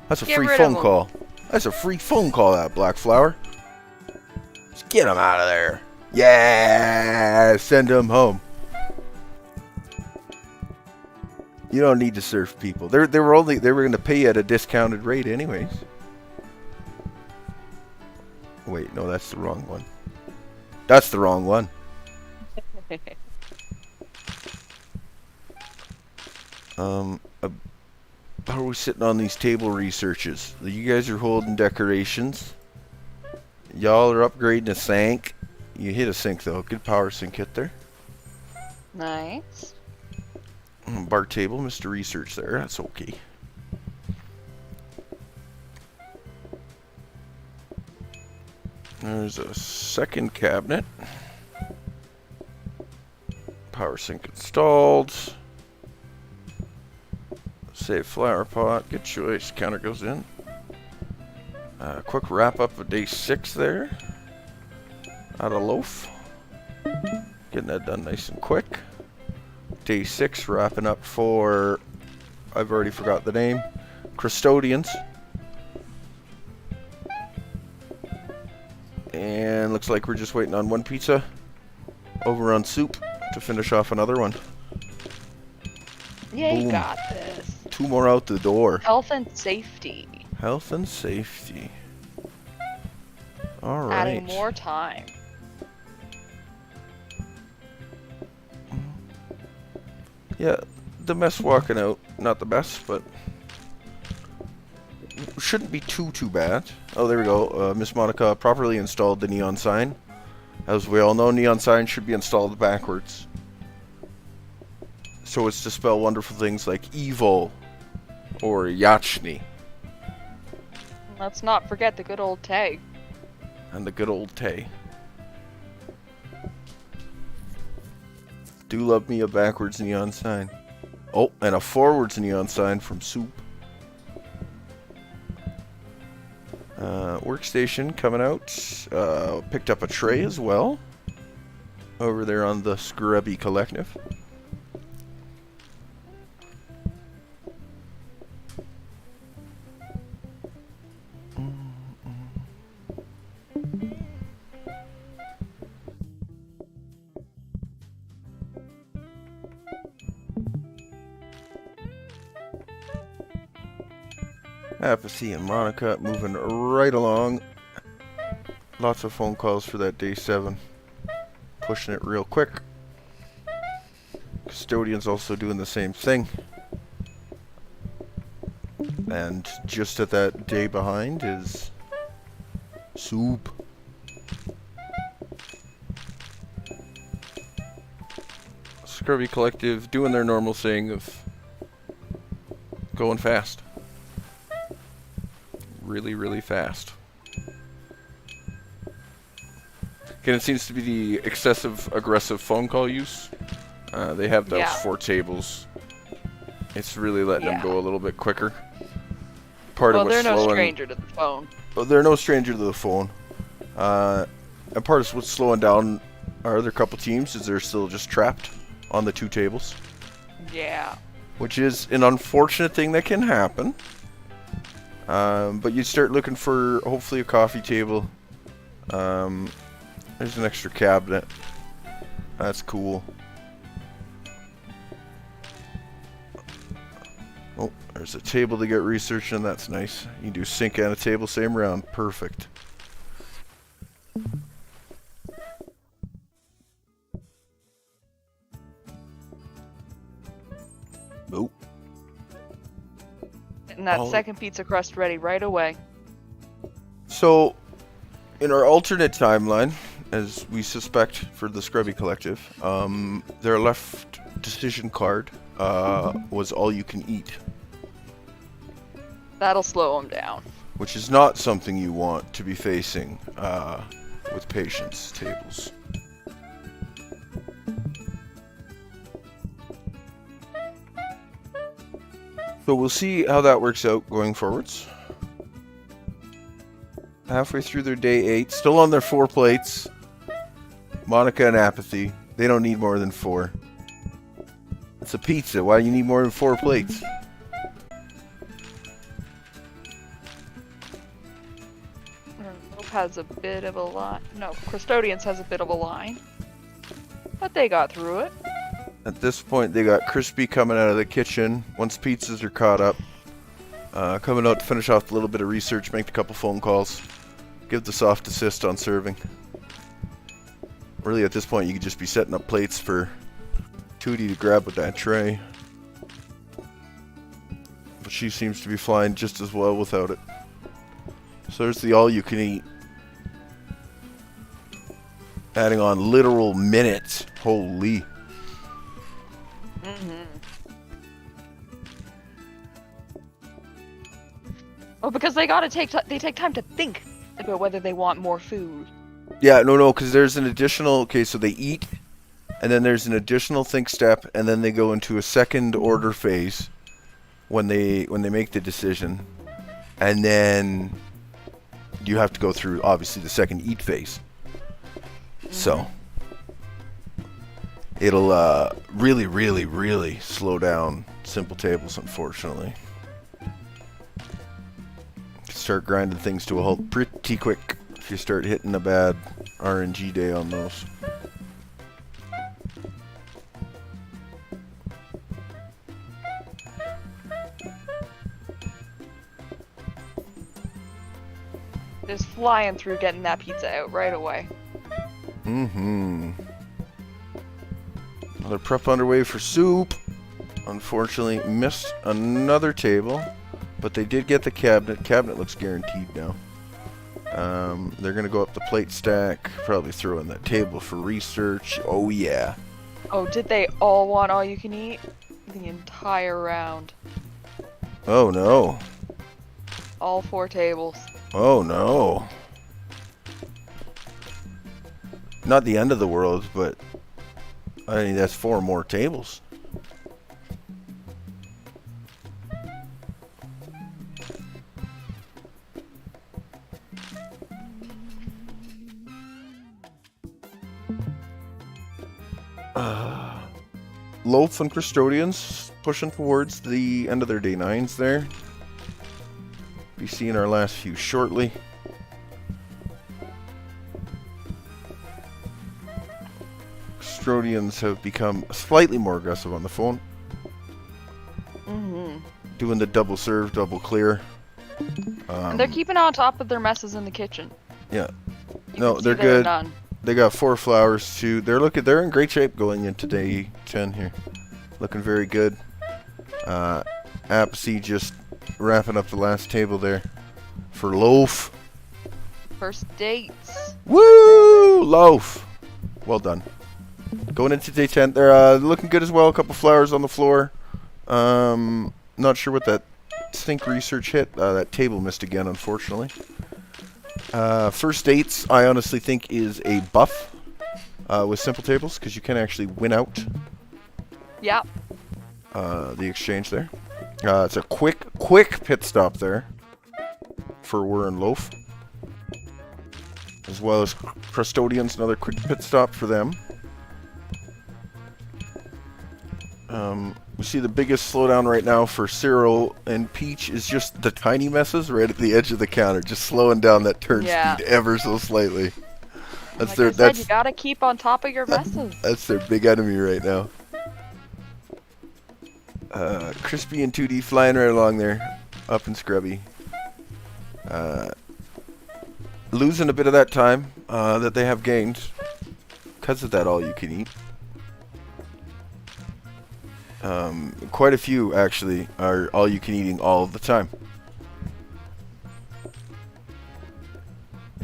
That's a Get free rid phone of 'em. call. That's a free phone call, that black flour. Just get them out of there. Yeah! Send them home. You don't need to serve people. They were going to pay you at a discounted rate anyways. Wait, no, that's the wrong one. That's the wrong one. How are we sitting on these table researches? You guys are holding decorations. Y'all are upgrading a sink. You hit a sink though. Good power sink hit there. Nice. Bar table, Mr. Research there. That's okay. There's a second cabinet. Power sink installed. Save flower pot. Good choice. Counter goes in. Quick wrap up of day 6 there. Out of loaf. Getting that done nice and quick. Day 6 wrapping up for, I've already forgot the name, Custodians. And looks like we're just waiting on one pizza over on soup to finish off another one. Yeah, you Boom. got this. 2 more out the door. Health and safety. Health and safety. Alright. Adding more time. Yeah, the mess walking out, not the best, but shouldn't be too bad. Oh, there we go. Miss Monica properly installed the neon sign. As we all know, neon signs should be installed backwards, so as to spell wonderful things like evil or Yachni. Let's not forget the good old tag. And the good old Tay. Do love me a backwards neon sign. Oh, and a forwards neon sign from Soup. Workstation coming out. Picked up a tray as well. Over there on the Scrubby Collective. Apathy and Monica moving right along. Lots of phone calls for that day 7. Pushing it real quick. Custodian's also doing the same thing. And just at that day behind is Soup. Scrubby Collective doing their normal thing of going fast. Really fast. Again, it seems to be the excessive aggressive phone call use. They have those 4 tables. It's really letting them go a little bit quicker. Part of what's they're slowing, no stranger to the phone. Well, they're no stranger to the phone. And part of what's slowing down our other couple teams is they're still just trapped on the 2 tables. Yeah. Which is an unfortunate thing that can happen. But you start looking for hopefully a coffee table. There's an extra cabinet. That's cool. Oh, there's a table to get research in. That's nice. You can do sink and a table, same round. Perfect. Nope. And that second pizza crust ready right away. So, in our alternate timeline, as we suspect for the Scrubby Collective, their left decision card was all you can eat. That'll slow them down. Which is not something you want to be facing with patients tables. So we'll see how that works out going forwards. Halfway through their day 8, still on their 4 plates. Monica and Apathy, they don't need more than 4. It's a pizza, why do you need more than 4 plates? Hope has a bit of a line. No, Custodians has a bit of a line. But they got through it. At this point, they got Crispy coming out of the kitchen. Once pizzas are caught up, coming out to finish off a little bit of research, make a couple phone calls, give the soft assist on serving. Really, at this point, you could just be setting up plates for Tootie to grab with that tray. But she seems to be flying just as well without it. So there's the all-you-can-eat. Adding on literal minutes. Holy. Well, because they gotta take time to think about whether they want more food. Yeah, no, because there's an additional. Okay, so they eat, and then there's an additional think step, and then they go into a second order phase when they make the decision, and then you have to go through obviously the second eat phase. So it'll really slow down simple tables, unfortunately. Start grinding things to a halt pretty quick if you start hitting a bad RNG day on those. Just flying through getting that pizza out right away. Another prep underway for Soup. unfortunately missed another table, but they did get the cabinet. Cabinet looks guaranteed now. They're gonna go up the plate stack, probably throw in that table for research. Oh yeah. Oh, did they all want all you can eat? The entire round. Oh no. All 4 tables. Oh no. Not the end of the world, but I mean that's 4 more tables. Loaf and Custodians pushing towards the end of their day 9s there. Be seeing our last few shortly. Custodians have become slightly more aggressive on the phone. Doing the double serve, double clear. And they're keeping on top of their messes in the kitchen. Yeah. You No, can see they're there are good. none. They got 4 flowers too. They're in great shape going into day 10 here. Looking very good. Apathy just wrapping up the last table there for Loaf. First dates. Woo! Loaf. Well done. Going into day 10. They're looking good as well. A couple flowers on the floor. Not sure what that stink research hit. That table missed again, unfortunately. First dates, I honestly think, is a buff with simple tables because you can actually win out Yeah. the exchange there. It's a quick pit stop there for Whir and Loaf, as well as Custodians. Another quick pit stop for them. We see the biggest slowdown right now for Cyril and Peach is just the tiny messes right at the edge of the counter, just slowing down that turn speed ever so slightly. That's Like I said, you gotta keep on top of your messes. That's their big enemy right now. Crispy and 2D flying right along there, up and scrubby. Losing a bit of that time that they have gained because of that all you can eat. Quite a few actually are all you can eating all the time.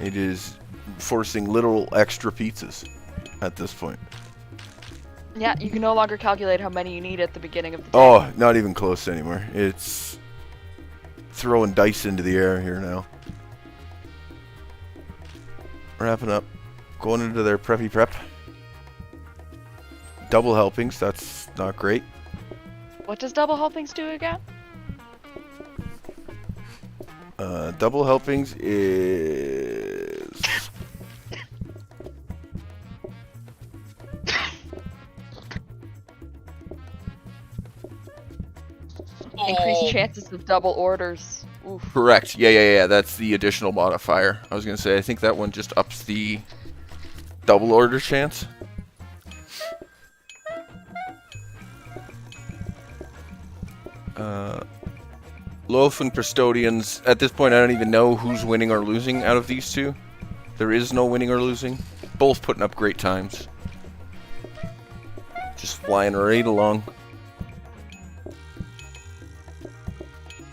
It is forcing literal extra pizzas at this point. Yeah, you can no longer calculate how many you need at the beginning of the day. Oh, not even close anymore. It's throwing dice into the air here now. Wrapping up. Going into their preppy prep. Double helpings, that's not great. What does double helpings do again? Double helpings is... Increased chances of double orders. Oof. Correct. Yeah. That's the additional modifier. I was going to say, I think that one just ups the double order chance. Loaf and Custodians, at this point I don't even know who's winning or losing out of these two. There is no winning or losing. Both putting up great times. Just flying right along.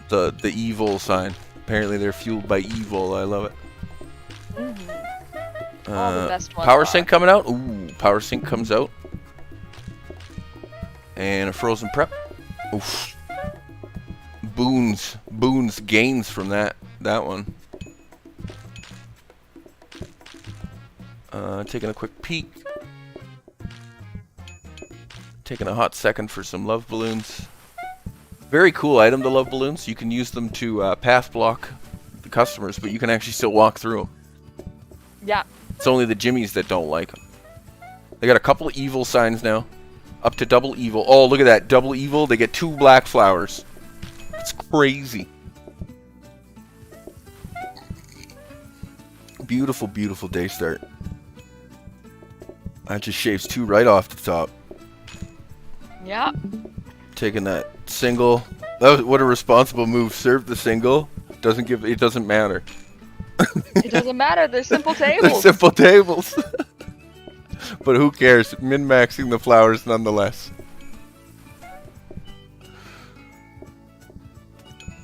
The evil sign. Apparently they're fueled by evil. I love it. All the best ones Power are. Sync coming out. Ooh, Power Sync comes out. And a Frozen Prep. Oof. Boons gains from that one. Taking a quick peek. Taking a hot second for some love balloons. Very cool item, the love balloons. You can use them to path block the customers, but you can actually still walk through them. Yeah. It's only the Jimmies that don't like them. They got a couple of evil signs now. Up to double evil. Oh, look at that. Double evil. They get 2 black flowers. It's crazy. Beautiful, beautiful day start. That just shaves 2 right off the top. Yeah. Taking that single. What a responsible move. Serve the single. It doesn't matter. It doesn't matter. They're simple They're tables. simple tables. But who cares? Min-maxing the flowers nonetheless.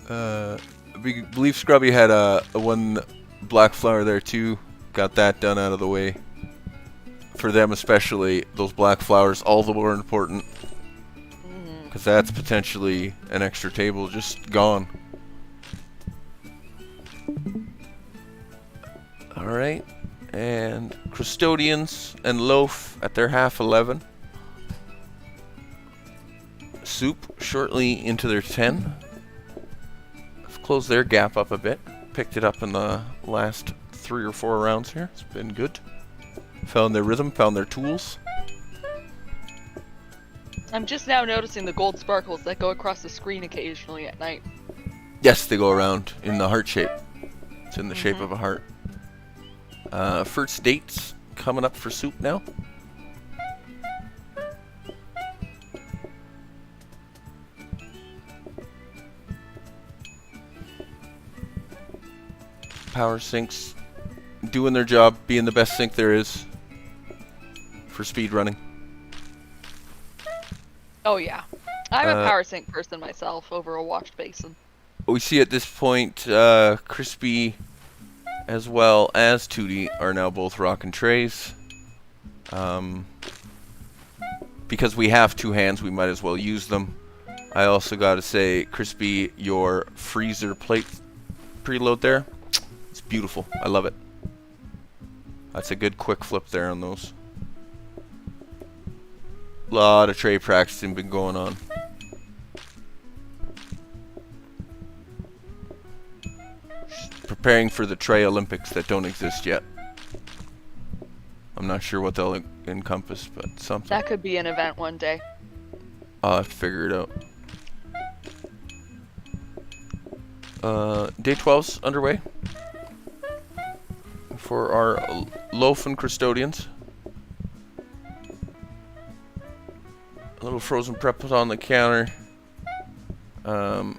believe Scrubby had a one black flower there too. Got that done out of the way. For them especially, those black flowers all the more important. Because that's potentially an extra table just gone. Alright. And Custodians and Loaf at their half 11. Soup shortly into their 10. Have closed their gap up a bit. Picked it up in the last 3 or 4 rounds here. It's been good. Found their rhythm, found their tools. I'm just now noticing the gold sparkles that go across the screen occasionally at night. Yes, they go around in the heart shape. It's in the shape of a heart. First dates coming up for Soup now. Power sinks doing their job, being the best sink there is for speed running. Oh yeah, I'm a power sink person myself over a washed basin. We see at this point Crispy as well as Tootie are now both rocking trays. Because we have 2 hands, we might as well use them. I also gotta say, Crispy, your freezer plate preload there, it's beautiful. I love it. That's a good quick flip there on those. Lot of tray practicing been going on. Preparing for the tray Olympics that don't exist yet. I'm not sure what they'll encompass, but something. That could be an event one day. I'll have to figure it out. Day 12's underway for our Loaf and Custodians. A little frozen prep was on the counter. And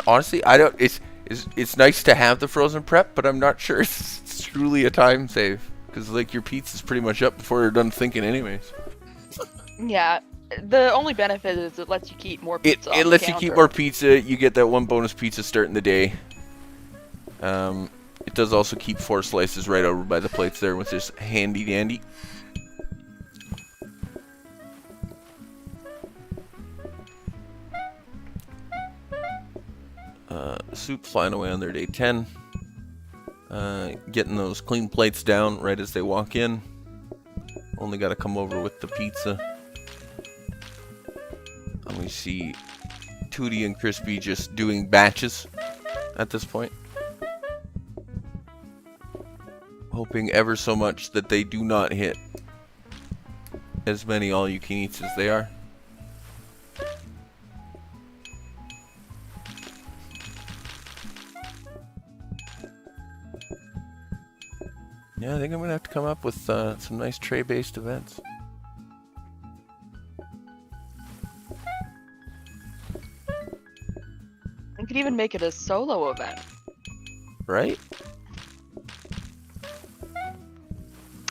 honestly, I don't. It's nice to have the frozen prep, but I'm not sure it's truly a time save because like your pizza's pretty much up before you're done thinking, anyways. Yeah, the only benefit is it lets you keep more pizza. It lets you keep more pizza. You get that one bonus pizza starting the day. It does also keep 4 slices right over by the plates there, which is handy dandy. Soup flying away on their day 10. Getting those clean plates down right as they walk in. Only got to come over with the pizza. And we see Tootie and Crispy just doing batches at this point. Hoping ever so much that they do not hit as many all-you-can-eats as they are. Yeah, I think I'm going to have to come up with some nice tray-based events. You could even make it a solo event. Right?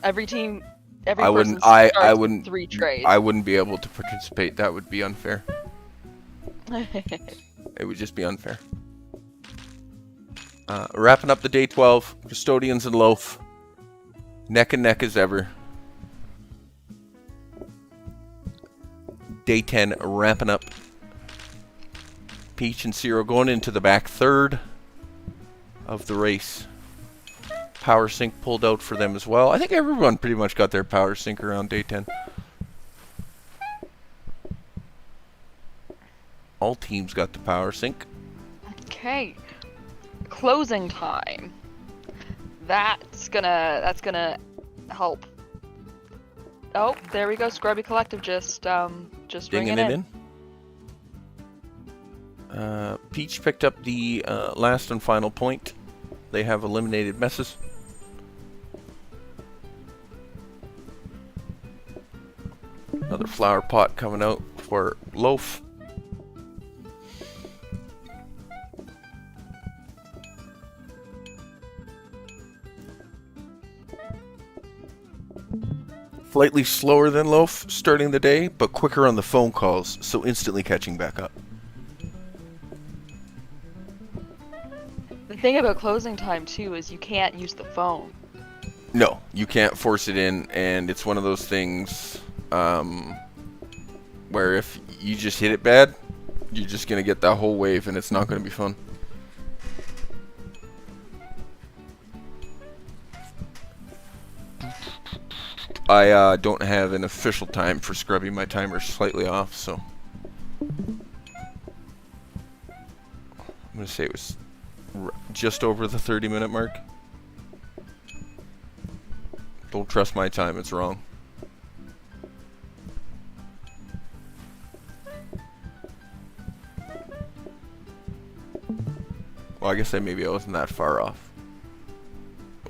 Every person I wouldn't starts with 3 trays. I wouldn't be able to participate. That would be unfair. It would just be unfair. Wrapping up the day 12, Custodians and Loaf. Neck and neck as ever. Day 10 wrapping up. Peach and Zero going into the back third of the race. Power sync pulled out for them as well. I think everyone pretty much got their power sync around day 10. All teams got the power sync. Okay. Closing time. That's gonna help. Oh, there we go. Scrubby Collective just Dinging ringing it in. Peach picked up the last and final point. They have eliminated messes. Another flower pot coming out for Loaf. Slightly slower than Loaf starting the day, but quicker on the phone calls, so instantly catching back up. thing about closing time too is you can't use the phone. No, you can't force it in, and it's one of those things where if you just hit it bad, you're just gonna get that whole wave, and it's not gonna be fun. I don't have an official time for scrubbing. My timer's slightly off, so I'm gonna say it was just over the 30-minute mark. Don't trust my time, it's wrong. Well, I guess maybe I wasn't that far off.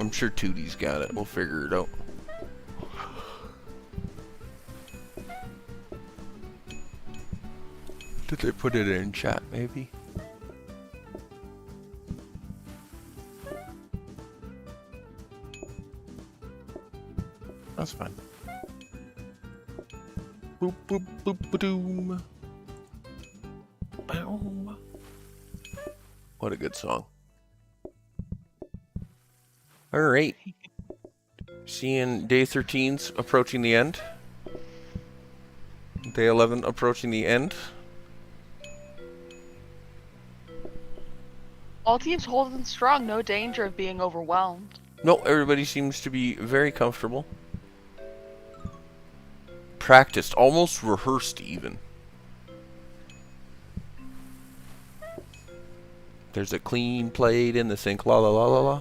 I'm sure Tootie's got it. We'll figure it out. Did they put it in chat, maybe? That's fine. Boop, boop, boop, ba-doom. Bow. What a good song. Alright. Seeing day 13's approaching the end. Day 11 approaching the end. All teams holding strong, no danger of being overwhelmed. No, everybody seems to be very comfortable. Practiced, almost rehearsed even. There's a clean plate in the sink, la la la la la.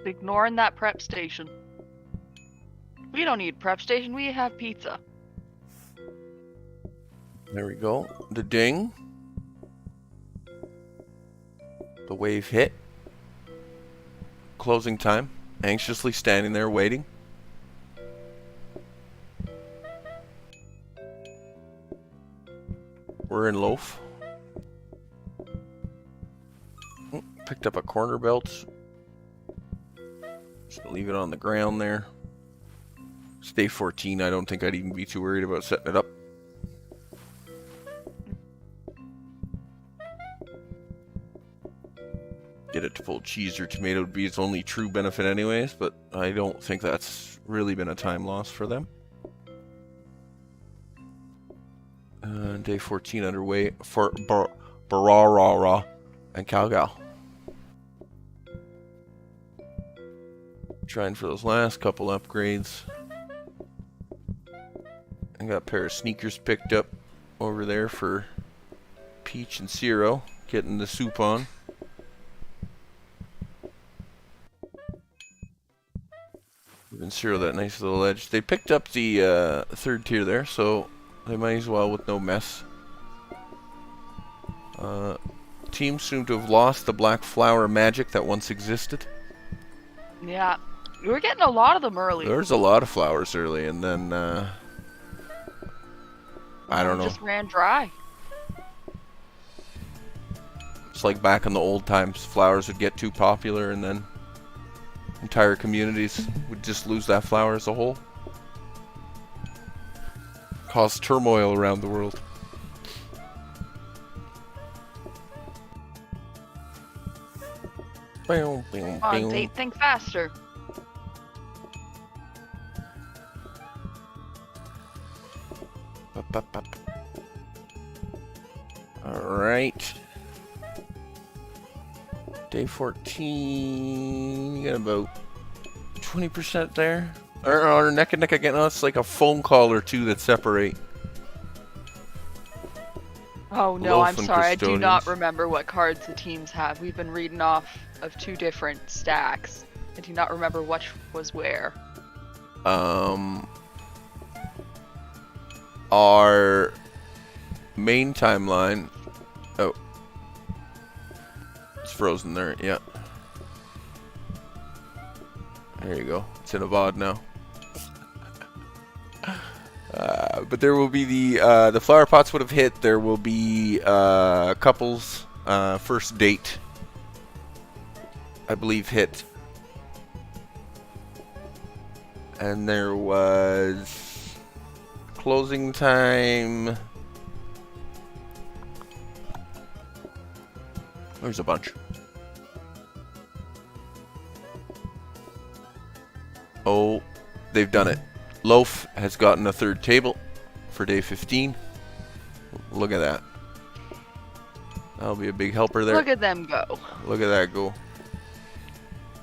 Ignoring that prep station. We don't need prep station, we have pizza. There we go. The ding. The wave hit. Closing time. Anxiously standing there waiting. We're in loaf. Picked up a corner belt. Just leave it on the ground there. It's day 14. I don't think I'd even be too worried about setting it up. Get it to full cheese or tomato would be its only true benefit anyways, but I don't think that's really been a time loss for them. Day 14 underway for Barara and Calgal. Trying for those last couple upgrades. I got a pair of sneakers picked up over there for Peach and Ciro, getting the soup on. Giving Ciro that nice little edge. They picked up the third tier there, so they might as well with no mess. Teams seem to have lost the black flower magic that once existed. Yeah, we were getting a lot of them early. There's a lot of flowers early, and then I don't know. Just ran dry. It's like back in the old times, flowers would get too popular, and then entire communities would just lose that flower as a whole. Cause turmoil around the world. Come on, Tate, think faster. Alright. Day 14, you got about 20% there. Or neck and neck again. Oh, it's like a phone call or two that separate. Oh no, Loaf I'm and sorry, I do not custodians. remember what cards the teams have. We've been reading off of two different stacks. I do not remember which was where. Our main timeline. Oh, it's frozen there. Yeah. There you go. It's in a VOD now. But there will be the flower pots would have hit. There will be couples first date I believe, hit. And there was closing time. There's a bunch. Oh, they've done it. Loaf has gotten a third table for day 15. Look at that. That'll be a big helper there. Look at them go. Look at that go.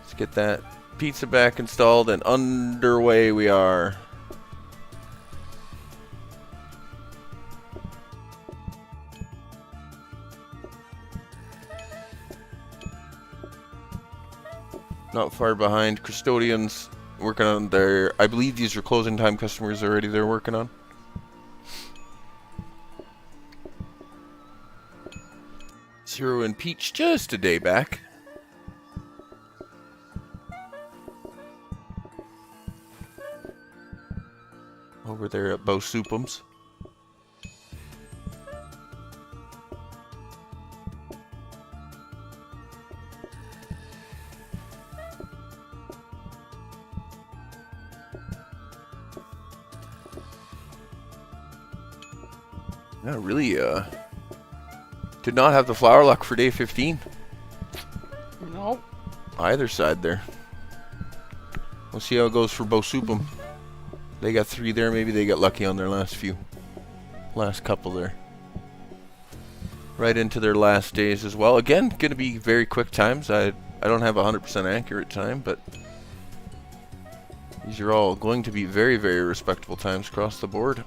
Let's get that pizza back installed and underway we are. Not far behind. Custodians working on their, I believe these are closing time customers already they're working on. Zero and Peach just a day back. Over there at Bosupums. Yeah, really, did not have the flower luck for day 15. Nope. Either side there. We'll see how it goes for Bosupum. They got 3 there. Maybe they got lucky on their last couple there. Right into their last days as well. Again, going to be very quick times. I don't have 100% accurate time, but these are all going to be very, very respectable times across the board.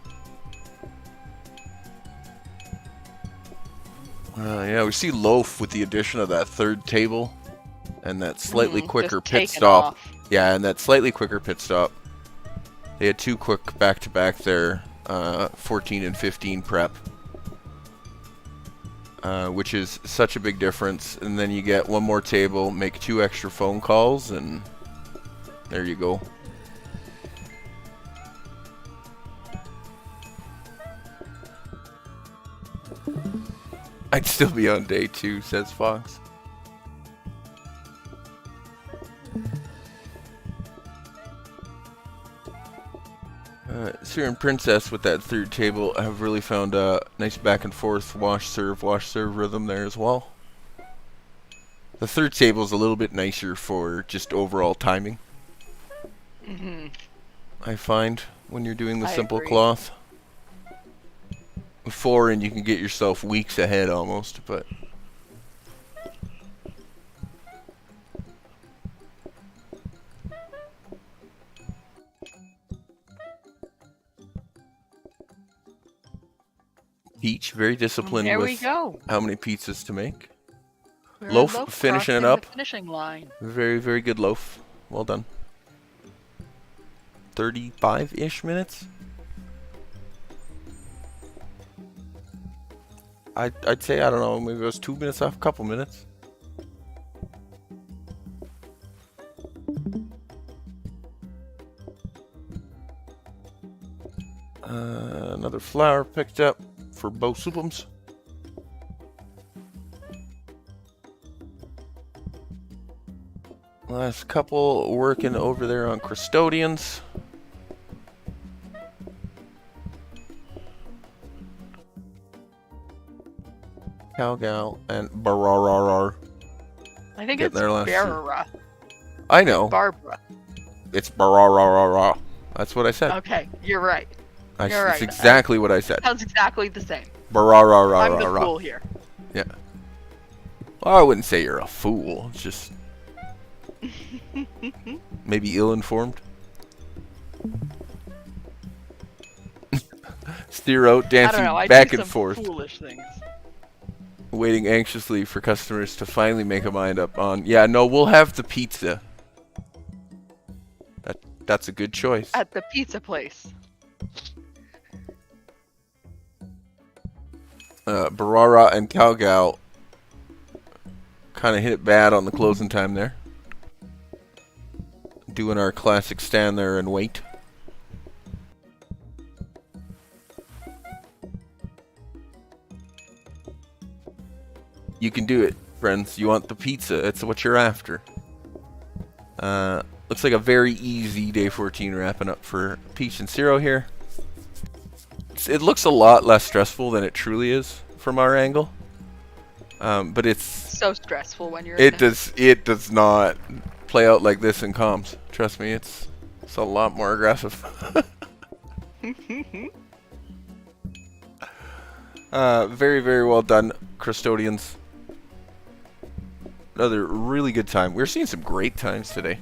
Yeah, we see Loaf with the addition of that third table and that slightly quicker pit stop. Off. Yeah, and that slightly quicker pit stop. They had 2 quick back-to-back there, 14 and 15 prep, which is such a big difference. And then you get 1 more table, make 2 extra phone calls, and there you go. I'd still be on day 2, says Fox. Sir and Princess with that third table have really found a nice back and forth wash serve rhythm there as well. The third table is a little bit nicer for just overall timing. I find when you're doing the simple cloth. With 4 and you can get yourself weeks ahead almost, but Peach very disciplined There with we go. how many pizzas to make. We're Loaf crossing finishing it the up. finishing line. Very, very good Loaf. Well done. 35-ish minutes. I'd say, I don't know, maybe it was 2 minutes off, a couple minutes. Another flower picked up for Bosupums. Last couple working over there on Custodians. Cowgal and Bararar. I think Getting it's there last year. Barbara. I know. Barbara. It's Barararara. That's what I said. Okay, you're right. You're It's right. exactly what I said. Sounds exactly the same. Barararara. I'm the fool here. Yeah. Well, I wouldn't say you're a fool. It's just maybe ill-informed. Steer out, I dancing don't know. I back do and some forth, foolish things. waiting anxiously for customers to finally make a mind up on. Yeah, no, we'll have the pizza. That's a good choice. At the pizza place. Barara and Calgal kind of hit it bad on the closing time there. Doing our classic stand there and wait. You can do it, friends. You want the pizza. It's what you're after. Looks like a very easy day 14 wrapping up for Peach and Zero here. It looks a lot less stressful than it truly is from our angle. But it's So stressful when you're. it does not play out like this in comms. Trust me, it's a lot more aggressive. Very, very well done, custodians. Another really good time. We're seeing some great times today.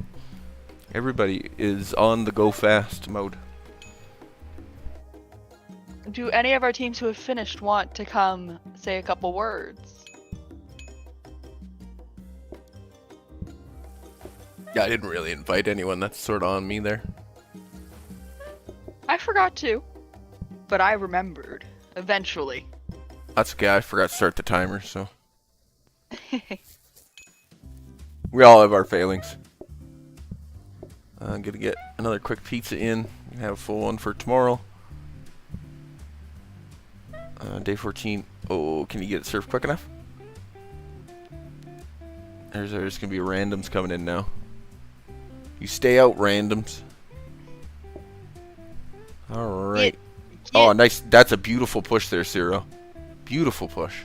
Everybody is on the go fast mode. Do any of our teams who have finished want to come say a couple words? Yeah, I didn't really invite anyone. That's sort of on me there. I forgot to, but I remembered eventually. That's okay. I forgot to start the timer, so we all have our failings. I'm gonna get another quick pizza in. Have a full one for tomorrow. Day 14. Oh, can you get it served quick enough? There's gonna be randoms coming in now. You stay out, randoms. All right. Oh, nice. That's a beautiful push there, Zero. Beautiful push.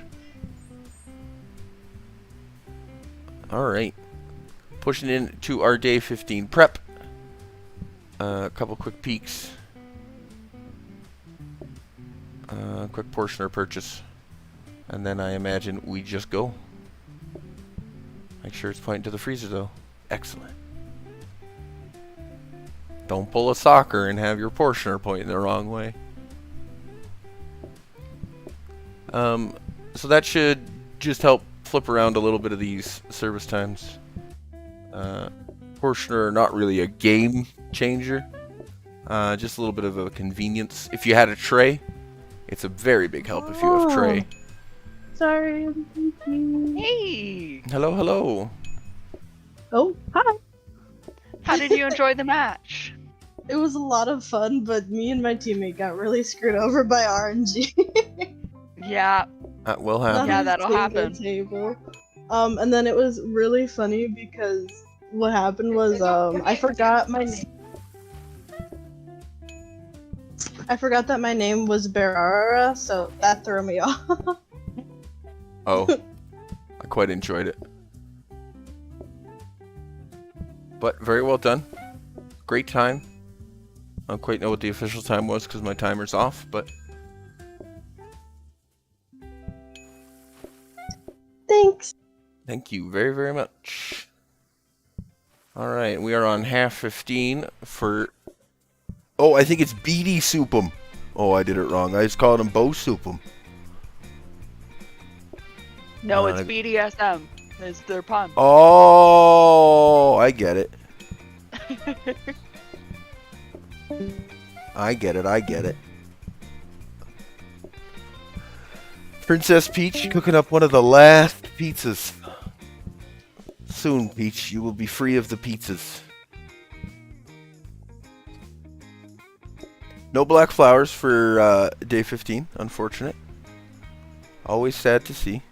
All right. Pushing into our day 15 prep. A couple quick peeks. Quick portioner purchase. And then I imagine we just go. Make sure it's pointing to the freezer though. Excellent. Don't pull a soccer and have your portioner pointing the wrong way. So that should just help flip around a little bit of these service times. Portioner, not really a game changer. Just a little bit of a convenience. If you had a tray, it's a very big help if you have tray. Sorry. Hey! Hello, hello. Oh, hi. How did you enjoy the match? It was a lot of fun, but me and my teammate got really screwed over by RNG. Yeah. That will happen. Yeah, that'll happen. Table. And then it was really funny because what happened was I forgot my name. I forgot that my name was Berara, so that threw me off. Oh, I quite enjoyed it. But very well done. Great time. I don't quite know what the official time was because my timer's off, but Thanks. thank you very, very much. Alright, we are on half 15 for... Oh, I think it's BD Soupum. Oh, I did it wrong. I just called him Bo Soupum. No, it's BDSM. It's their pun. Oh, I get it. I get it. Princess Peach cooking up one of the last pizzas. Soon, Peach, you will be free of the pizzas. No black flowers for day 15, unfortunate. Always sad to see.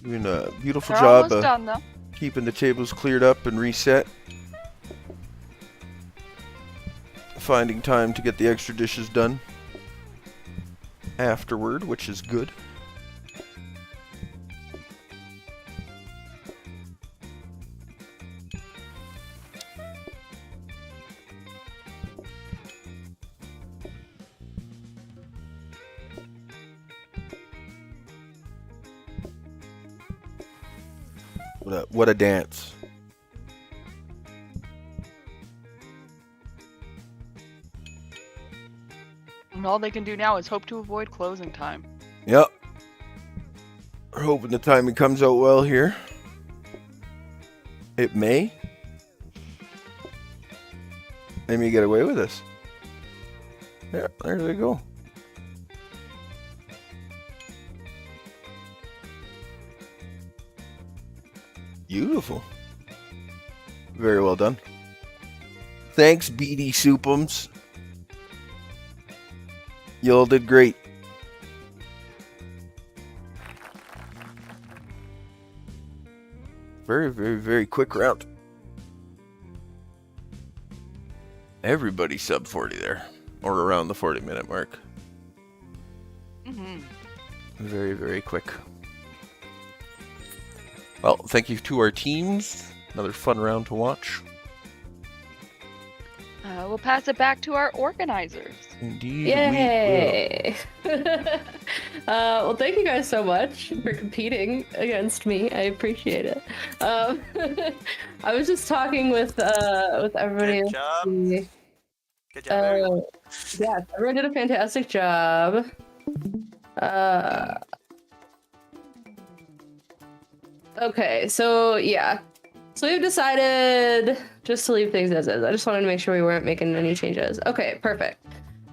Doing a beautiful They're job almost of done, though. keeping the tables cleared up and reset. Finding time to get the extra dishes done afterward, which is good. What a dance. And all they can do now is hope to avoid closing time. Yep. We're hoping the timing comes out well here. It may. They may get away with this. Yeah, there they go. Beautiful. Very well done. Thanks, BD Soupums. You all did great. Very, very, very quick round. Everybody sub 40 there, or around the 40-minute mark. Very, very quick. Well, thank you to our teams. Another fun round to watch. We'll pass it back to our organizers. Indeed, Yay! Well, thank you guys so much for competing against me. I appreciate it. I was just talking with everybody. Good job. Good job, everyone. Yeah, everyone did a fantastic job. Okay, so yeah. So we've decided just to leave things as is. I just wanted to make sure we weren't making any changes. Okay, perfect.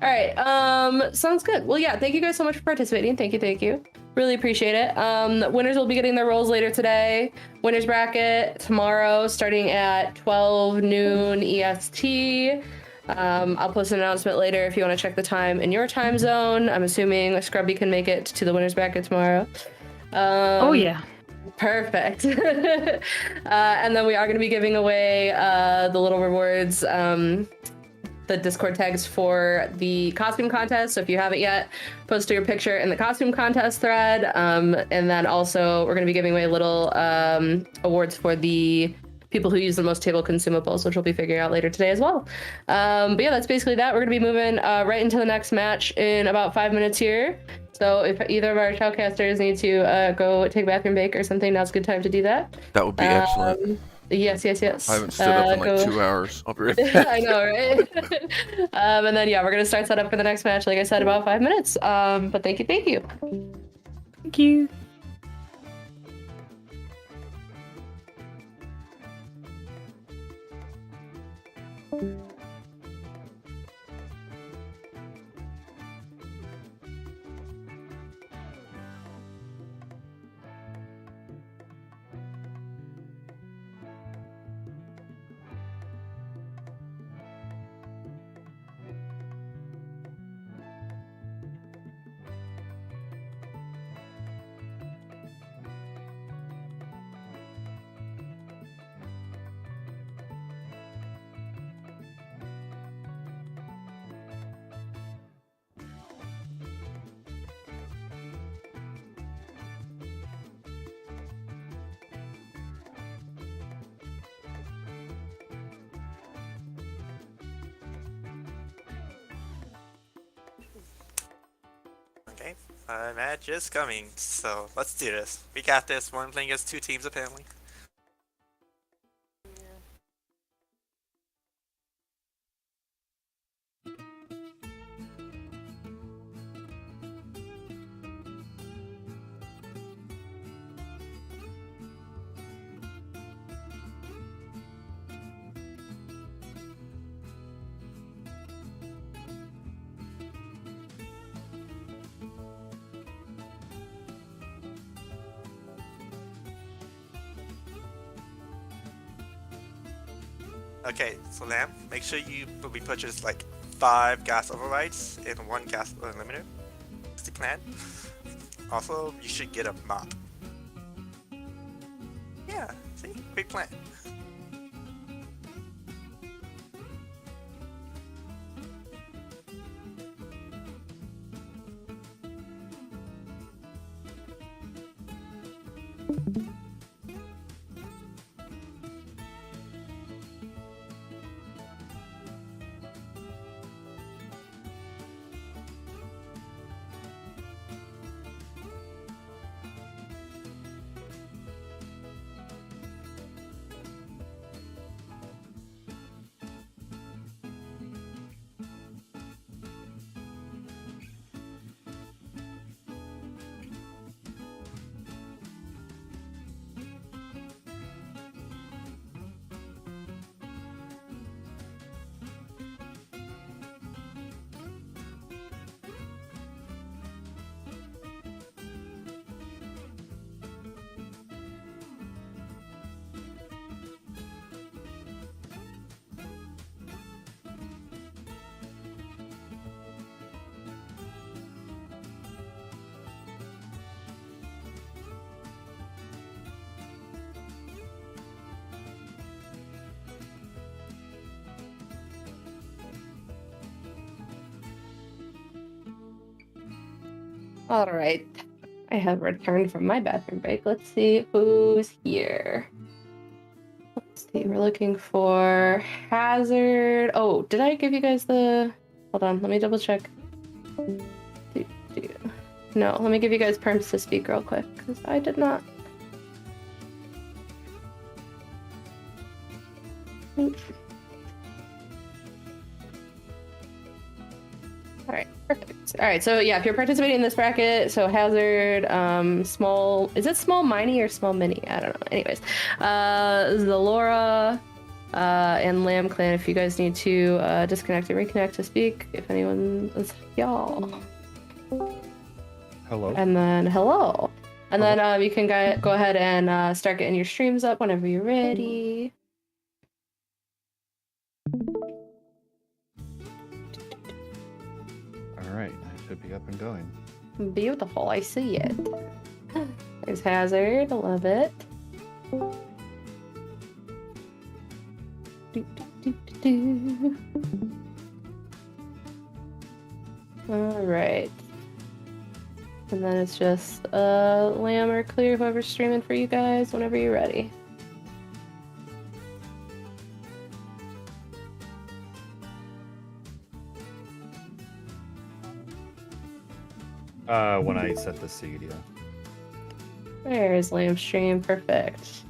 All right, sounds good. Well, yeah, thank you guys so much for participating. Thank you. Really appreciate it. Winners will be getting their roles later today. Winners bracket tomorrow starting at 12 noon EST. I'll post an announcement later if you want to check the time in your time zone. I'm assuming Scrubby can make it to the winners bracket tomorrow. Oh yeah. Perfect. And then we are going to be giving away the little rewards, the Discord tags for the costume contest. So if you haven't yet, post your picture in the costume contest thread. And then also we're going to be giving away little awards for the people who use the most table consumables, which we'll be figuring out later today as well. But yeah, that's basically that. We're going to be moving right into the next match in about 5 minutes here. So if either of our shoutcasters need to go take a bathroom break or something, now's a good time to do that. That would be excellent. Yes. I haven't stood up in like 2 hours. I'll be right back. I know, right? And then yeah, we're gonna start set up for the next match, like I said, about 5 minutes. But thank you. Thank you. Okay, match is coming, so let's do this. We got this. We're playing against 2 teams apparently. Okay, so Lamb, make sure you purchase like 5 gas overrides and 1 gas limiter. That's the plan. Also, you should get a mop. Yeah, see? Great plan. All right. I have returned from my bathroom break. Let's see who's here. Let's see. We're looking for Hazard. Oh, did I give you guys the... Hold on. Let me double check. No, let me give you guys perms to speak real quick, because I did not. Alright, perfect. Alright, so yeah, if you're participating in this bracket, so Hazard, small, is it small mini or small mini? I don't know. Anyways, Zalora, and Lamb Clan, if you guys need to disconnect and reconnect to speak, if anyone is y'all. Hello. And then hello. And then you can go ahead and start getting your streams up whenever you're ready. All right, I should be up and going. Beautiful, I see it. There's Hazard, I love it. All right. And then it's just Lamb or Clear, whoever's streaming for you guys, whenever you're ready. When I set the seed, yeah. There's Lamb stream, perfect.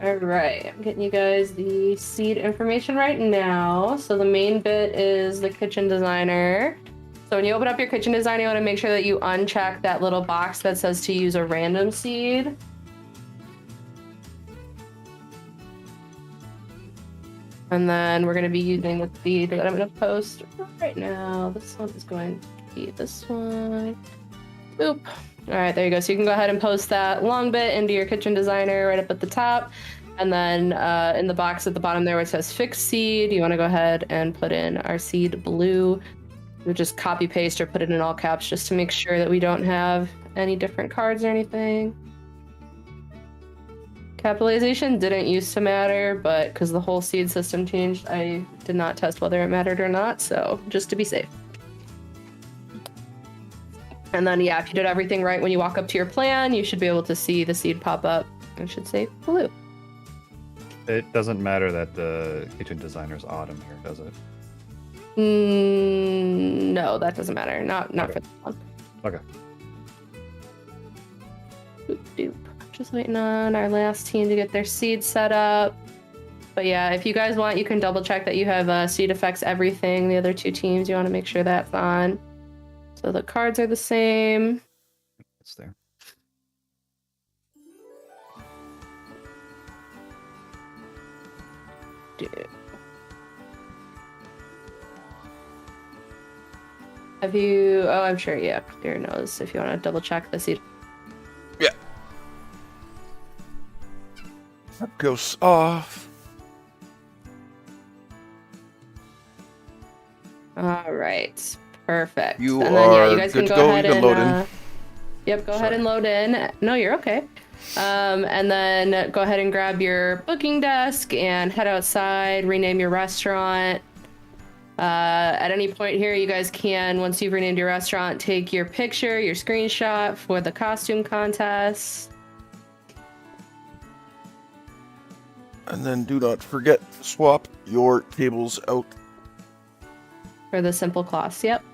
Alright, I'm getting you guys the seed information right now. So the main bit is the kitchen designer. So when you open up your kitchen design, you want to make sure that you uncheck that little box that says to use a random seed. And then we're going to be using the seed that I'm going to post right now. This one is going to be this one. Boop. All right, there you go. So you can go ahead and post that long bit into your kitchen designer right up at the top. And then in the box at the bottom there where it says fixed seed, you want to go ahead and put in our seed blue. We'll just copy paste or put it in all caps just to make sure that we don't have any different cards or anything. Capitalization didn't used to matter, but because the whole seed system changed, I did not test whether it mattered or not, so just to be safe. And then, yeah, if you did everything right when you walk up to your plan, you should be able to see the seed pop up. It should say blue. It doesn't matter that the kitchen designer's autumn here, does it? No, that doesn't matter. Not Okay. for this one. Okay. Doop, doop. Just waiting on our last team to get their seed set up. But yeah, if you guys want, you can double check that you have seed effects everything. The other two teams, you want to make sure that's on. So the cards are the same. It's there. Have you... Oh, I'm sure, yeah. Clear knows if you want to double check the seed. Yeah. That goes off. All right. Perfect. You and then, yeah, are you guys good can to go go. ahead You can and... load in. Yep, go ahead and load in. No, you're okay. And then go ahead and grab your booking desk and head outside, rename your restaurant. At any point here, you guys can, once you've renamed your restaurant, take your picture, your screenshot for the costume contest. And then do not forget to swap your tables out. For the simple cloths, yep.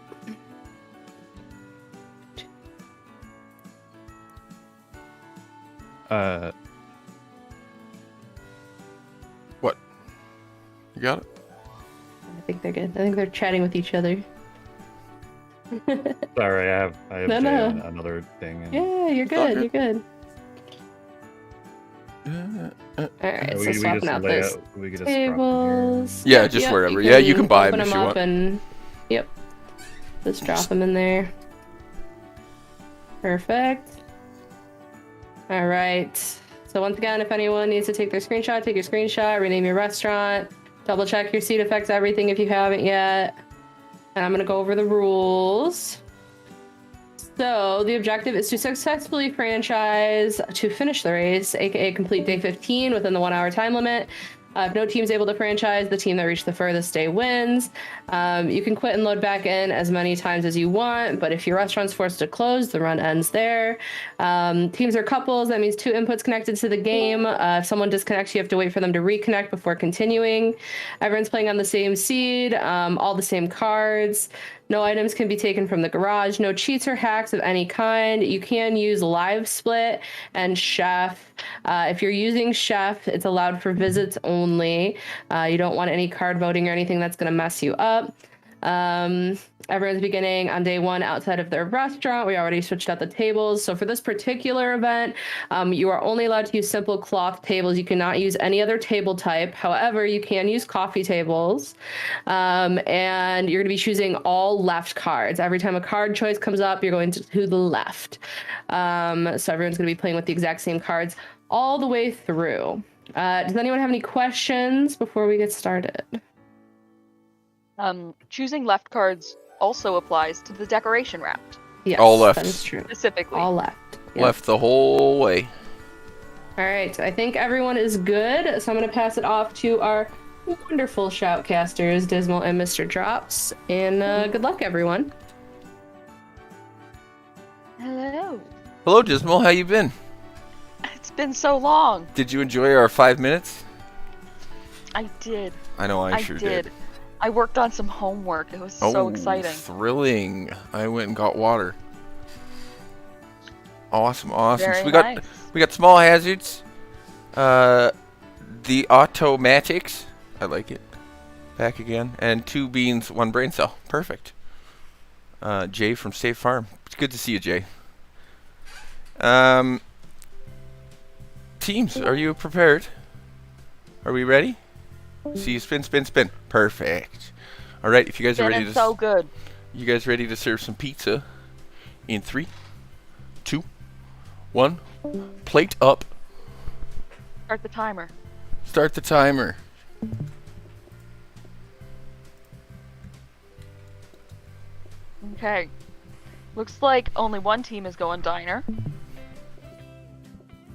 What? You got it? I think they're good. I think they're chatting with each other. Sorry, I have No, Jay no. on another thing. And... Yeah, you're good. You're good. All right, Yeah, so swapping out lay those we could just drop them here. tables. Yeah, just wherever. Yeah, you can buy them open if you up want. And, yep. Just drop them in there. Perfect. All right. So once again, if anyone needs to take their screenshot, take your screenshot, rename your restaurant, double check your seed effects, everything if you haven't yet. And I'm going to go over the rules. So the objective is to successfully franchise to finish the race, aka complete day 15 within the 1 hour time limit. If no team's able to franchise, the team that reached the furthest day wins. You can quit and load back in as many times as you want, but if your restaurant's forced to close, the run ends there. Teams are couples. That means 2 inputs connected to the game. If someone disconnects, you have to wait for them to reconnect before continuing. Everyone's playing on the same seed, all the same cards. No items can be taken from the garage. No cheats or hacks of any kind. You can use Live Split and Chef. If you're using Chef, it's allowed for visits only. You don't want any card voting or anything that's going to mess you up. Everyone's beginning on day 1 outside of their restaurant. We already switched out the tables. So for this particular event, you are only allowed to use simple cloth tables. You cannot use any other table type. However, you can use coffee tables. And you're going to be choosing all left cards. Every time a card choice comes up, you're going to the left. So everyone's going to be playing with the exact same cards all the way through. Does anyone have any questions before we get started? Choosing left cards also applies to the decoration round. Yes, all left. that is true. Specifically. All left. Yep. Left the whole way. All right, I think everyone is good, so I'm going to pass it off to our wonderful shoutcasters, Dismal and Mr. Drops, and good luck, everyone. Hello. Hello, Dismal. How you been? It's been so long. Did you enjoy our 5 minutes? I did. I know I sure did. I worked on some homework. It was so exciting. Thrilling. I went and got water. Awesome. Very So nice. we got small hazards. The automatics. I like it. Back again. And 2 beans, 1 brain cell. Perfect. Jay from State Farm. It's good to see you, Jay. Teams, are you prepared? Are we ready? See you spin, spin, spin. Perfect. All right, if you guys are ready to so good. You guys ready to serve some pizza? In 3, 2, 1. Plate up. Start the timer. Start the timer. Okay. Looks like only one team is going diner.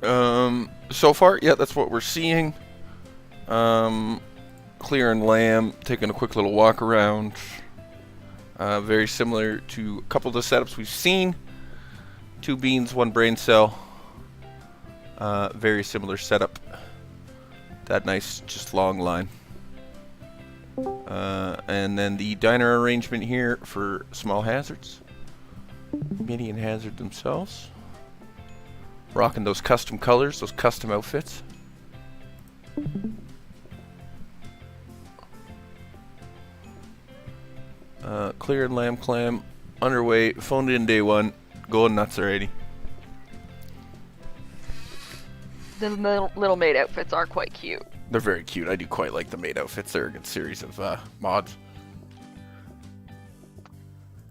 So far, yeah, that's what we're seeing. Clear and Lamb taking a quick little walk around. Very similar to a couple of the setups we've seen. 2 beans, 1 brain cell. Very similar setup. That nice, just long line. And then the diner arrangement here for small hazards. Mini and hazard themselves. Rocking those custom colors, those custom outfits. Clear and Lamb Clam underway, phoned in day 1, going nuts already. The little maid outfits are quite cute. They're very cute. I do quite like the maid outfits. They're a good series of mods.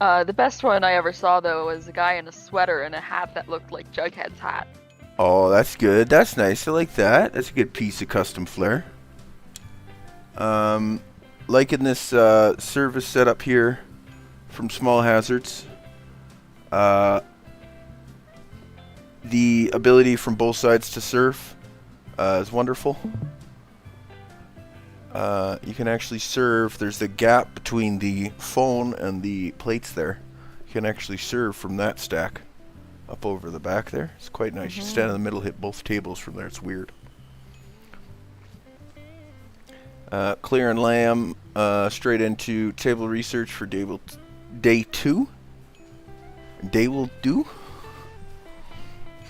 The best one I ever saw, though, was a guy in a sweater and a hat that looked like Jughead's hat. Oh, that's good. That's nice. I like that. That's a good piece of custom flair. Liking this service setup here from Small Hazards. The ability from both sides to serve is wonderful. You can actually serve. There's the gap between the phone and the plates there. You can actually serve from that stack up over the back there. It's quite nice. You stand in the middle, hit both tables from there. It's weird. Clear and Lamb straight into table research for day 2. Day will do.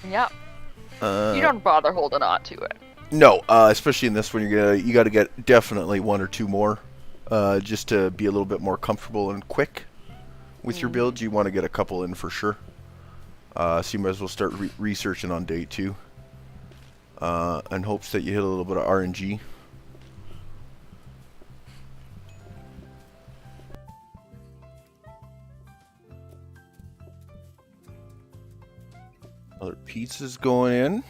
Yep. You don't bother holding on to it. No, especially in this one, you got to get definitely 1 or 2 more, just to be a little bit more comfortable and quick with your builds. You want to get a couple in for sure. So you might as well start researching on day 2, in hopes that you hit a little bit of RNG. Other pizzas going in.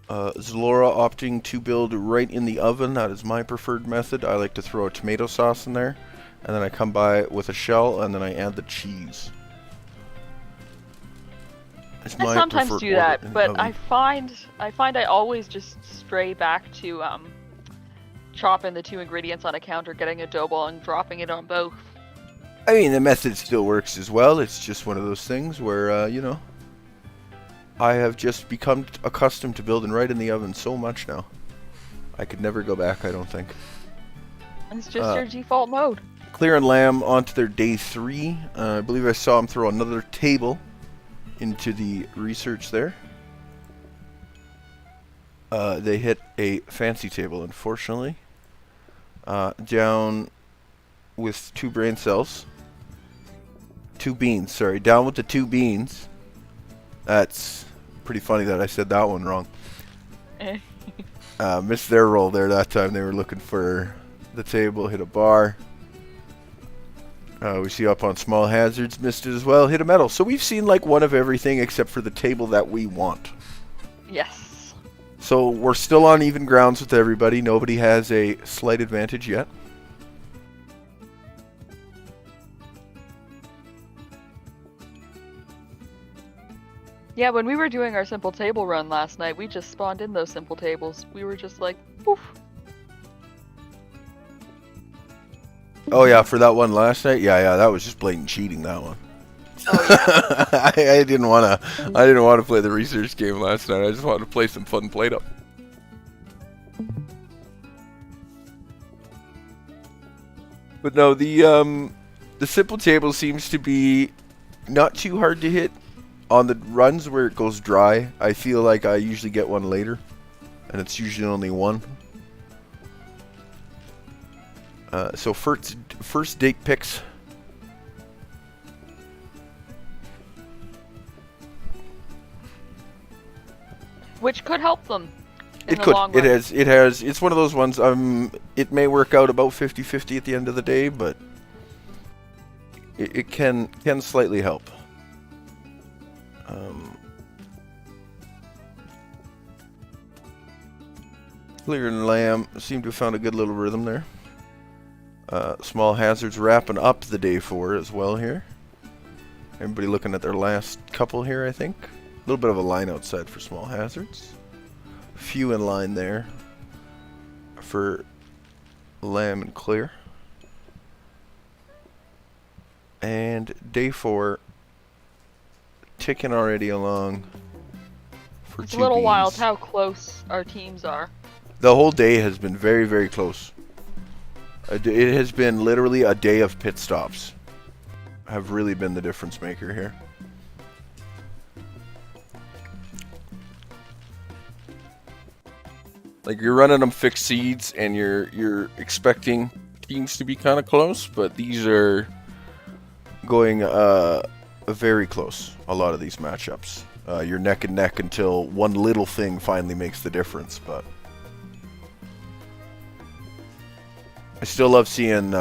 Zalora opting to build right in the oven. That is my preferred method. I like to throw a tomato sauce in there, and then I come by with a shell, and then I add the cheese. It's I my sometimes preferred do order that, in the but oven. I find I always just stray back to chopping the 2 ingredients on a counter, getting a dough ball, and dropping it on both. I mean, the method still works as well. It's just one of those things where, you know, I have just become accustomed to building right in the oven so much now. I could never go back, I don't think. It's just your default mode. Clear and Lamb onto their day 3. I believe I saw him throw another table into the research there. They hit a fancy table, unfortunately. Down with 2 brain cells. 2 beans, sorry. Down with the 2 beans. That's pretty funny that I said that one wrong. Missed their roll there that time. They were looking for the table, hit a bar. We see up on Small Hazards, missed it as well, hit a metal. So we've seen like one of everything except for the table that we want. Yes. So we're still on even grounds with everybody. Nobody has a slight advantage yet. Yeah, when we were doing our simple table run last night, we just spawned in those simple tables. We were just like, poof. Oh yeah, for that one last night, yeah, that was just blatant cheating. That one. Oh, yeah. I didn't want to play the research game last night. I just wanted to play some fun PlateUP. But no, the simple table seems to be not too hard to hit. On the runs where it goes dry, I feel like I usually get one later, and it's usually only one. So first date picks. Which could help them in It the could. long It run. has. It's one of those ones. It may work out about 50-50 at the end of the day, but it can slightly help. Clear and Lamb seem to have found a good little rhythm there. Small Hazards wrapping up the day 4 as well here. Everybody looking at their last couple here, I think. A little bit of a line outside for Small Hazards. Few in line there for Lamb and Clear. And day 4 ticking already along for It's 2 a little beans. wild how close our teams are. The whole day has been very, very close. It has been literally a day of pit stops. Have really been the difference maker here. Like you're running them fixed seeds and you're expecting teams to be kind of close, but these are going very close. A lot of these matchups, you're neck and neck until one little thing finally makes the difference. But I still love seeing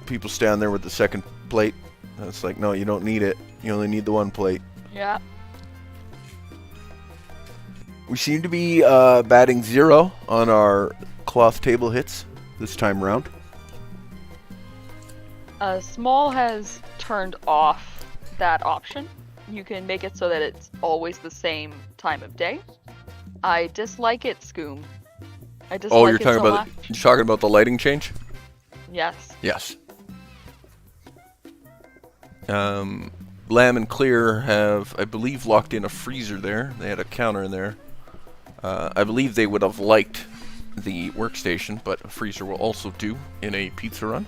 people stand there with the second plate. And it's like, no, you don't need it. You only need the one plate. Yeah. We seem to be batting 0 on our cloth table hits this time around. Small has turned off that option. You can make it so that it's always the same time of day. I dislike it, Scoom. I dislike Oh, you're it talking so about much. you're talking about the lighting change? Yes. Yes. Lamb and Clear have, I believe, locked in a freezer there. They had a counter in there. I believe they would have liked the workstation, but a freezer will also do in a pizza run.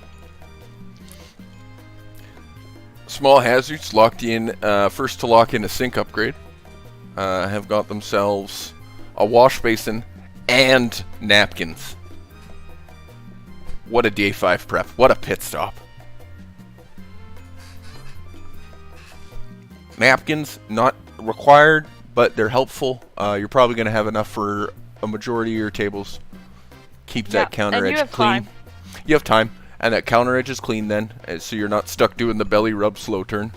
Small Hazards locked in, first to lock in a sink upgrade. Have got themselves a wash basin and napkins. What a day 5 prep. What a pit stop. Napkins, not required, but they're helpful. You're probably going to have enough for a majority of your tables. Keep that counter and you edge have clean. time. You have time, and that counter edge is clean then, so you're not stuck doing the belly rub slow turn.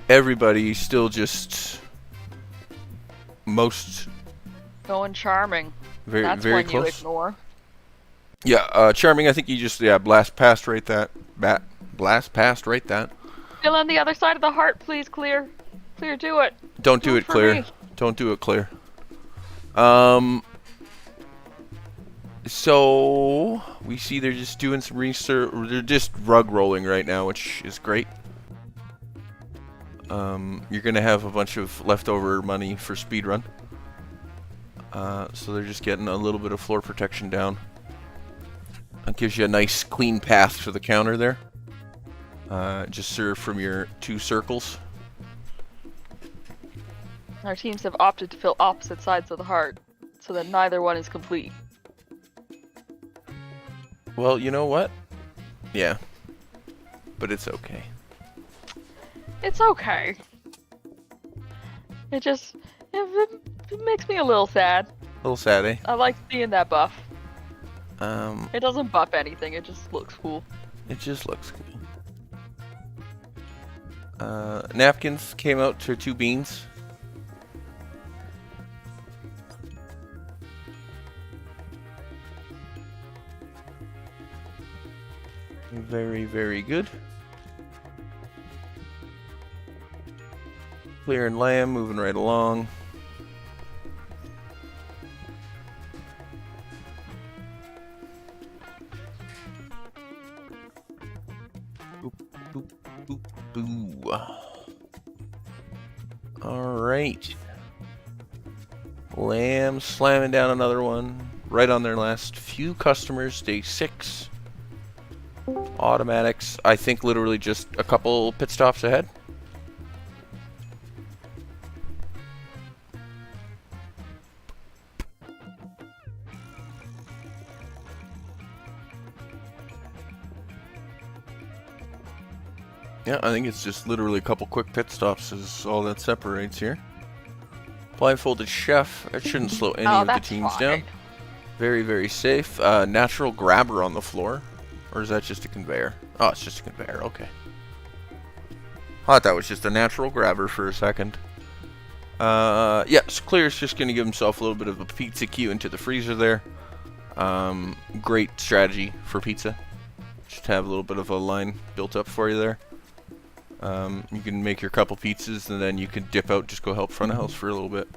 Everybody still just most Going charming. very That's very one close. you ignore. Yeah, Charming, I think you just, blast past right that. Blast past right that. Still on the other side of the heart, please, Clear. Clear, do it. Don't do it, for Clear. me. Don't do it, Clear. So we see they're just doing some research. They're just rug rolling right now, which is great. You're gonna have a bunch of leftover money for speedrun. So they're just getting a little bit of floor protection down. That gives you a nice clean path to the counter there. Just serve from your 2 circles. Our teams have opted to fill opposite sides of the heart, so that neither one is complete. Well, you know what? Yeah. But it's okay. It's okay. It just... It makes me a little sad. A little sad, eh? I like seeing that buff. Um, It doesn't buff anything, it just looks cool. It just looks cool. Napkins came out to 2 beans. Very, very good. Clear and Lamb moving right along. Boop, boop, boop, boo. All right. Lamb slamming down another one. Right on their last few customers, day 6. Automatics, I think literally just a couple pit stops ahead. Yeah, I think it's just literally a couple quick pit stops is all that separates here. Blindfolded Chef, that shouldn't slow any of the teams down. Very, very safe. Natural Grabber on the floor. Or is that just a conveyor? Oh, it's just a conveyor, okay. I thought that was just a natural grabber for a second. Yes, Clear's just going to give himself a little bit of a pizza queue into the freezer there. Great strategy for pizza. Just have a little bit of a line built up for you there. You can make your couple pizzas and then you can dip out, just go help front of house for a little bit.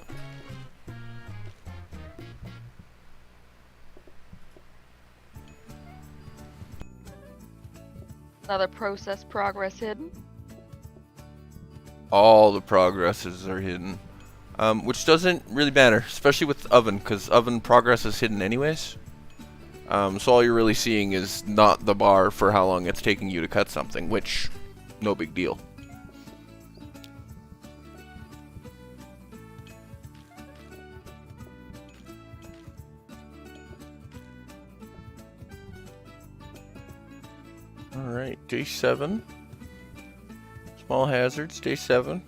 Another process progress hidden. All the progresses are hidden. Which doesn't really matter, especially with oven, because oven progress is hidden anyways. So all you're really seeing is not the bar for how long it's taking you to cut something, which, no big deal. Alright, day 7. Small hazards, day 7.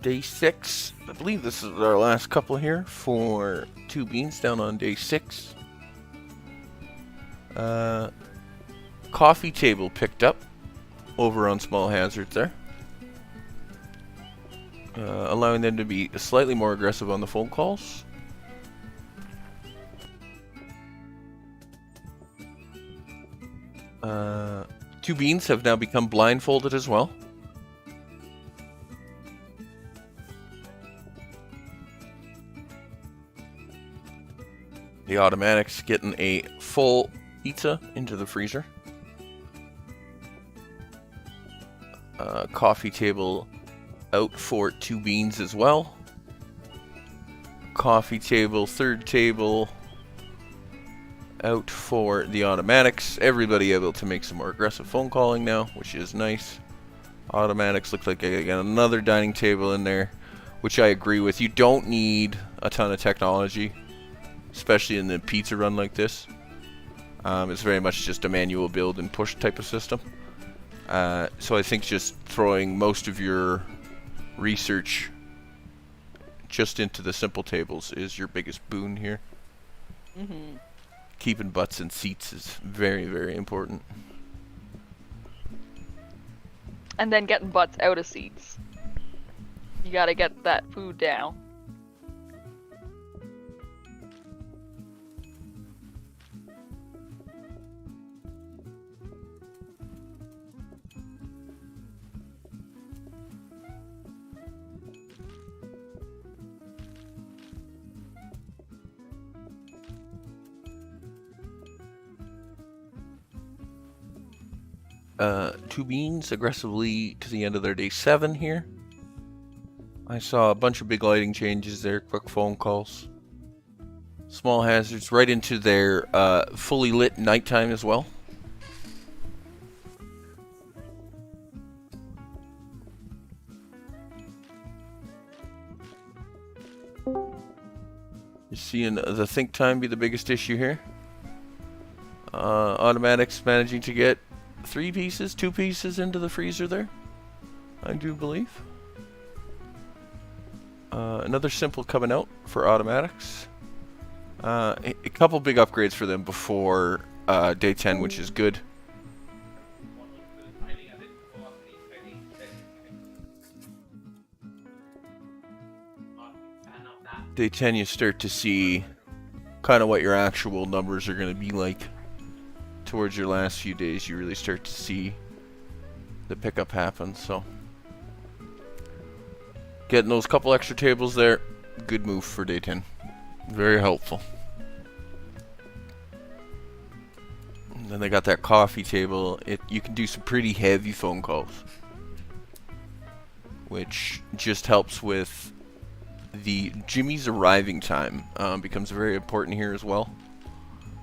Day 6. I believe this is our last couple here for 2 beans down on day 6. Coffee table picked up over on small hazards there. Allowing them to be slightly more aggressive on the phone calls. Two beans have now become blindfolded as well. The automatics getting a full pizza into the freezer. Coffee table out for 2 beans as well. Coffee table, third table out for the automatics. Everybody able to make some more aggressive phone calling now, which is nice. Automatics looks like I got another dining table in there, which I agree with. You don't need a ton of technology, especially in the pizza run like this. It's very much just a manual build and push type of system. So I think just throwing most of your research just into the simple tables is your biggest boon here. Mm-hmm. Keeping butts in seats is very, very important. And then getting butts out of seats. You gotta get that food down. two beans aggressively to the end of their day 7 here. I saw a bunch of big lighting changes there, quick phone calls. Small hazards right into their fully lit nighttime as well. You're seeing the think time be the biggest issue here. Automatics managing to get 2 pieces into the freezer there, I do believe. Another simple coming out for automatics. A couple big upgrades for them before day 10, which is good. Day 10, you start to see kind of what your actual numbers are going to be like. Towards your last few days, you really start to see the pickup happen. So, getting those couple extra tables there, good move for day 10. Very helpful. And then they got that coffee table. You can do some pretty heavy phone calls, which just helps with the Jimmy's arriving time. Becomes very important here as well,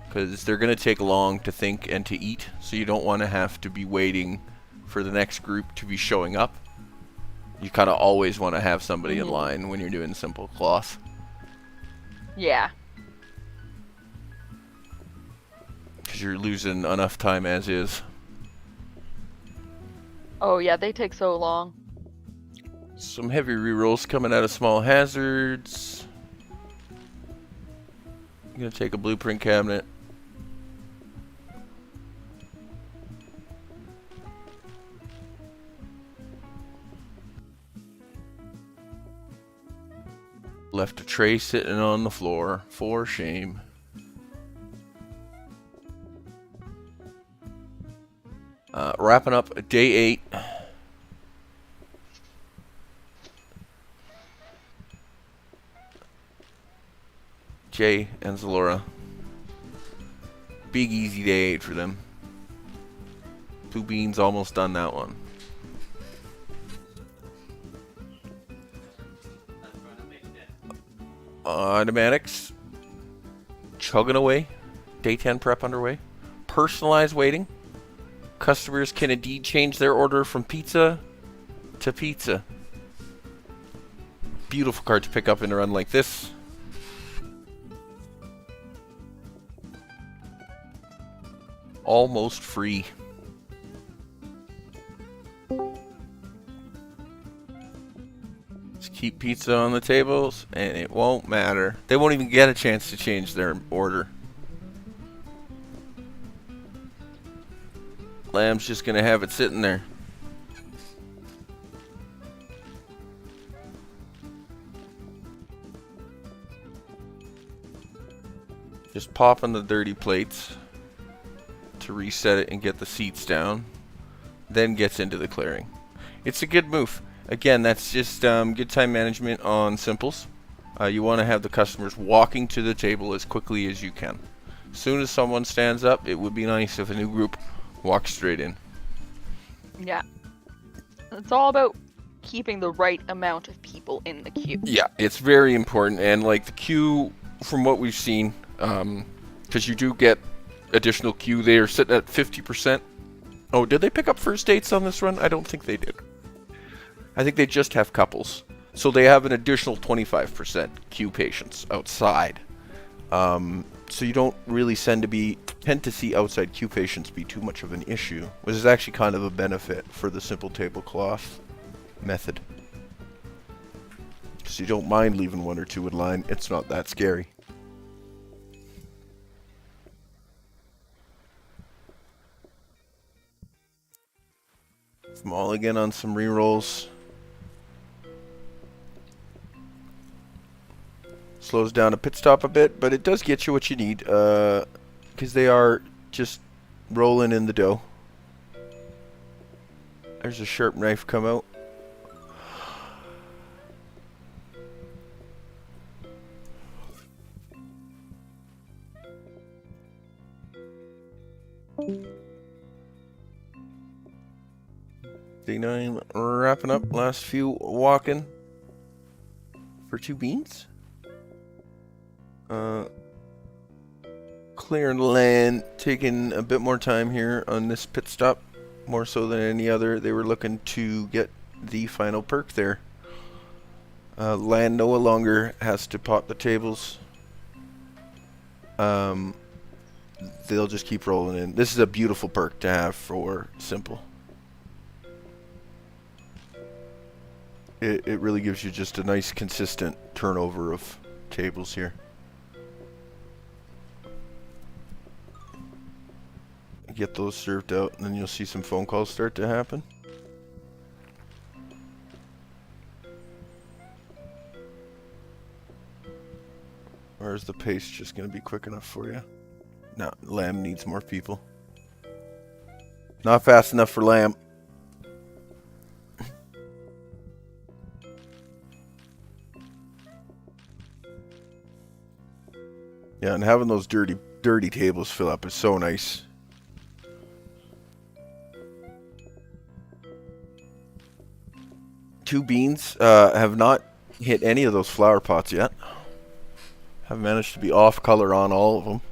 because they're going to take long to think and to eat, so you don't want to have to be waiting for the next group to be showing up. You kind of always want to have somebody in line when you're doing simple cloth. Yeah. Because you're losing enough time as is. Oh yeah, they take so long. Some heavy rerolls coming out of small hazards. I'm going to take a blueprint cabinet. Left a tray sitting on the floor, for shame. Wrapping up day 8. Jay and Zalora. Big easy day 8 for them. 2 beans, almost done that one. Automatics chugging away. Day 10 prep underway. Personalized waiting. Customers can indeed change their order from pizza to pizza. Beautiful card to pick up in a run like this. Almost free. Just keep pizza on the tables and it won't matter. They won't even get a chance to change their order. Lamb's just gonna have it sitting there. Just popping the dirty plates to reset it and get the seats down, then gets into the clearing. It's a good move. Again, that's just good time management on simples. You want to have the customers walking to the table as quickly as you can. As soon as someone stands up, it would be nice if a new group walks straight in. Yeah. It's all about keeping the right amount of people in the queue. Yeah, it's very important. And like the queue, from what we've seen, because you do get additional queue, they are sitting at 50%. Oh, did they pick up first dates on this run? I don't think they did. I think they just have couples. So they have an additional 25% queue patients outside. So you don't really tend to see outside queue patients be too much of an issue, which is actually kind of a benefit for the simple tablecloth method. Because you don't mind leaving 1 or 2 in line, it's not that scary. Small again on some rerolls. Slows down a pit stop a bit, but it does get you what you need, because they are just rolling in the dough. There's a sharp knife come out. Day 9 wrapping up. Last few walking for 2 beans. Clearing land, taking a bit more time here on this pit stop, more so than any other. They were looking to get the final perk there. Land no longer has to pot the tables. They'll just keep rolling in. This is a beautiful perk to have for Simple. It really gives you just a nice consistent turnover of tables here. Get those served out, and then you'll see some phone calls start to happen. Or is the pace just going to be quick enough for you? No, Lamb needs more people. Not fast enough for Lamb. Yeah, and having those dirty tables fill up is so nice. Two beans have not hit any of those flower pots yet. Have managed to be off color on all of them.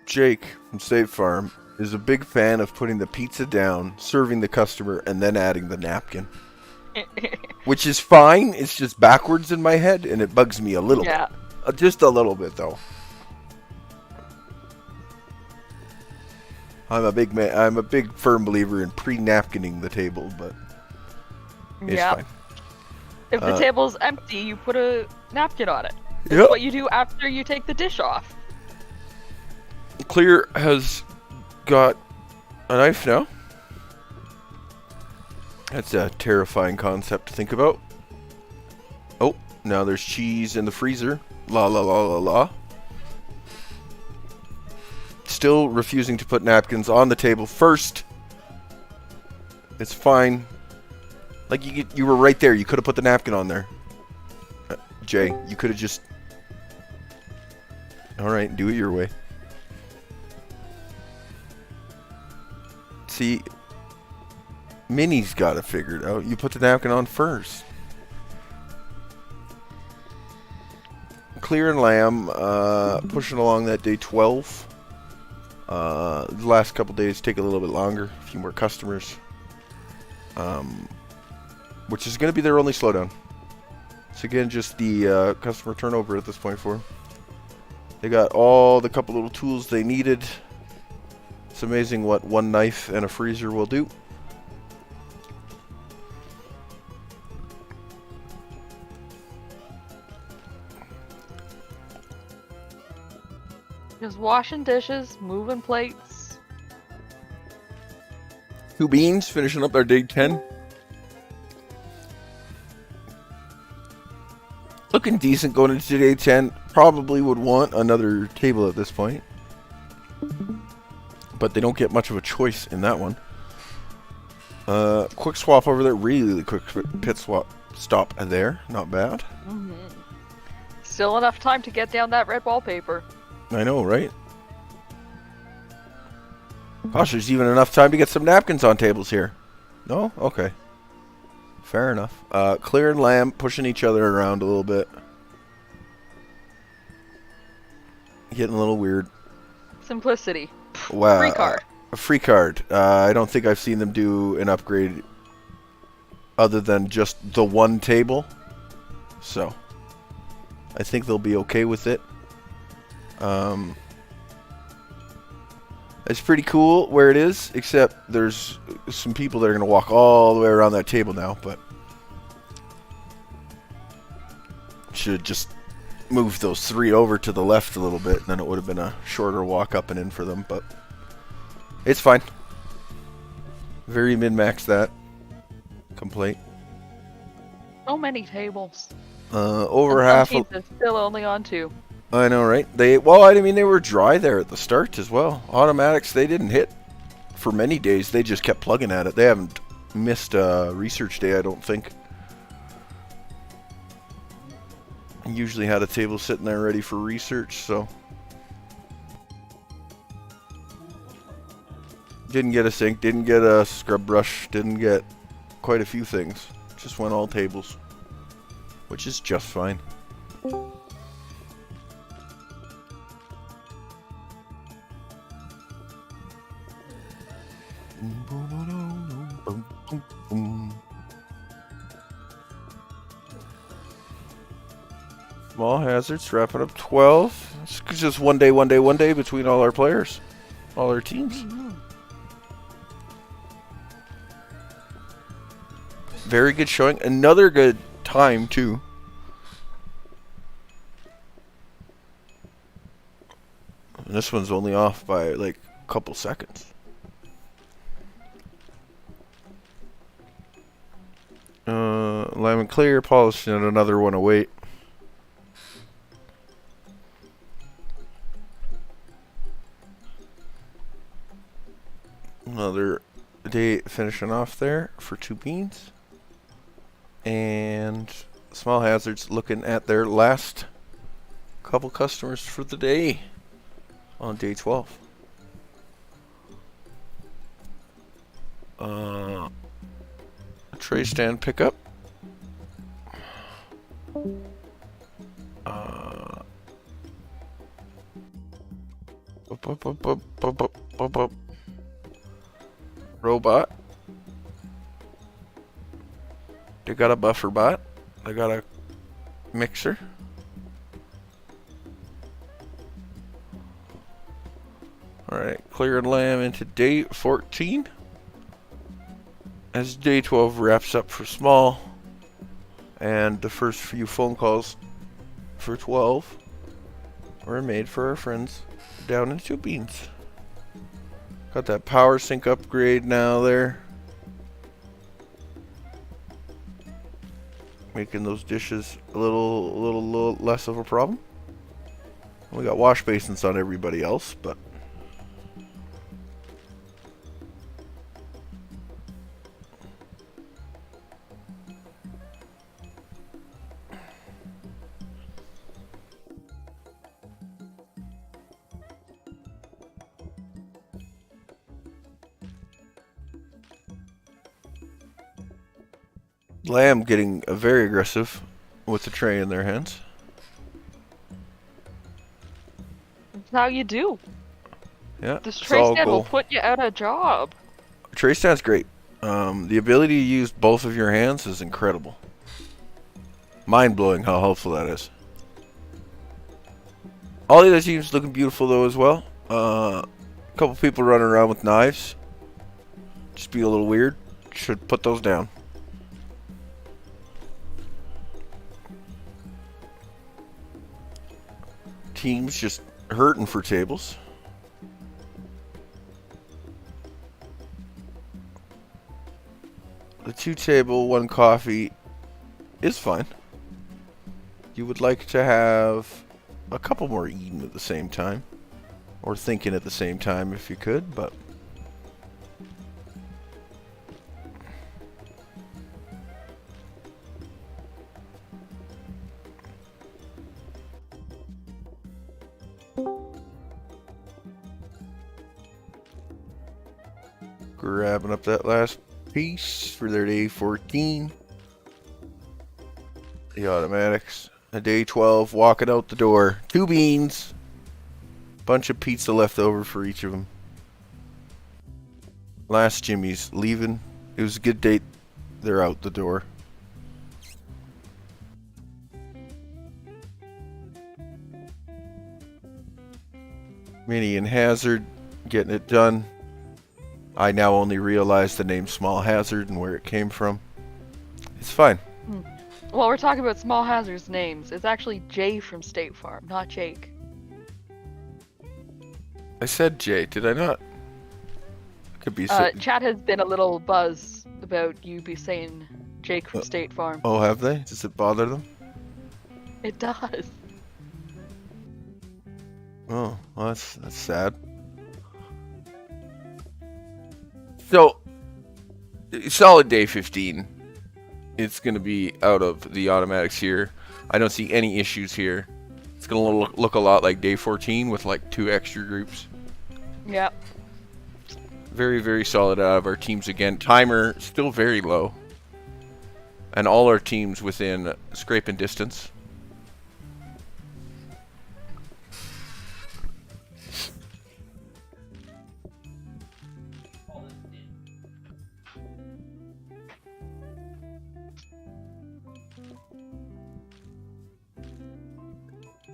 Jake from State Farm is a big fan of putting the pizza down, serving the customer, and then adding the napkin. Which is fine, it's just backwards in my head, and it bugs me a little bit. Just a little bit, though. I'm a big firm believer in pre-napkining the table, but it's fine. If the table's empty, you put a napkin on it. It's Yep. what you do after you take the dish off. Clear has got a knife now. That's a terrifying concept to think about. Oh, now there's cheese in the freezer. La la la la la. Still refusing to put napkins on the table first. It's fine. Like you were right there. You could have put the napkin on there. Jay, you could have just... Alright, do it your way. See, Minnie's got it figured out. You put the napkin on first. Clear and Lamb, pushing along that day 12. The last couple days take a little bit longer. A few more customers. Which is going to be their only slowdown. So again, just the customer turnover at this point for them. They got all the couple little tools they needed. It's amazing what one knife and a freezer will do. Just washing dishes, moving plates. 2 beans, finishing up our day 10. Looking decent going into day 10. Probably would want another table at this point. But they don't get much of a choice in that one. Quick swap over there. Really quick pit stop there. Not bad. Mm-hmm. Still enough time to get down that red wallpaper. I know, right? Gosh, there's even enough time to get some napkins on tables here. No? Okay. Fair enough. Clear and Lamb pushing each other around a little bit. Getting a little weird. Simplicity. Wow. Free card. A free card. I don't think I've seen them do an upgrade other than just the one table. So, I think they'll be okay with it. It's pretty cool where it is, except there's some people that are going to walk all the way around that table now, but should just move those 3 over to the left a little bit, and then it would have been a shorter walk up and in for them, but it's fine. Very min-max that complaint. So many tables. Over and half. Some teams are still only on 2. I know, right? Well, I mean, they were dry there at the start as well. Automatics, they didn't hit. for many days, they just kept plugging at it. They haven't missed a research day, I don't think. I usually had a table sitting there ready for research, so. Didn't get a sink, didn't get a scrub brush, didn't get quite a few things. Just went all tables, which is just fine. Small hazards, wrapping up 12. It's just one day between all our players, all our teams. Very good showing. Another good time, too. And this one's only off by like a couple seconds. Lemon clear, polished, and another one await. Another day finishing off there for 2 beans. And Small Hazards looking at their last couple customers for the day on day 12. A tray stand pickup. Robot. They got a buffer bot. They got a mixer. Alright, clearing lamb into day 14. As day 12 wraps up for small. And the first few phone calls for 12 were made for our friends down in 2 beans. Got that power sync upgrade now there. Making those dishes a little less of a problem. We got wash basins on everybody else, but Lamb getting very aggressive with the tray in their hands. That's how you do. Yeah, This it's tray all stand will goal. put you out of job. Tray stand's great. The ability to use both of your hands is incredible. Mind-blowing how helpful that is. All the other teams looking beautiful though as well. A couple people running around with knives. Just be a little weird. Should put those down. Teams just hurting for tables. The 2 table, 1 coffee is fine. You would like to have a couple more eating at the same time. Or thinking at the same time if you could, but grabbing up that last piece for their day 14. The automatics. A day 12, walking out the door. 2 beans. Bunch of pizza left over for each of them. Last Jimmy's leaving. It was a good date. They're out the door. Minnie and Hazard getting it done. I now only realize the name Small Hazard and where it came from. It's fine. Well, we're talking about Small Hazard's names. It's actually Jay from State Farm, not Jake. I said Jay, did I not? Could be Chat has been a little buzz about you be saying Jake from State Farm. Oh, have they? Does it bother them? It does. Oh, well, that's sad. So, solid day 15. It's going to be out of the automatics here. I don't see any issues here. It's going to look a lot like day 14 with like 2 extra groups. Yep. Very, very solid out of our teams again. Timer still very low. And all our teams within scraping distance.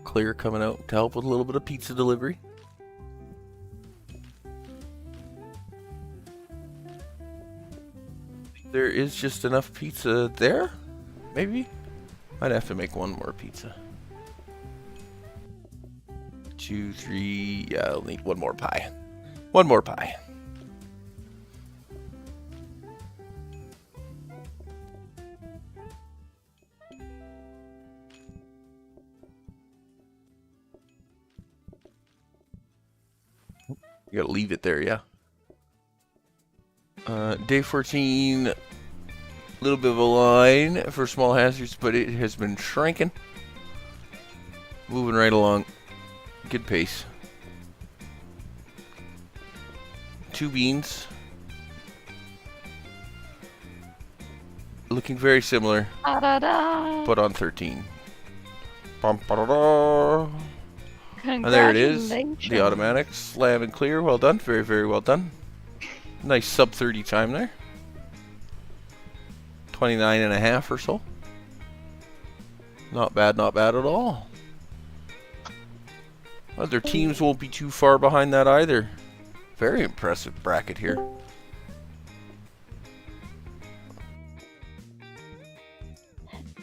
Clear coming out to help with a little bit of pizza delivery. There is just enough pizza there, maybe? I'd have to make one more pizza. 2, 3, yeah, I'll need one more pie. One more pie. You gotta leave it there, yeah. Day 14, a little bit of a line for small hazards, but it has been shrinking. Moving right along. Good pace. 2 beans. Looking very similar, but on 13. Bum, ba-da-da. And there it is, the automatics, slam and clear, well done, very, very well done. Nice sub 30 time there. 29.5 or so. Not bad at all. Other teams won't be too far behind that either. Very impressive bracket here.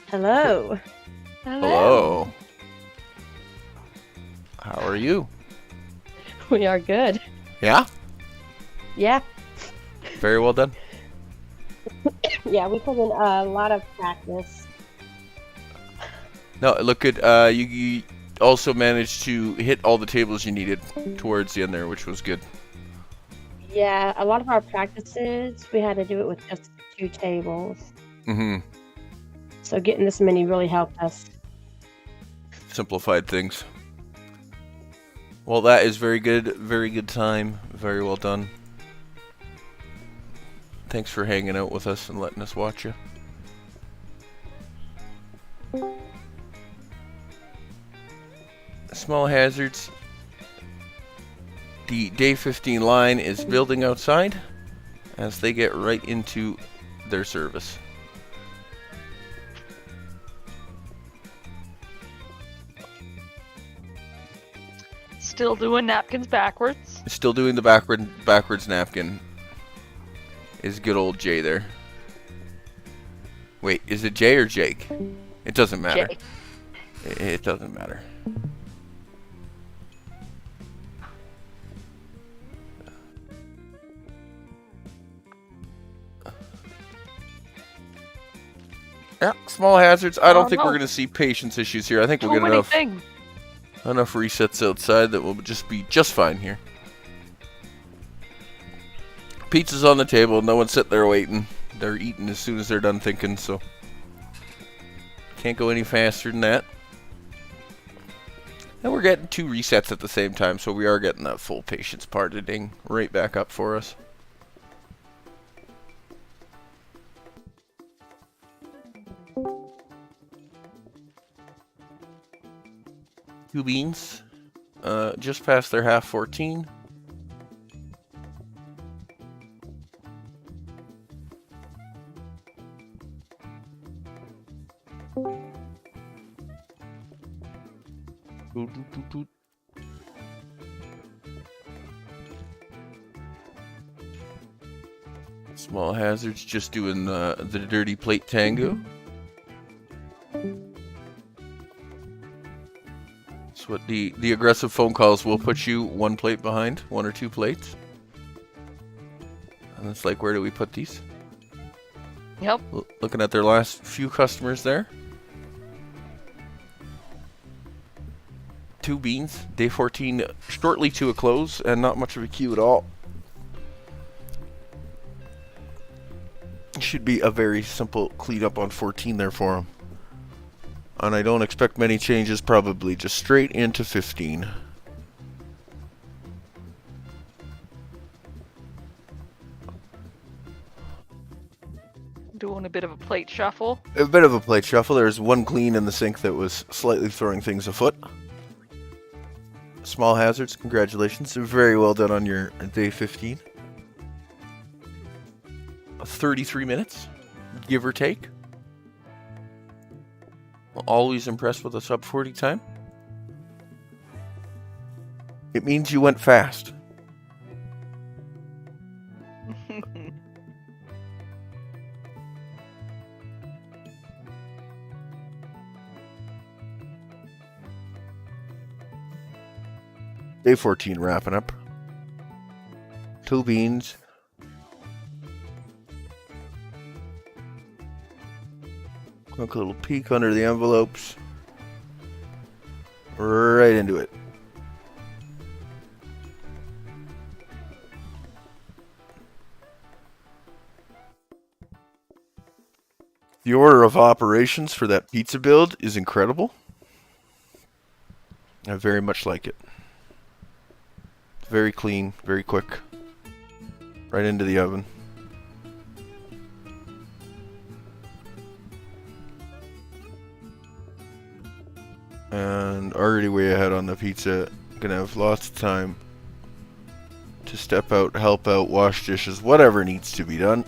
Hello. Hello. How are you? We are good. Yeah? Yeah. Very well done. Yeah, we put in a lot of practice. No, look good. You also managed to hit all the tables you needed towards the end there, which was good. Yeah, a lot of our practices, we had to do it with just 2 tables. Mm-hmm. So getting this many really helped us. Simplified things. Well, that is very good time. Very well done. Thanks for hanging out with us and letting us watch you. Small hazards. The day 15 line is building outside as they get right into their service. Still doing napkins backwards. Still doing the backwards napkin. Is good old Jay there. Wait, is it Jay or Jake? It doesn't matter. Jay. It doesn't matter. Yeah, small hazards. I don't think we're going to see patience issues here. I think we'll get enough resets outside that we'll just be just fine here. Pizza's on the table. No one's sitting there waiting. They're eating as soon as they're done thinking, so can't go any faster than that. And we're getting 2 resets at the same time, so we are getting that full patience parting right back up for us. Two beans, just past their half 14. Small hazards, just doing the dirty plate tango. That's what the aggressive phone calls will put you 1 plate behind, 1 or 2 plates. And it's like, where do we put these? Yep. Looking at their last few customers there. 2 beans, day 14 shortly to a close, and not much of a queue at all. should be a very simple clean up on 14 there for him. And I don't expect many changes, probably just straight into 15. Doing a bit of a plate shuffle. A bit of a plate shuffle. There's one clean in the sink that was slightly throwing things afoot. Small hazards, congratulations. Very well done on your day 15. 33 minutes, give or take. Always impressed with a sub 40 time. It means you went fast. Day 14 wrapping up. 2 beans. Quick little peek under the envelopes. Right into it. The order of operations for that pizza build is incredible. I very much like it. Very clean, very quick. Right into the oven. And already way ahead on the pizza. Gonna have lots of time to step out, help out, wash dishes, whatever needs to be done.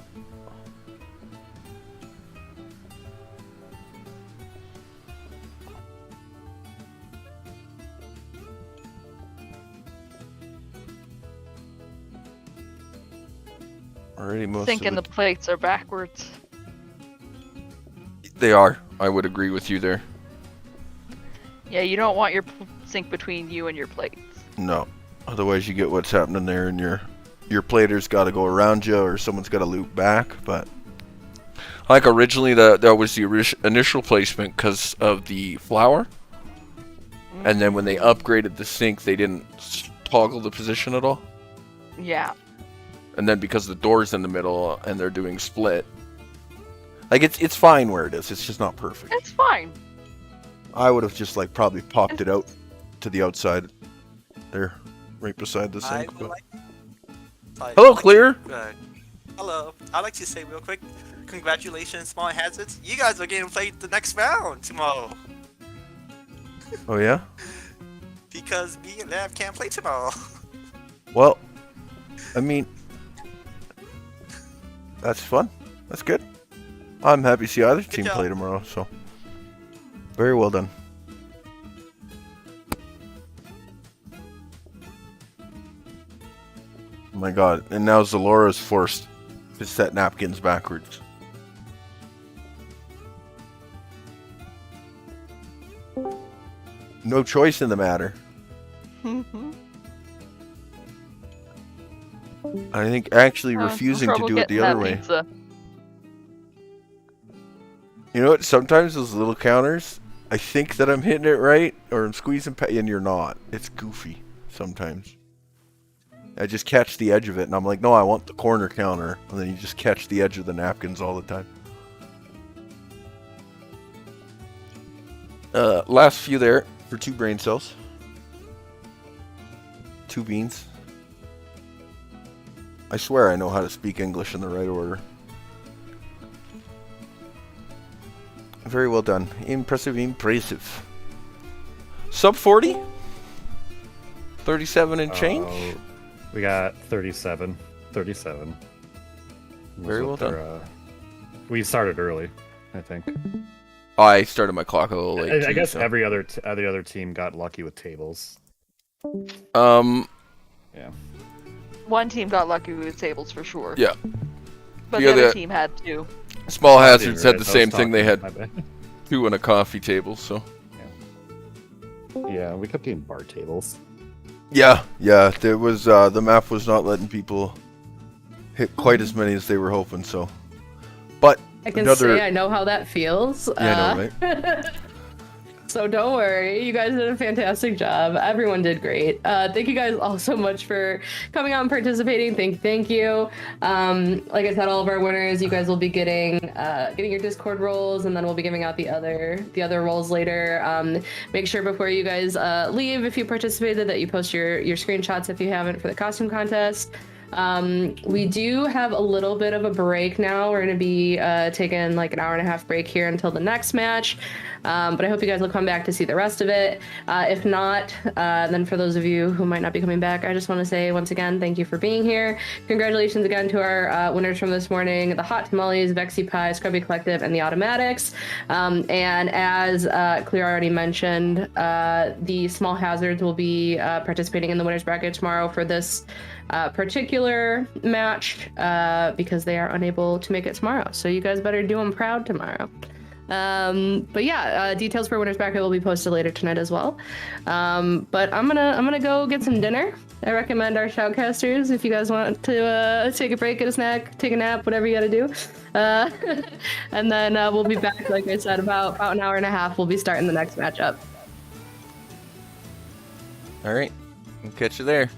Already most Thinking of the plates are backwards. They are. I would agree with you there. Yeah, you don't want your sink between you and your plates. No. Otherwise you get what's happening there and your plater's got to go around you or someone's got to loop back. But like originally that was the initial placement because of the flour. And then when they upgraded the sink, they didn't toggle the position at all. Yeah. And then because the door's in the middle and they're doing split. Like it's fine where it is. It's just not perfect. It's fine. I would have just like probably popped it out to the outside there, right beside the sink. But... Hello, Clear. Hello. I'd like to say real quick, congratulations, Small Hazards. You guys are getting played the next round tomorrow. Oh yeah? Because me and Lav can't play tomorrow. Well, I mean, that's fun. That's good. I'm happy to see either team play tomorrow, so very well done. Oh my god, and now Zalora's forced to set napkins backwards. No choice in the matter. I think actually refusing to do it the other way. Pizza. You know what? Sometimes those little counters, I think that I'm hitting it right, or I'm squeezing, and you're not. It's goofy sometimes. I just catch the edge of it, and I'm like, no, I want the corner counter. And then you just catch the edge of the napkins all the time. Last few there for 2 brain cells. 2 beans. I swear I know how to speak English in the right order. Very well done. Impressive, impressive. Sub 40? 37 and change? We got 37. 37. Very well done. We started early, I think. I started my clock a little late. I too, guess so. every other team got lucky with tables. Yeah. One team got lucky with tables for sure. Yeah. But the other team had 2. Small Hazards had the same thing. They had 2 on a coffee table, so. Yeah, we kept getting bar tables. Yeah. There was the map was not letting people hit quite as many as they were hoping, so. But I can say I know how that feels. Yeah, I know, right? So don't worry. You guys did a fantastic job. Everyone did great. Thank you guys all so much for coming out and participating. Thank you. Like I said, all of our winners, you guys will be getting your Discord roles, and then we'll be giving out the other roles later. Make sure before you guys leave, if you participated, that you post your screenshots if you haven't for the costume contest. We do have a little bit of a break now. We're going to be taking like an hour and a half break here until the next match. But I hope you guys will come back to see the rest of it. If not, then for those of you who might not be coming back, I just want to say once again, thank you for being here. Congratulations again to our winners from this morning, the Hot Tamales, Vexy Pie, Scrubby Collective, and the Automatics. And as Clear already mentioned, the Small Hazards will be participating in the winners bracket tomorrow for this particular match because they are unable to make it tomorrow. So you guys better do them proud tomorrow. But yeah, details for winners bracket will be posted later tonight as well. But I'm gonna go get some dinner. I recommend our Shoutcasters if you guys want to take a break, get a snack, take a nap, whatever you gotta do. And then we'll be back, like I said, about an hour and a half. We'll be starting the next matchup. All right, I'll catch you there.